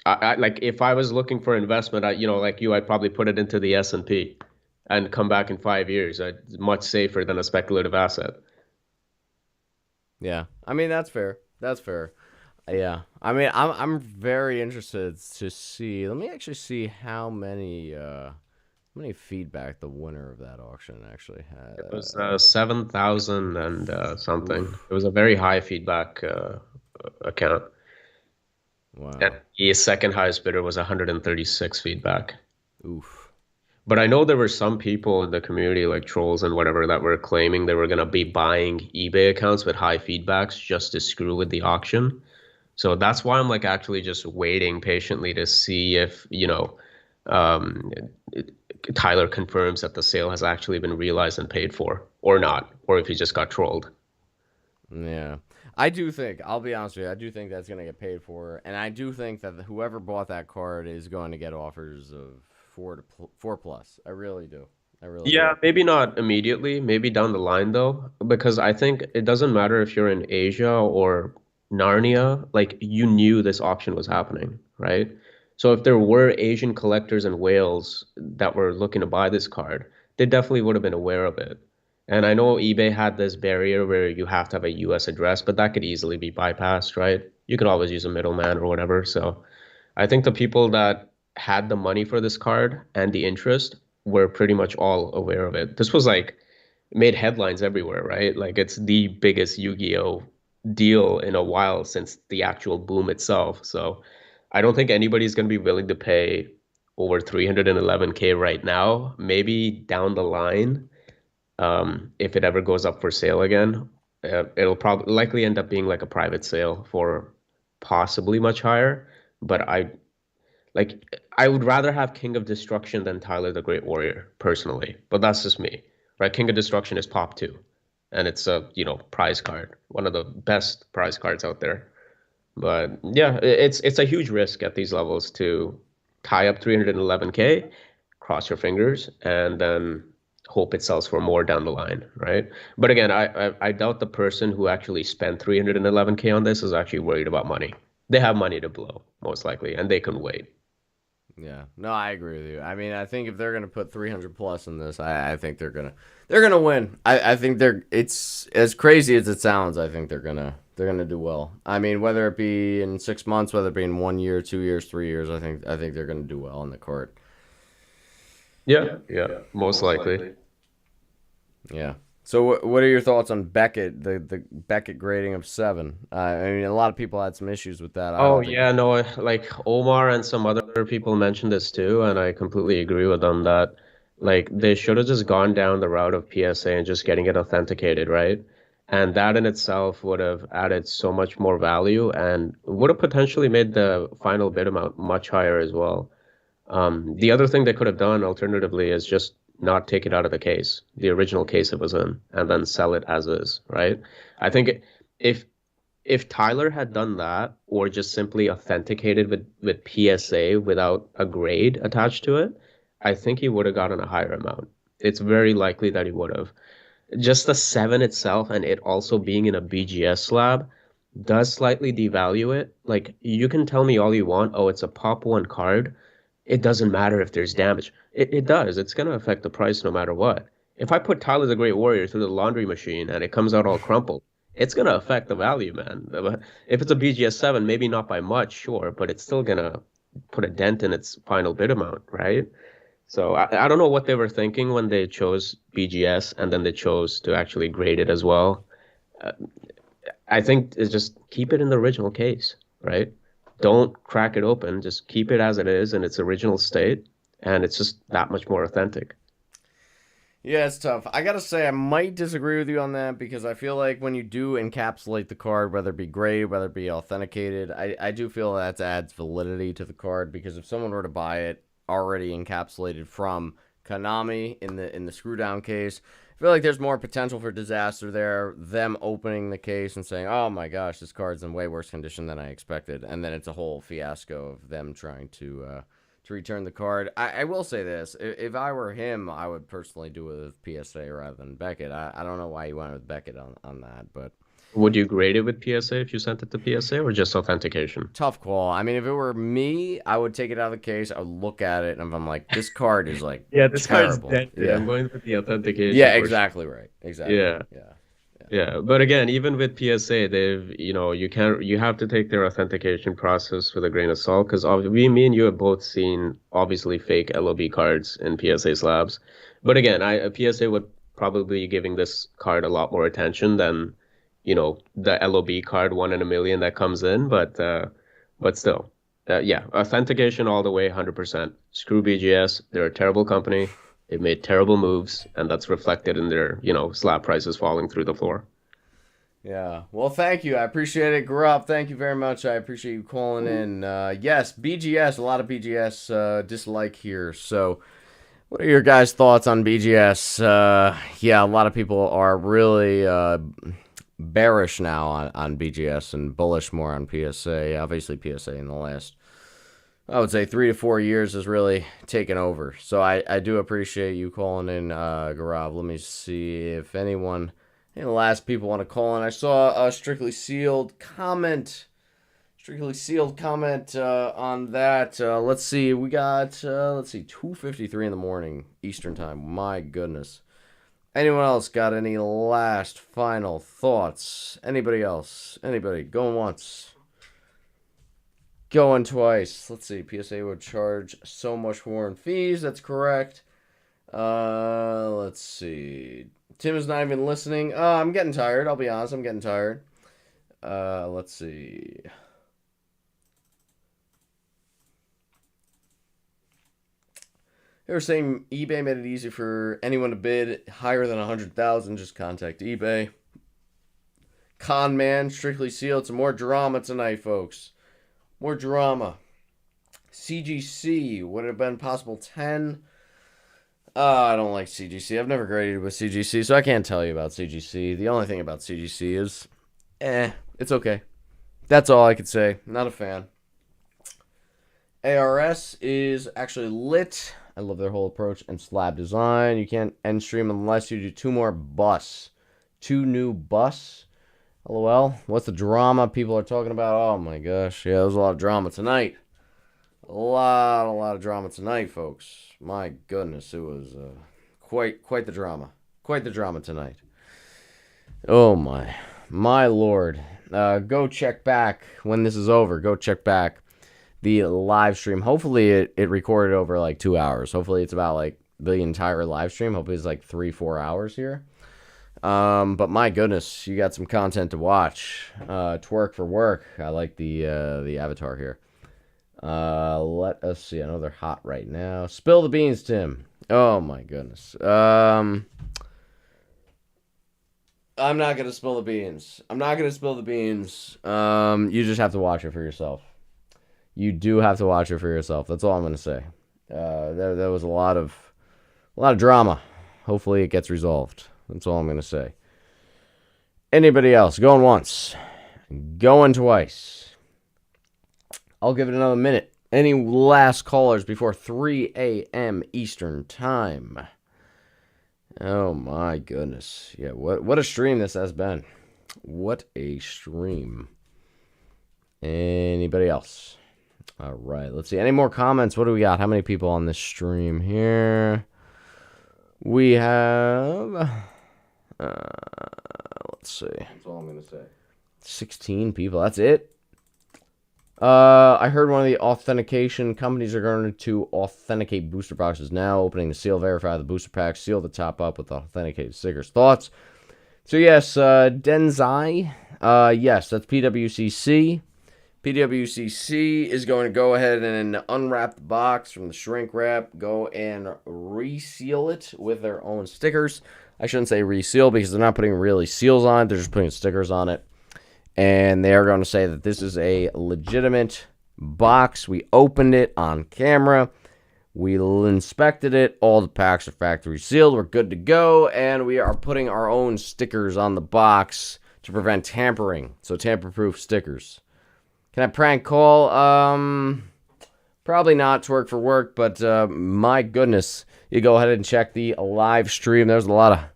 I like if I was looking for investment, like you, I'd probably put it into the S&P and come back in 5 years. It's much safer than a speculative asset. Yeah. I mean, that's fair. That's fair. Yeah. I mean, I'm very interested to see. Let me actually see how many feedback the winner of that auction actually had. It was 7,000 and something. Oof. It was a very high feedback account. Wow. And the second highest bidder was 136 feedback. Oof. But I know there were some people in the community, like trolls and whatever, that were claiming they were going to be buying eBay accounts with high feedbacks just to screw with the auction. So that's why I'm like actually just waiting patiently to see if, um, Tyler confirms that the sale has actually been realized and paid for or not, or if he just got trolled. Yeah. I do think, I'll be honest with you, I do think that's going to get paid for. And I do think that whoever bought that card is going to get offers of 4 plus. I really do. I really Yeah, do. maybe not immediately, maybe down the line though, because I think it doesn't matter if you're in Asia or Narnia, like you knew this auction was happening, right? So if there were Asian collectors in Wales that were looking to buy this card, they definitely would have been aware of it. And I know eBay had this barrier where you have to have a US address, but that could easily be bypassed, right? You could always use a middleman or whatever. So I think the people that had the money for this card and the interest were pretty much all aware of it. This was like made headlines everywhere, right? Like it's the biggest Yu-Gi-Oh deal in a while since the actual boom itself. So I don't think anybody's going to be willing to pay over 311k right now. Maybe down the line, if it ever goes up for sale again, it'll probably likely end up being like a private sale for possibly much higher. But Like, I would rather have King of Destruction than Tyler the Great Warrior, personally. But that's just me, right? King of Destruction is pop 2. And it's a, prize card. One of the best prize cards out there. But yeah, it's a huge risk at these levels to tie up 311K, cross your fingers, and then hope it sells for more down the line, right? But again, I doubt the person who actually spent 311K on this is actually worried about money. They have money to blow, most likely, and they can wait. Yeah, no, I agree with you. I mean, I think if they're gonna put 300 plus in this, I think they're gonna win. I think it's as crazy as it sounds. I think they're gonna do well. I mean, whether it be in 6 months, whether it be in 1 year, 2 years, 3 years, I think they're gonna do well in the court. Yeah, most likely. Yeah. So what are your thoughts on Beckett, the Beckett grading of 7? I mean, a lot of people had some issues with that. Oh yeah, no, like Omar and some other people mentioned this too, and I completely agree with them that like they should have just gone down the route of PSA and just getting it authenticated, right? And that in itself would have added so much more value and would have potentially made the final bid amount much higher as well. The other thing they could have done alternatively is just not take it out of the case, the original case it was in, and then sell it as is, right? I think if if Tyler had done that or just simply authenticated with PSA without a grade attached to it, I think he would have gotten a higher amount. It's very likely that he would have. Just the 7 itself and it also being in a BGS slab does slightly devalue it. Like, you can tell me all you want, oh, it's a pop 1 card. It doesn't matter if there's damage. It does. It's going to affect the price no matter what. If I put Tyler the Great Warrior through the laundry machine and it comes out all crumpled, it's going to affect the value, man. If it's a BGS 7, maybe not by much, sure, but it's still going to put a dent in its final bid amount, right? So I don't know what they were thinking when they chose BGS and then they chose to actually grade it as well. Uh, I think it's just keep it in the original case, right? Don't crack it open. Just keep it as it is in its original state, and it's just that much more authentic. Yeah, it's tough. I gotta say, I might disagree with you on that because I feel like when you do encapsulate the card, whether it be graded, whether it be authenticated, I do feel that adds validity to the card because if someone were to buy it already encapsulated from Konami in the screw down case, I feel like there's more potential for disaster there. Them opening the case and saying, "Oh my gosh, this card's in way worse condition than I expected," and then it's a whole fiasco of them trying to return the card. I will say this. If I were him, I would personally do it with PSA rather than Beckett. I don't know why you went with Beckett on that, but Would you grade it with PSA if you sent it to PSA or just authentication? tough call. I mean, if it were me, I would take it out of the case. I would look at it, and if I'm like, this card is like Yeah, this card's terrible. dented. Yeah. I'm going with the authentication. Yeah, for exactly right. Exactly. Yeah. Yeah, but again, even with PSA, you have to take their authentication process with a grain of salt because me and you have both seen obviously fake LOB cards in PSA slabs. But again, PSA would probably be giving this card a lot more attention than, the LOB card 1 in a million that comes in. But still, yeah, authentication all the way, 100%. Screw BGS, they're a terrible company. They've made terrible moves, and that's reflected in their, slab prices falling through the floor. Yeah. Well, thank you. I appreciate it. Grubb, thank you very much. I appreciate you calling in. Yes, BGS, a lot of BGS dislike here. So, what are your guys' thoughts on BGS? Yeah, a lot of people are really bearish now on BGS and bullish more on PSA. Obviously, PSA in the last, I would say, 3 to 4 years has really taken over. So I do appreciate you calling in, Gaurav. Let me see if any of the last people want to call in. I saw a strictly sealed comment. On that. Let's see. We got 2:53 in the morning Eastern time. My goodness. Anyone else got any last final thoughts? Anybody else? Anybody going once? Going twice. Let's see. PSA would charge so much more in fees. That's correct. Let's see. Tim is not even listening. I'm getting tired. I'll be honest. I'm getting tired. Let's see. They were saying eBay made it easy for anyone to bid higher than 100,000. Just contact eBay. Con man, strictly sealed. Some more drama tonight, folks. More drama. CGC, would it have been possible 10? I don't like CGC. I've never graded with CGC, so I can't tell you about CGC. The only thing about CGC is, it's okay. That's all I could say. Not a fan. ARS is actually lit. I love their whole approach and slab design. You can't end stream unless you do 2 more bus. 2 new bus. LOL. What's the drama people are talking about? Oh my gosh. Yeah, there's a lot of drama tonight. A lot of drama tonight, folks. My goodness, it was quite the drama. Quite the drama tonight. Oh my lord. Go check back when this is over. Go check back the live stream. Hopefully it recorded over like 2 hours. Hopefully it's about like the entire live stream. Hopefully it's like 3-4 hours here. But my goodness, you got some content to watch. Twerk for work. I like the avatar here. Let us see. I know they're hot right now. Spill the beans, Tim. Oh my goodness. I'm not gonna spill the beans. I'm not gonna spill the beans. You just have to watch it for yourself. You do have to watch it for yourself. That's all I'm gonna say. There was a lot of drama. Hopefully it gets resolved. That's all I'm gonna say. Anybody else? Going once. Going twice. I'll give it another minute. Any last callers before 3 a.m. Eastern Time? Oh my goodness. Yeah, what a stream this has been. What a stream. Anybody else? All right, let's see. Any more comments? What do we got? How many people on this stream here? We have... let's see. That's all I'm going to say. 16 people. That's it? I heard one of the authentication companies are going to authenticate booster boxes now, opening the seal, verify the booster pack, seal the top up with authenticated stickers. Thoughts? So yes, Denzai, yes, that's PWCC. PWCC is going to go ahead and unwrap the box from the shrink wrap, go and reseal it with their own stickers. I shouldn't say reseal because they're not putting really seals on it, they're just putting stickers on it. And they are going to say that this is a legitimate box. We opened it on camera. We inspected it. All the packs are factory sealed. We're good to go. And we are putting our own stickers on the box to prevent tampering. So tamper-proof stickers. Can I prank call? Probably not Twerk for work. But my goodness. You go ahead and check the live stream. There's a lot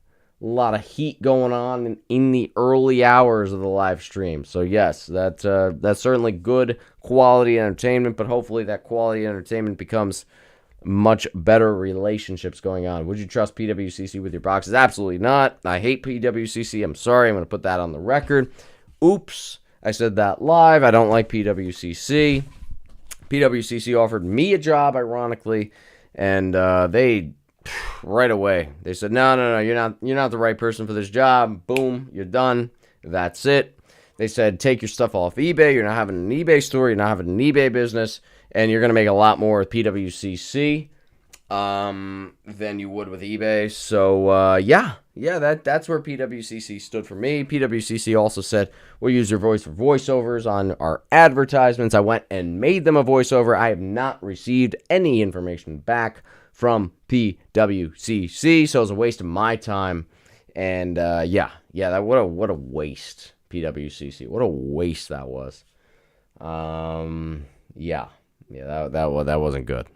of heat going on in the early hours of the live stream. So yes, that's certainly good quality entertainment, but hopefully that quality entertainment becomes much better relationships going on. Would you trust PWCC with your boxes? Absolutely not. I hate PWCC. I'm sorry. I'm going to put that on the record. Oops. I said that live. I don't like PWCC. PWCC offered me a job, ironically, and they... right away they said no, you're not the right person for this job. Boom, you're done. That's it. They said take your stuff off eBay. You're not having an eBay store, you're not having an eBay business, and you're going to make a lot more with PWCC than you would with eBay. So yeah, that's where PWCC stood for me. PWCC also said we'll use your voice for voiceovers on our advertisements. I went and made them a voiceover. I have not received any information back from PWCC, so it was a waste of my time. And yeah, that what a waste, PWCC. What a waste that was. Yeah, that wasn't good.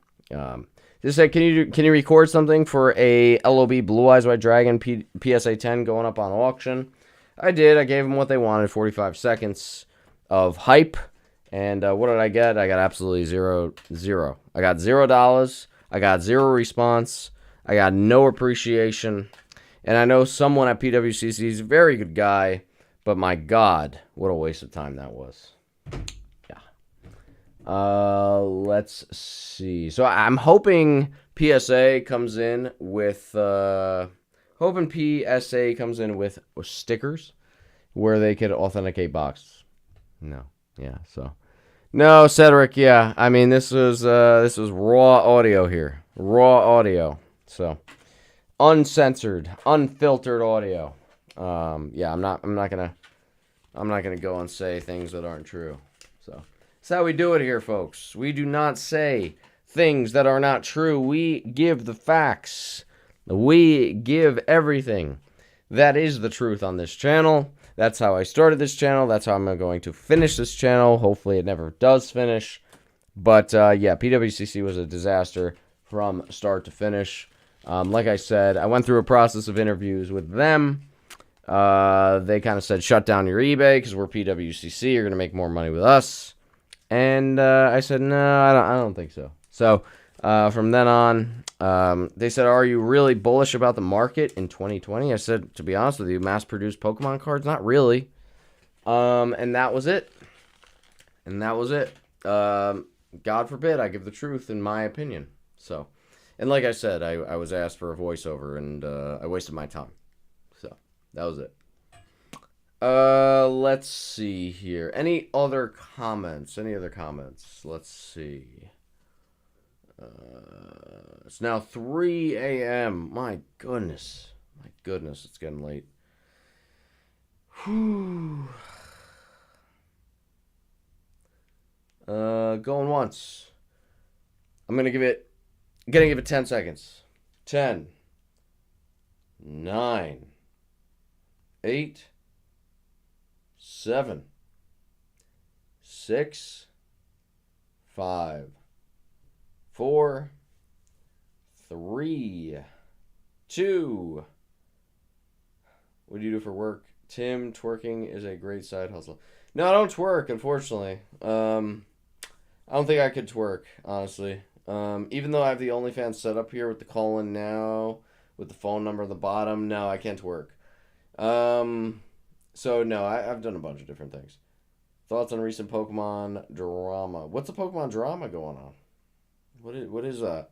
Just said, can you record something for a LOB Blue Eyes White Dragon PSA 10 going up on auction? I did. I gave them what they wanted, 45 seconds of hype. And what did I get? I got absolutely zero. I got $0. I got zero response. I got no appreciation. And I know someone at PWCC is a very good guy, but my God, what a waste of time that was. Yeah. Let's see. So I'm hoping PSA comes in with stickers where they could authenticate boxes. No. Yeah, so no, Cedric, yeah. I mean, this was raw audio here. Raw audio. So uncensored, unfiltered audio. Yeah, I'm not gonna go and say things that aren't true. So That's how we do it here, folks. We do not say things that are not true. We give the facts. We give everything. That is the truth on this channel. That's how I started this channel. That's how I'm going to finish this channel. Hopefully it never does finish. But, yeah, PWCC was a disaster from start to finish. Like I said, I went through a process of interviews with them. They kind of said, shut down your eBay because we're PWCC. You're going to make more money with us. And I said, no, I don't think so. So from then on, they said, are you really bullish about the market in 2020? I said, to be honest with you, mass-produced Pokemon cards, not really. And that was it. And that was it. God forbid I give the truth in my opinion. So, and like I said, I was asked for a voiceover, and I wasted my time. So, that was it. Let's see here. Any other comments? Let's see. It's now 3 a.m. My goodness, it's getting late. Whew. Going once. I'm gonna give it 10 seconds. 10, 9, 8, 7, 6, 5, 4, 3, 2. What do you do for work? Tim, twerking is a great side hustle. No, I don't twerk, unfortunately. I don't think I could twerk, honestly. Even though I have the OnlyFans set up here with the colon now, with the phone number at the bottom, no, I can't twerk. So, no, I've done a bunch of different things. Thoughts on recent Pokemon drama. What's a Pokemon drama going on? What is that?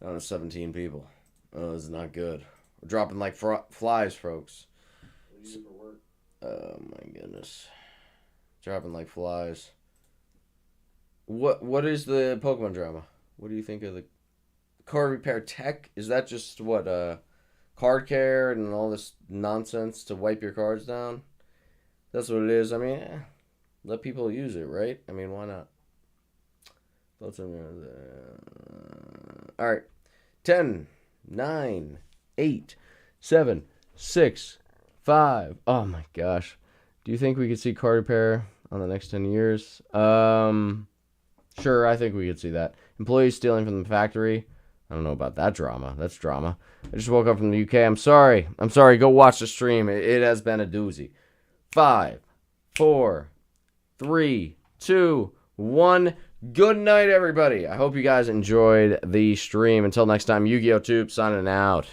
I don't know, 17 people. Oh, this is not good. We're dropping like flies, folks. What do you do for work? Oh, my goodness. Dropping like flies. What is the Pokemon drama? What do you think of the card repair tech? Is that just what card care and all this nonsense to wipe your cards down? That's what it is. I mean, let people use it, right? I mean, why not? All right. 10, 9, 8, 7, 6, 5. Oh my gosh. Do you think we could see card repair on the next 10 years? Sure, I think we could see that. Employees stealing from the factory. I don't know about that drama. That's drama. I just woke up from the UK. I'm sorry. Go watch the stream. It has been a doozy. 5, 4, 3, 2, 1. Good night, everybody. I hope you guys enjoyed the stream. Until next time, YuGiOh Tube signing out.